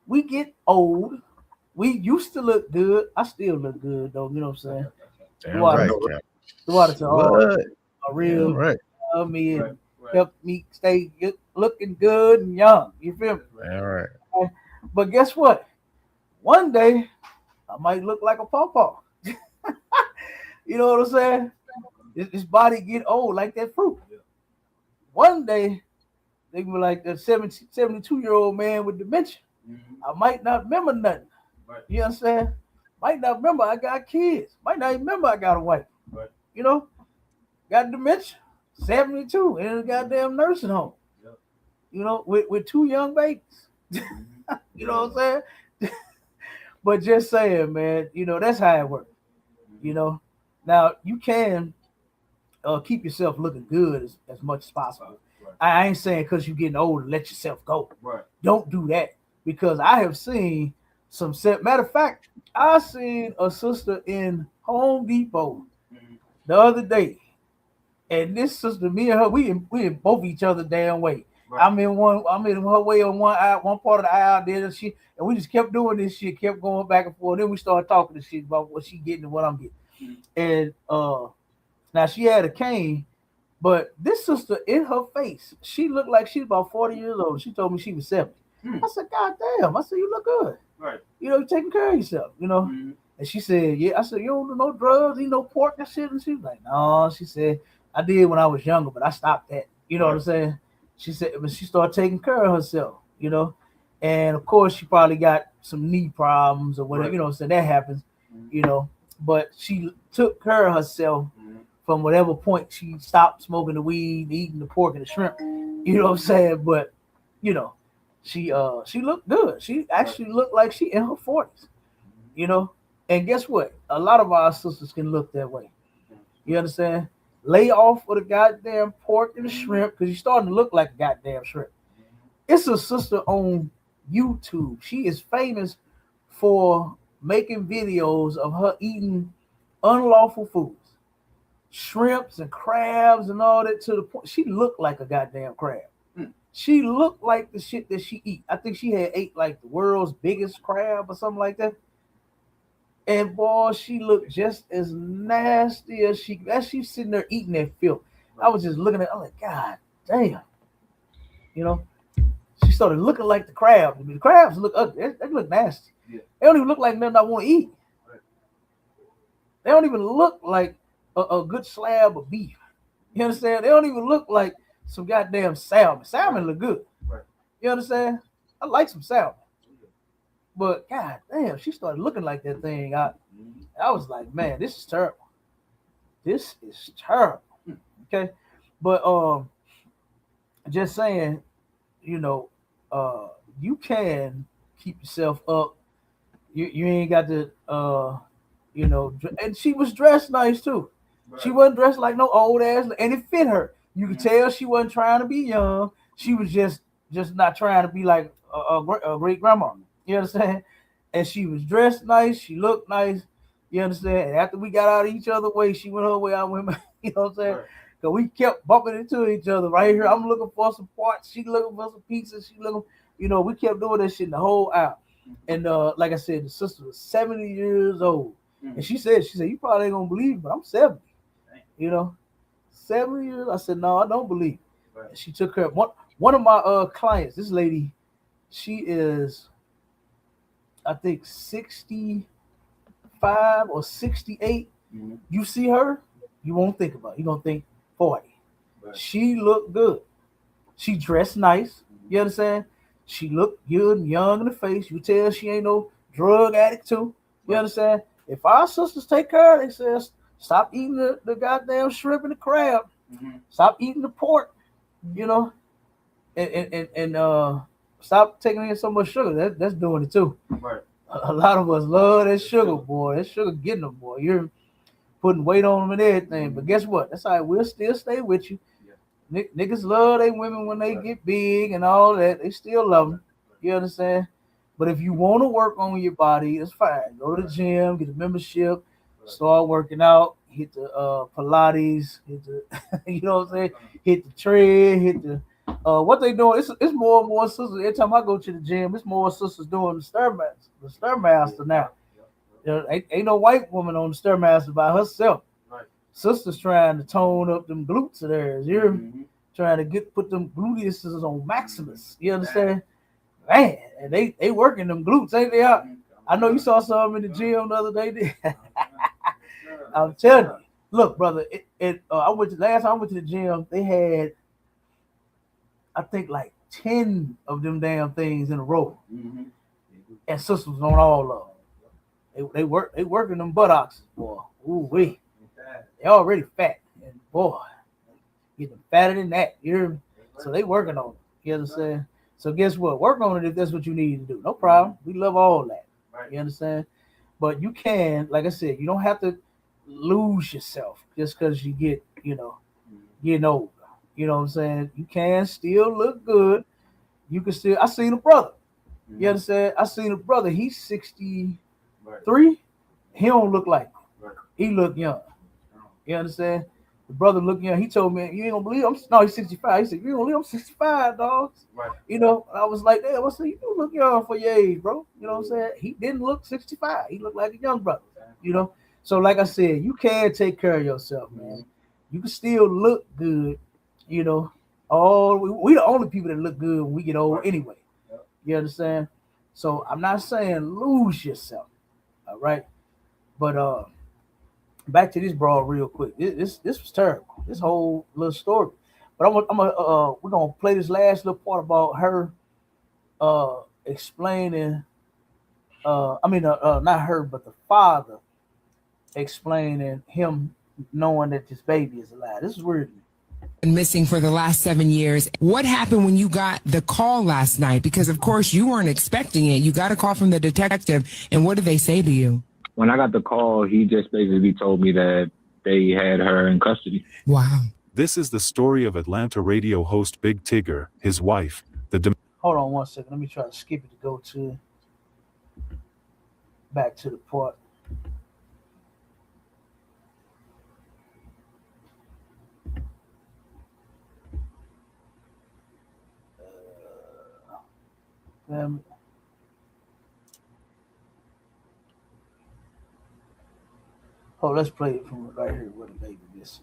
We get old. We used to look good. I still look good though. You know what I'm saying? Damn right. The water to a real love me and help me stay looking good and young. You feel me? All right. But guess what? One day I might look like a pawpaw. You know what I'm saying? This body get old like that fruit. One day they can be like the 72-year-old man with dementia. I might not remember nothing. You understand? Might not remember I got kids. Might not even remember I got a wife. You know? Got dementia. 72 in a goddamn nursing home. You know, with 2 young babies. You know what I'm saying? But just saying, man, you know, that's how it works. You know? Now, you can keep yourself looking good as much as possible. I ain't saying because you're getting older, let yourself go. Don't do that. Because I have seen some matter of fact, I seen a sister in Home Depot the other day. And this sister, me and her, we in both each other damn way. I'm in her way on one part of the aisle, and we just kept doing this shit, kept going back and forth. Then we started talking to shit about what she getting and what I'm getting. And now she had a cane, but this sister in her face, she looked like she's about 40 years old. She told me she was 70. I said, God damn. I said, you look good. You know, you're taking care of yourself, you know. And she said, yeah. I said, you don't do no drugs, eat no pork and shit. And she was like, no. She said, I did when I was younger, but I stopped that. You know what I'm saying? She said, but she started taking care of herself, you know. And of course, she probably got some knee problems or whatever, you know what I'm saying? That happens, you know. But she took care of herself from whatever point she stopped smoking the weed, eating the pork and the shrimp, you know what I'm saying? But, you know, she looked good. She actually looked like she in her 40s, you know. And guess what? A lot of our sisters can look that way. You understand? Lay off with the goddamn pork and the shrimp because you're starting to look like a goddamn shrimp. It's a sister on YouTube. She is famous for making videos of her eating unlawful foods, shrimps and crabs and all that, to the point she looked like a goddamn crab. She looked like the shit that she eat. I think she had ate like the world's biggest crab or something like that. And boy, she looked just as nasty as she's sitting there eating that filth. I was just looking at her, I'm like, God damn. You know, she started looking like the crab. I mean, the crabs look ugly. They look nasty. Yeah. They don't even look like nothing I want to eat. Right. They don't even look like a good slab of beef. You understand? They don't even look like some goddamn salmon. Salmon look good. Right. You understand? I like some salmon. But God damn, she started looking like that thing. I was like, man, this is terrible. This is terrible. Okay. But just saying, you know, you can keep yourself up. You ain't got to you know, and she was dressed nice too. Right. She wasn't dressed like no old ass, and it fit her. You could tell she wasn't trying to be young. She was just not trying to be like a great grandma. You understand? And she was dressed nice. She looked nice. You understand? And after we got out of each other's way, she went her way. I went, you know what I'm saying? Because we kept bumping into each other right here. I'm looking for some parts. She looking for some pieces. She looking, you know, we kept doing that shit the whole hour. And like I said, the sister was 70 years old. And she said, you probably ain't going to believe it, but I'm 70. You know, 70 years. I said, no, I don't believe it. And she took care of one of my clients. This lady, she is, I think 65 or 68. You see her, you won't think about it. You're going to think 40. She looked good. She dressed nice. You understand? She looked good and young in the face. You tell she ain't no drug addict too. You understand? If our sisters take care of it, they say, stop eating the goddamn shrimp and the crab. Stop eating the pork, you know, and stop taking in so much sugar. That's doing it too. Right. A lot of us love that sugar, boy. That sugar getting them, boy. You're putting weight on them and everything. But guess what? That's all right. We'll still stay with you. Yeah. Niggas love they women when they get big and all that. They still love them. You understand? But if you want to work on your body, it's fine. Go to the gym, get a membership, start working out, hit the Pilates, hit the, you know what I'm saying? Hit the tread, hit the, what they doing? It's more and more sisters. Every time I go to the gym, it's more sisters doing the Stairmaster now. You know, ain't no white woman on the Stairmaster by herself. Right. Sisters trying to tone up them glutes of theirs. You're trying to put them gluteuses on maximus. You understand? Man, and they working them glutes, ain't they? I know you saw some in the gym the other day. I'm telling you. Look, brother, last time I went to the gym, they had, I think, like 10 of them damn things in a row. And sisters on all of them. They working them buttocks, boy. Ooh wee. They already fat. And boy, getting fatter than that. So they working on it. You understand? So guess what? Work on it if that's what you need to do. No problem. We love all that. You understand? But you can, like I said, you don't have to lose yourself just because you get, you know, getting older. You know what I'm saying? You can still look good. You can still, I seen a brother. You understand? I seen a brother. He's 63. He don't look like me. He look young. You understand? The brother looked young. He told me, you ain't gonna believe he's 65. He said, you ain't gonna believe I'm 65, dogs. Right. You know, I was like, damn, I said, you do look young for your age, bro. You know what I'm saying? He didn't look 65. He looked like a young brother. You know? So like I said, you can take care of yourself, man. You can still look good, you know. We the only people that look good when we get old anyway. You understand? So I'm not saying lose yourself. All right. But back to this broad real quick. This was terrible. this whole little story. But we're gonna play this last little part about her explaining. Not her, but the father explaining him knowing that this baby is alive. This is weird. Been missing for the last 7 years. What happened when you got the call last night? Because of course you weren't expecting it. You got a call from the detective, and what did they say to you? When I got the call, he just basically told me that they had her in custody. Wow. This is the story of Atlanta radio host Big Tigger, his wife, Hold on 1 second. Let me try to skip it to go to back to the part. Let's play it from right here where the baby is.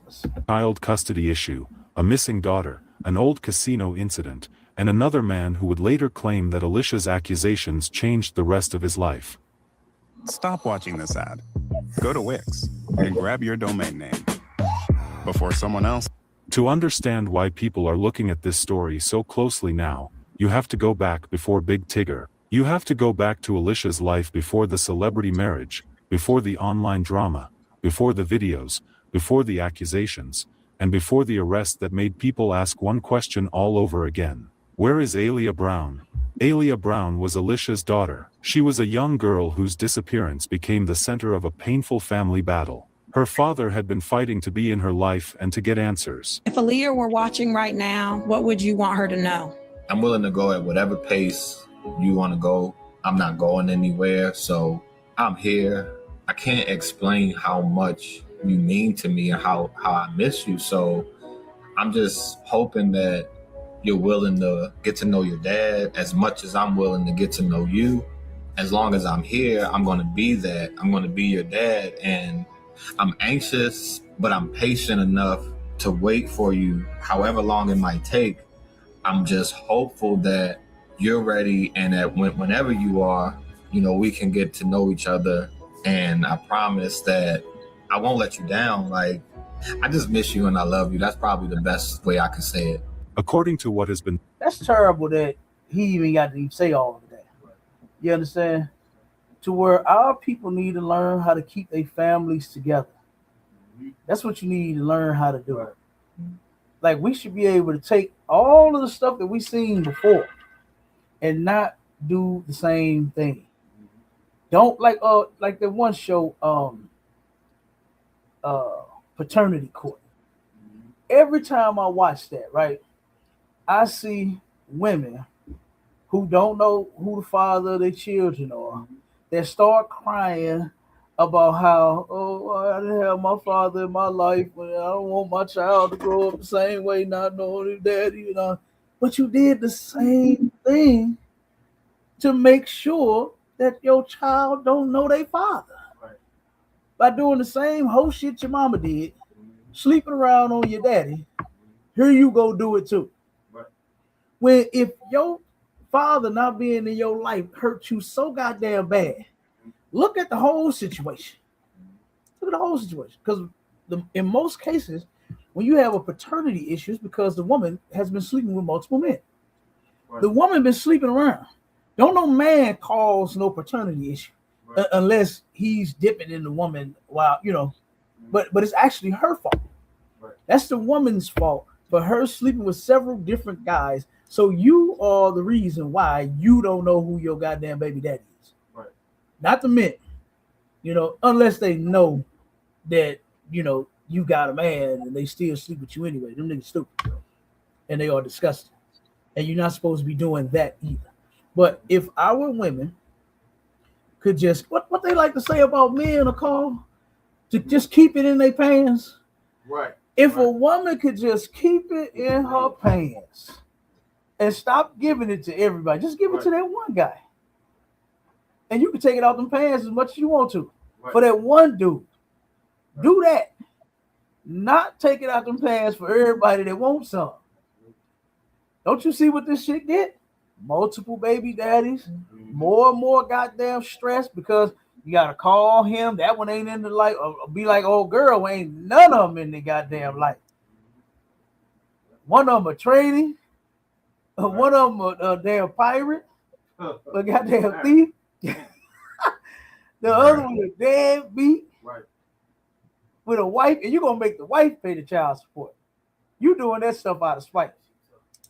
child custody issue, a missing daughter, an old casino incident, and another man who would later claim that Alicia's accusations changed the rest of his life. Stop watching this ad. Go to Wix and grab your domain name before someone else. To understand why people are looking at this story so closely now, you have to go back before Big Tigger. You have to go back to Alicia's life before the celebrity marriage, before the online drama, before the videos, before the accusations, and before the arrest that made people ask one question all over again. Where is Aaliyah Brown? Aaliyah Brown was Alicia's daughter. She was a young girl whose disappearance became the center of a painful family battle. Her father had been fighting to be in her life and to get answers. If Aaliyah were watching right now, what would you want her to know? I'm willing to go at whatever pace you want to go. I'm not going anywhere, so I'm here. I can't explain how much you mean to me and how I miss you. So I'm just hoping that you're willing to get to know your dad as much as I'm willing to get to know you. As long as I'm here, I'm going to be that. I'm going to be your dad. And I'm anxious, but I'm patient enough to wait for you, however long it might take. I'm just hopeful that you're ready and that whenever you are, we can get to know each other. And I promise that I won't let you down. Like, I just miss you and I love you. That's probably the best way I can say it. According to what has been... That's terrible that he even got to say all of that. You understand? To where our people need to learn how to keep their families together. That's what you need to learn how to do. Like, we should be able to take all of the stuff that we seen before and not do the same thing. Don't like the one show, Paternity Court. Every time I watch that, right, I see women who don't know who the father of their children are that start crying about how, I didn't have my father in my life, and I don't want my child to grow up the same way, not knowing his daddy, But you did the same thing to make sure that your child don't know their father. Right. By doing the same whole shit your mama did, sleeping around on your daddy, here you go do it too. Right. When if your father not being in your life hurt you so goddamn bad, look at the whole situation. Look at the whole situation. Because in most cases, when you have a paternity issue, it's because the woman has been sleeping with multiple men. Right. The woman been sleeping around. Don't no man cause no paternity issue unless he's dipping in the woman while, but it's actually her fault. Right. That's the woman's fault for her sleeping with several different guys. So you are the reason why you don't know who your goddamn baby daddy is. Right. Not the men, unless they know that, you got a man and they still sleep with you anyway. Them niggas stupid. And they are disgusting. And you're not supposed to be doing that either. But if our women could just, what they like to say about men, Nicole, to just keep it in their pants. Right. If a woman could just keep it in her pants and stop giving it to everybody, just give it to that one guy. And you can take it out them pants as much as you want to. Right. For that one dude. Right. Do that. Not take it out them pants for everybody that wants some. Don't you see what this shit did? Multiple baby daddies, more and more goddamn stress because you gotta call him. That one ain't in the life. Or be like, old girl, ain't none of them in the goddamn life. One of them a trainee. One of them a damn pirate. A goddamn thief. The other one a deadbeat. Right. With a wife, and you're gonna make the wife pay the child support. You doing that stuff out of spite.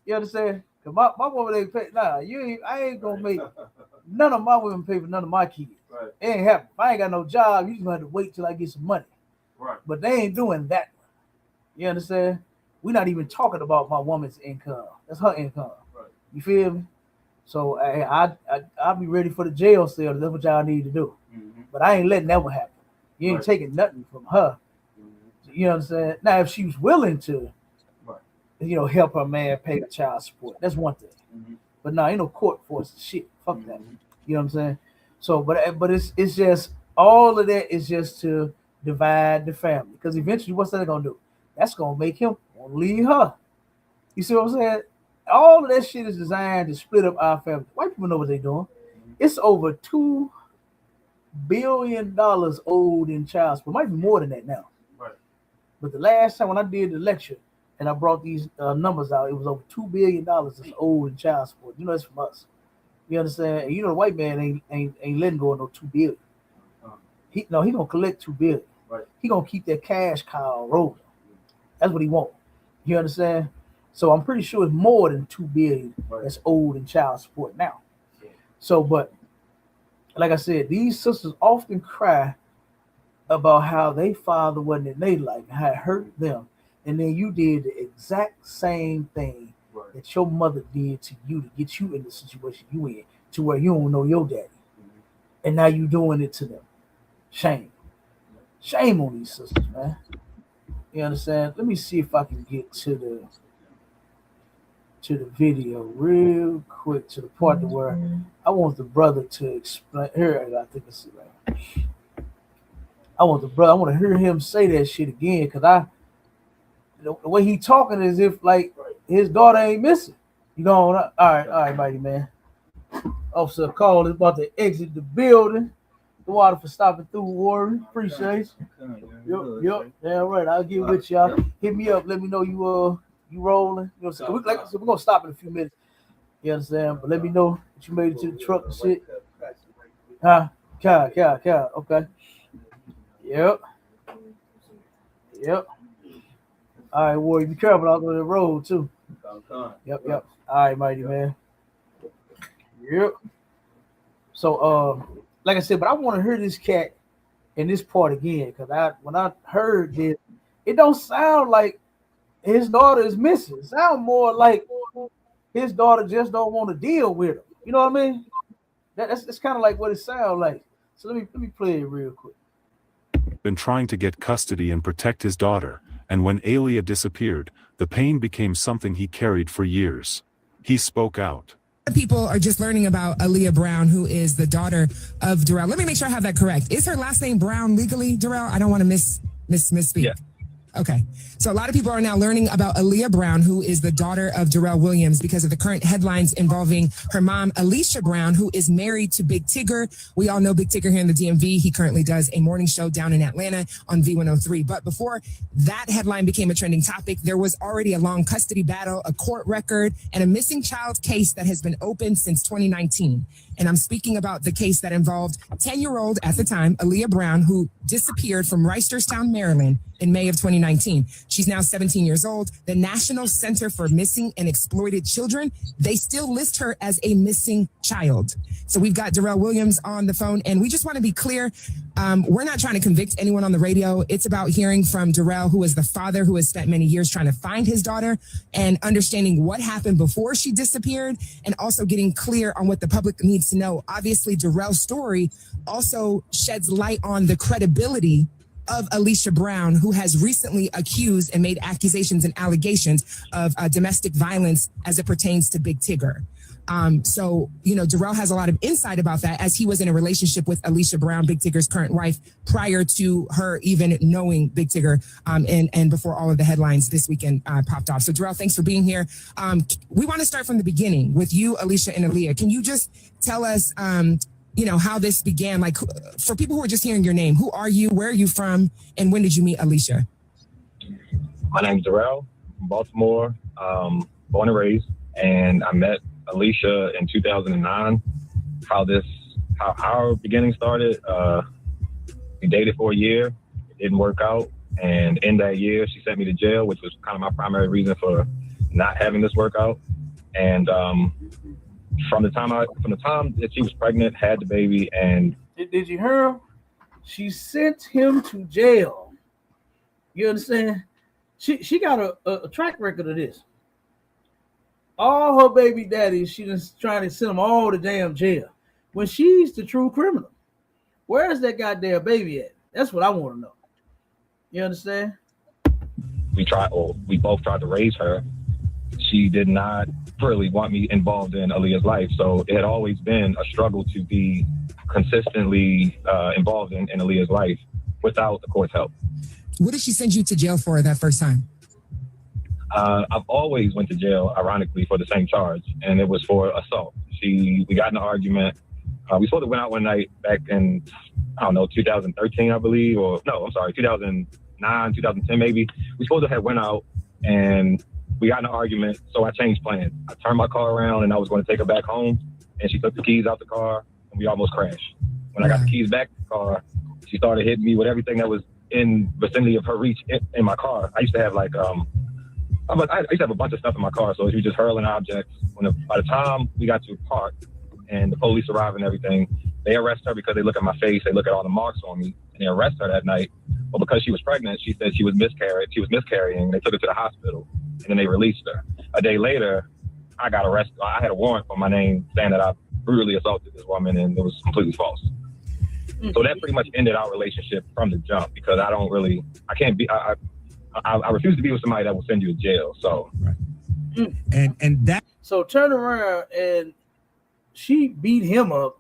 You understand? Cause my woman ain't pay. Nah, I ain't gonna make none of my women pay for none of my kids. Right. It ain't happening. If I ain't got no job, you just gonna have to wait till I get some money. Right. But they ain't doing that. You understand? We're not even talking about my woman's income. That's her income. Right. You feel me? So I'll be ready for the jail cell. That's what y'all need to do. Mm-hmm. But I ain't letting that one happen. You ain't Right. taking nothing from her. Mm-hmm. You understand? Now, if she was willing to, Right. help her man pay the child support, that's one thing. Mm-hmm. But no, ain't no court force shit. Fuck that. Mhm. You know what I'm saying? So, but it's just all of that is just to divide the family. Because eventually, what's that gonna do? That's gonna make him want to leave her. You see what I'm saying? All of that shit is designed to split up our family. White people know what they're doing. It's over $2 billion owed in child support. Might be more than that now. Right. But the last time when I did the lecture and I brought these numbers out, it was over $2 billion that's owed in child support. You know, it's from us. You understand? And you know, the white man ain't letting go of no $2 billion. He gonna collect $2 billion. Right. He gonna keep that cash cow rolling. That's what he want. You understand? So I'm pretty sure it's more than $2 billion that's owed in child support now. So, but like I said, these sisters often cry about how their father wasn't in their life, how it hurt them, and then you did the exact same thing that your mother did to you to get you in the situation you in, to where you don't know your daddy, and now you doing it to them. Shame on these sisters, man. You understand? Let me see if I can get to the video real quick, to the part to where I want the brother to explain. Here, I think it's right. I want to hear him say that shit again, because the way he talking is if like his daughter ain't missing. You know, all right, mighty man. Officer Call is about to exit the building. The water for stopping through, Warren. Appreciate you. Yep. Damn right. I'll get with y'all. Hit me up. Let me know you rolling. You know what I'm saying? We're gonna stop in a few minutes. You understand? But let me know that you made it to the truck and shit. Huh? Cow. Okay. Yep. All right, Warrior. Be careful out on the road too. Yep. All right, mighty man. Yep. So like I said, but I want to hear this cat in this part again, because when I heard this, it don't sound like his daughter is missing. It sounds more like his daughter just don't want to deal with him. You know what I mean? That's kind of like what it sounds like. So let me play it real quick. Been trying to get custody and protect his daughter, and when Aaliyah disappeared, the pain became something he carried for years. He spoke out. People are just learning about Aaliyah Brown, who is the daughter of Darrell. Let me make sure I have that correct. Is her last name Brown legally, Darrell? I don't want to misspeak. Yeah. Okay. So a lot of people are now learning about Aaliyah Brown, who is the daughter of Darrell Williams, because of the current headlines involving her mom, Alicia Brown, who is married to Big Tigger. We all know Big Tigger here in the DMV. He currently does a morning show down in Atlanta on V103. But before that headline became a trending topic, there was already a long custody battle, a court record, and a missing child case that has been open since 2019. And I'm speaking about the case that involved 10-year-old at the time, Aaliyah Brown, who disappeared from Reisterstown, Maryland in May of 2019. She's now 17 years old. The National Center for Missing and Exploited Children, they still list her as a missing child. So we've got Darrell Williams on the phone, and we just want to be clear. We're not trying to convict anyone on the radio. It's about hearing from Darrell, who is the father who has spent many years trying to find his daughter and understanding what happened before she disappeared, and also getting clear on what the public needs to know. Obviously, Darrell's story also sheds light on the credibility of Alicia Brown, who has recently accused and made accusations and allegations of domestic violence as it pertains to Big Tigger. So, Darrell has a lot of insight about that, as he was in a relationship with Alicia Brown, Big Tigger's current wife, prior to her even knowing Big Tigger, and before all of the headlines this weekend popped off. So, Darrell, thanks for being here. We want to start from the beginning with you, Alicia, and Aaliyah. Can you just tell us, how this began? Like, for people who are just hearing your name, who are you, where are you from, and when did you meet Alicia? My name's Darrell, from Baltimore. born and raised, and I met Alicia in 2009. How our beginning started, we dated for a year. It didn't work out, and in that year, she sent me to jail, which was kind of my primary reason for not having this work out. And from the time that she was pregnant, had the baby, and did you hear her? She sent him to jail. You understand? She got a track record of this. All her baby daddies, she just trying to send them all to damn jail. When she's the true criminal, where is that goddamn baby at? That's what I want to know. You understand? We both tried to raise her. She did not really want me involved in Aaliyah's life, so it had always been a struggle to be consistently involved in Aaliyah's life without the court's help. What did she send you to jail for that first time? I've always went to jail, ironically, for the same charge, and it was for assault. We got in an argument. We sort of went out one night back in, 2013, I believe, 2009, 2010 maybe. We supposed to have went out, and we got in an argument, so I changed plans. I turned my car around, and I was going to take her back home, and she took the keys out the car, and we almost crashed. When I got the keys back to the car, she started hitting me with everything that was in vicinity of her reach in my car. I used to have I used to have a bunch of stuff in my car, so she was just hurling objects. By the time we got to a park and the police arrived and everything, they arrest her because they look at my face, they look at all the marks on me, and they arrest her that night. But because she was pregnant, she said she was miscarrying. They took her to the hospital, and then they released her. A day later, I got arrested. I had a warrant for my name saying that I brutally assaulted this woman, and it was completely false. So that pretty much ended our relationship from the jump because I refuse to be with somebody that will send you to jail. So, so turn around and she beat him up,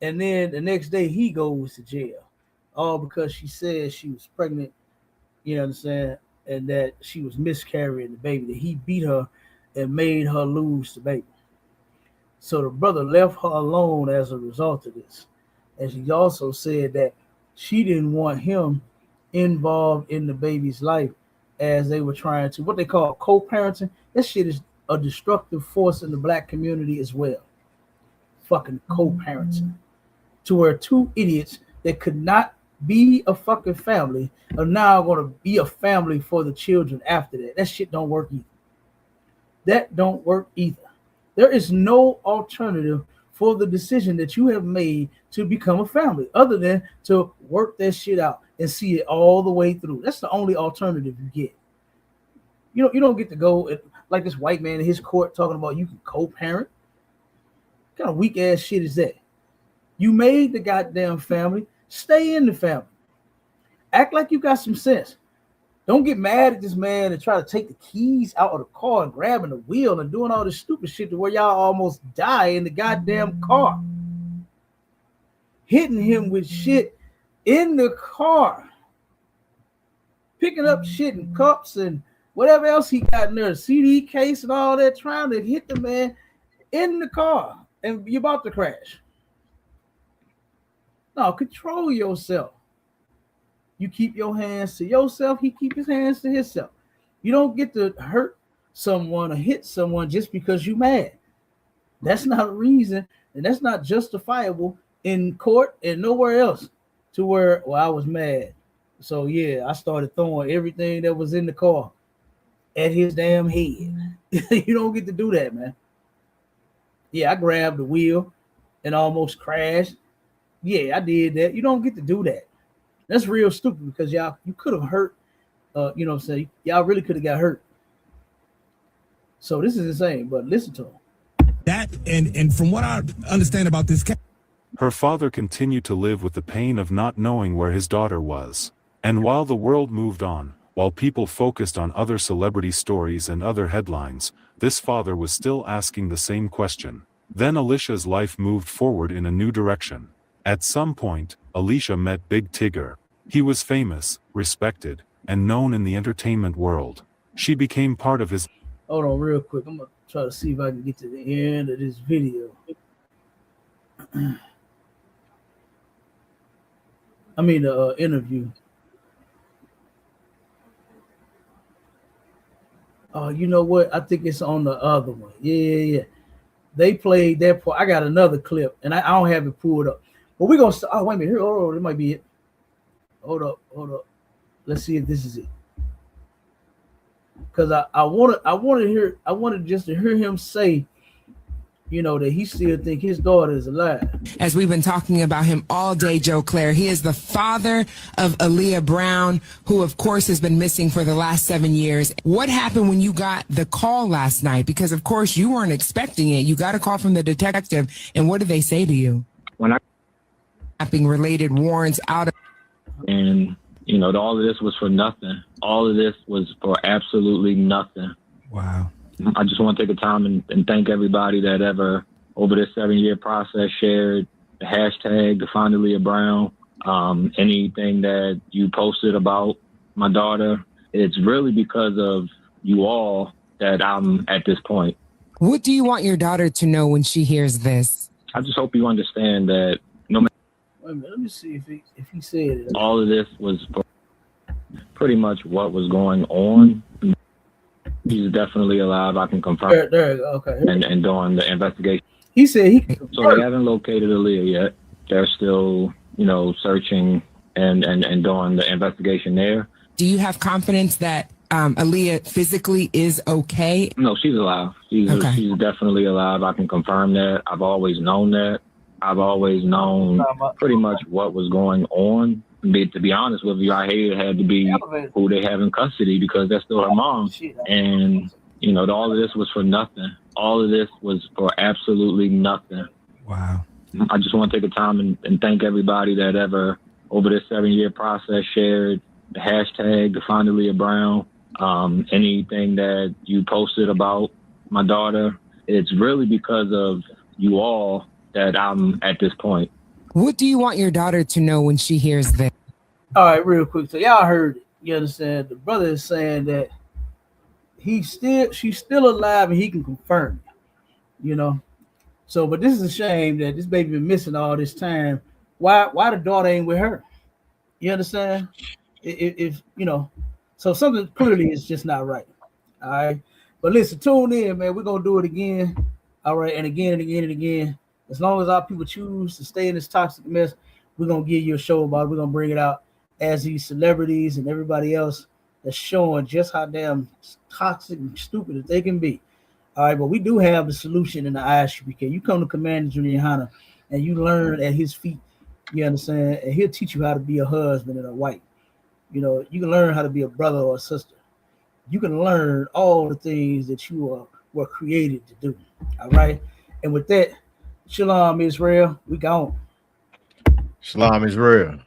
and then the next day he goes to jail, all because she said she was pregnant. You know what I'm saying? And that she was miscarrying the baby. That he beat her and made her lose the baby. So the brother left her alone as a result of this. And she also said that she didn't want him involved in the baby's life as they were trying to, what they call co-parenting. This shit is a destructive force in the black community as well. Fucking co-parenting. To where two idiots that could not be a fucking family are now going to be a family for the children after that. That shit don't work either. That don't work either. There is no alternative for the decision that you have made to become a family other than to work that shit out and see it all the way through. That's the only alternative you get. You don't get to go like this white man in his court talking about you can co-parent. What kind of weak ass shit is that? You made the goddamn family. Stay in the family. Act like you got some sense. Don't get mad at this man and try to take the keys out of the car and grabbing the wheel and doing all this stupid shit to where y'all almost die in the goddamn car. Hitting him with shit in the car. Picking up shit and cups and whatever else he got in there, CD case and all that, trying to hit the man in the car. And you're about to crash. No, control yourself. You keep your hands to yourself. He keep his hands to himself. You don't get to hurt someone or hit someone just because you mad. That's not a reason, and that's not justifiable in court and nowhere else to where, well, I was mad. So, yeah, I started throwing everything that was in the car at his damn head. You don't get to do that, man. Yeah, I grabbed the wheel and almost crashed. Yeah, I did that. You don't get to do that. That's real stupid because you could have hurt, you know what I'm saying? Y'all really could have got hurt. So this is insane, but listen to him. That, and from what I understand about this case, her father continued to live with the pain of not knowing where his daughter was. And while the world moved on, while people focused on other celebrity stories and other headlines, this father was still asking the same question. Then Alicia's life moved forward in a new direction. At some point, Alicia met Big Tigger. He was famous, respected, and known in the entertainment world. She became part of his... Hold on real quick. I'm going to try to see if I can get to the end of this video. I mean, the interview. You know what? I think it's on the other one. Yeah. They played that part. I got another clip, and I don't have it pulled up. But we're gonna. Oh, wait a minute. Here, hold on. It might be it. Hold up. Let's see if this is it. Because I wanted just to hear him say, that he still think his daughter is alive. As we've been talking about him all day, Joe Claire, he is the father of Aaliyah Brown, who of course has been missing for the last 7 years. What happened when you got the call last night? Because of course you weren't expecting it. You got a call from the detective, and what did they say to you? When related warrants out of, and all of this was for nothing. All of this was for absolutely nothing. Wow. I just want to take a time and thank everybody that ever, over this 7-year process, shared the hashtag, Define Aaliyah Brown, anything that you posted about my daughter. It's really because of you all that I'm at this point. What do you want your daughter to know when she hears this? I just hope you understand that no matter. Wait a minute, let me see if he said it. All of this was for pretty much what was going on. He's definitely alive. I can confirm. There you go. Okay. And doing the investigation. He said So they haven't located Aaliyah yet. They're still, searching and doing the investigation there. Do you have confidence that Aaliyah physically is okay? No, she's alive. She's definitely alive. I can confirm that. I've always known that. I've always known pretty much what was going on. To be honest with you, I hated it had to be who they have in custody because that's still her mom. And, all of this was for nothing. All of this was for absolutely nothing. Wow. I just want to take a time and thank everybody that ever, over this 7-year process, shared the hashtag, Define Aaliyah Brown, anything that you posted about my daughter. It's really because of you all that I'm at this point. What do you want your daughter to know when she hears this? All right, real quick. So y'all heard it. You understand? The brother is saying that she's still alive and he can confirm it. So, but this is a shame that this baby been missing all this time. Why the daughter ain't with her? You understand? If so something clearly is just not right. All right. But listen, tune in, man. We're gonna do it again. All right, and again and again and again. As long as our people choose to stay in this toxic mess, we're going to give you a show about it. We're going to bring it out as these celebrities and everybody else that's showing just how damn toxic and stupid that they can be. All right, but we do have the solution in the ISUPK. You come to Commander Junior Hanna and you learn at his feet, you understand, and he'll teach you how to be a husband and a wife. You can learn how to be a brother or a sister. You can learn all the things that you were created to do. All right, and with that, Shalom, Israel. We gone. Shalom, Israel.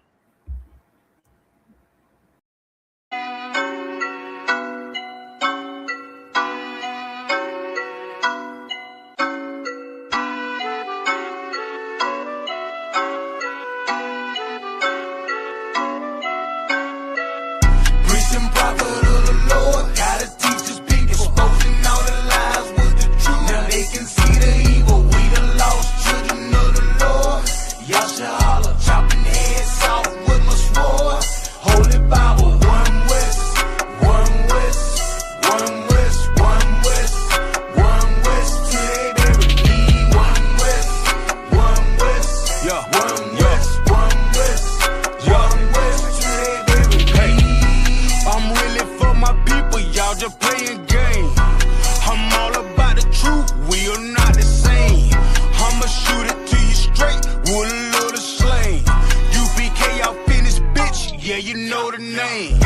Yeah, you know the name.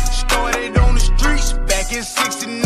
Started on the streets back in '69.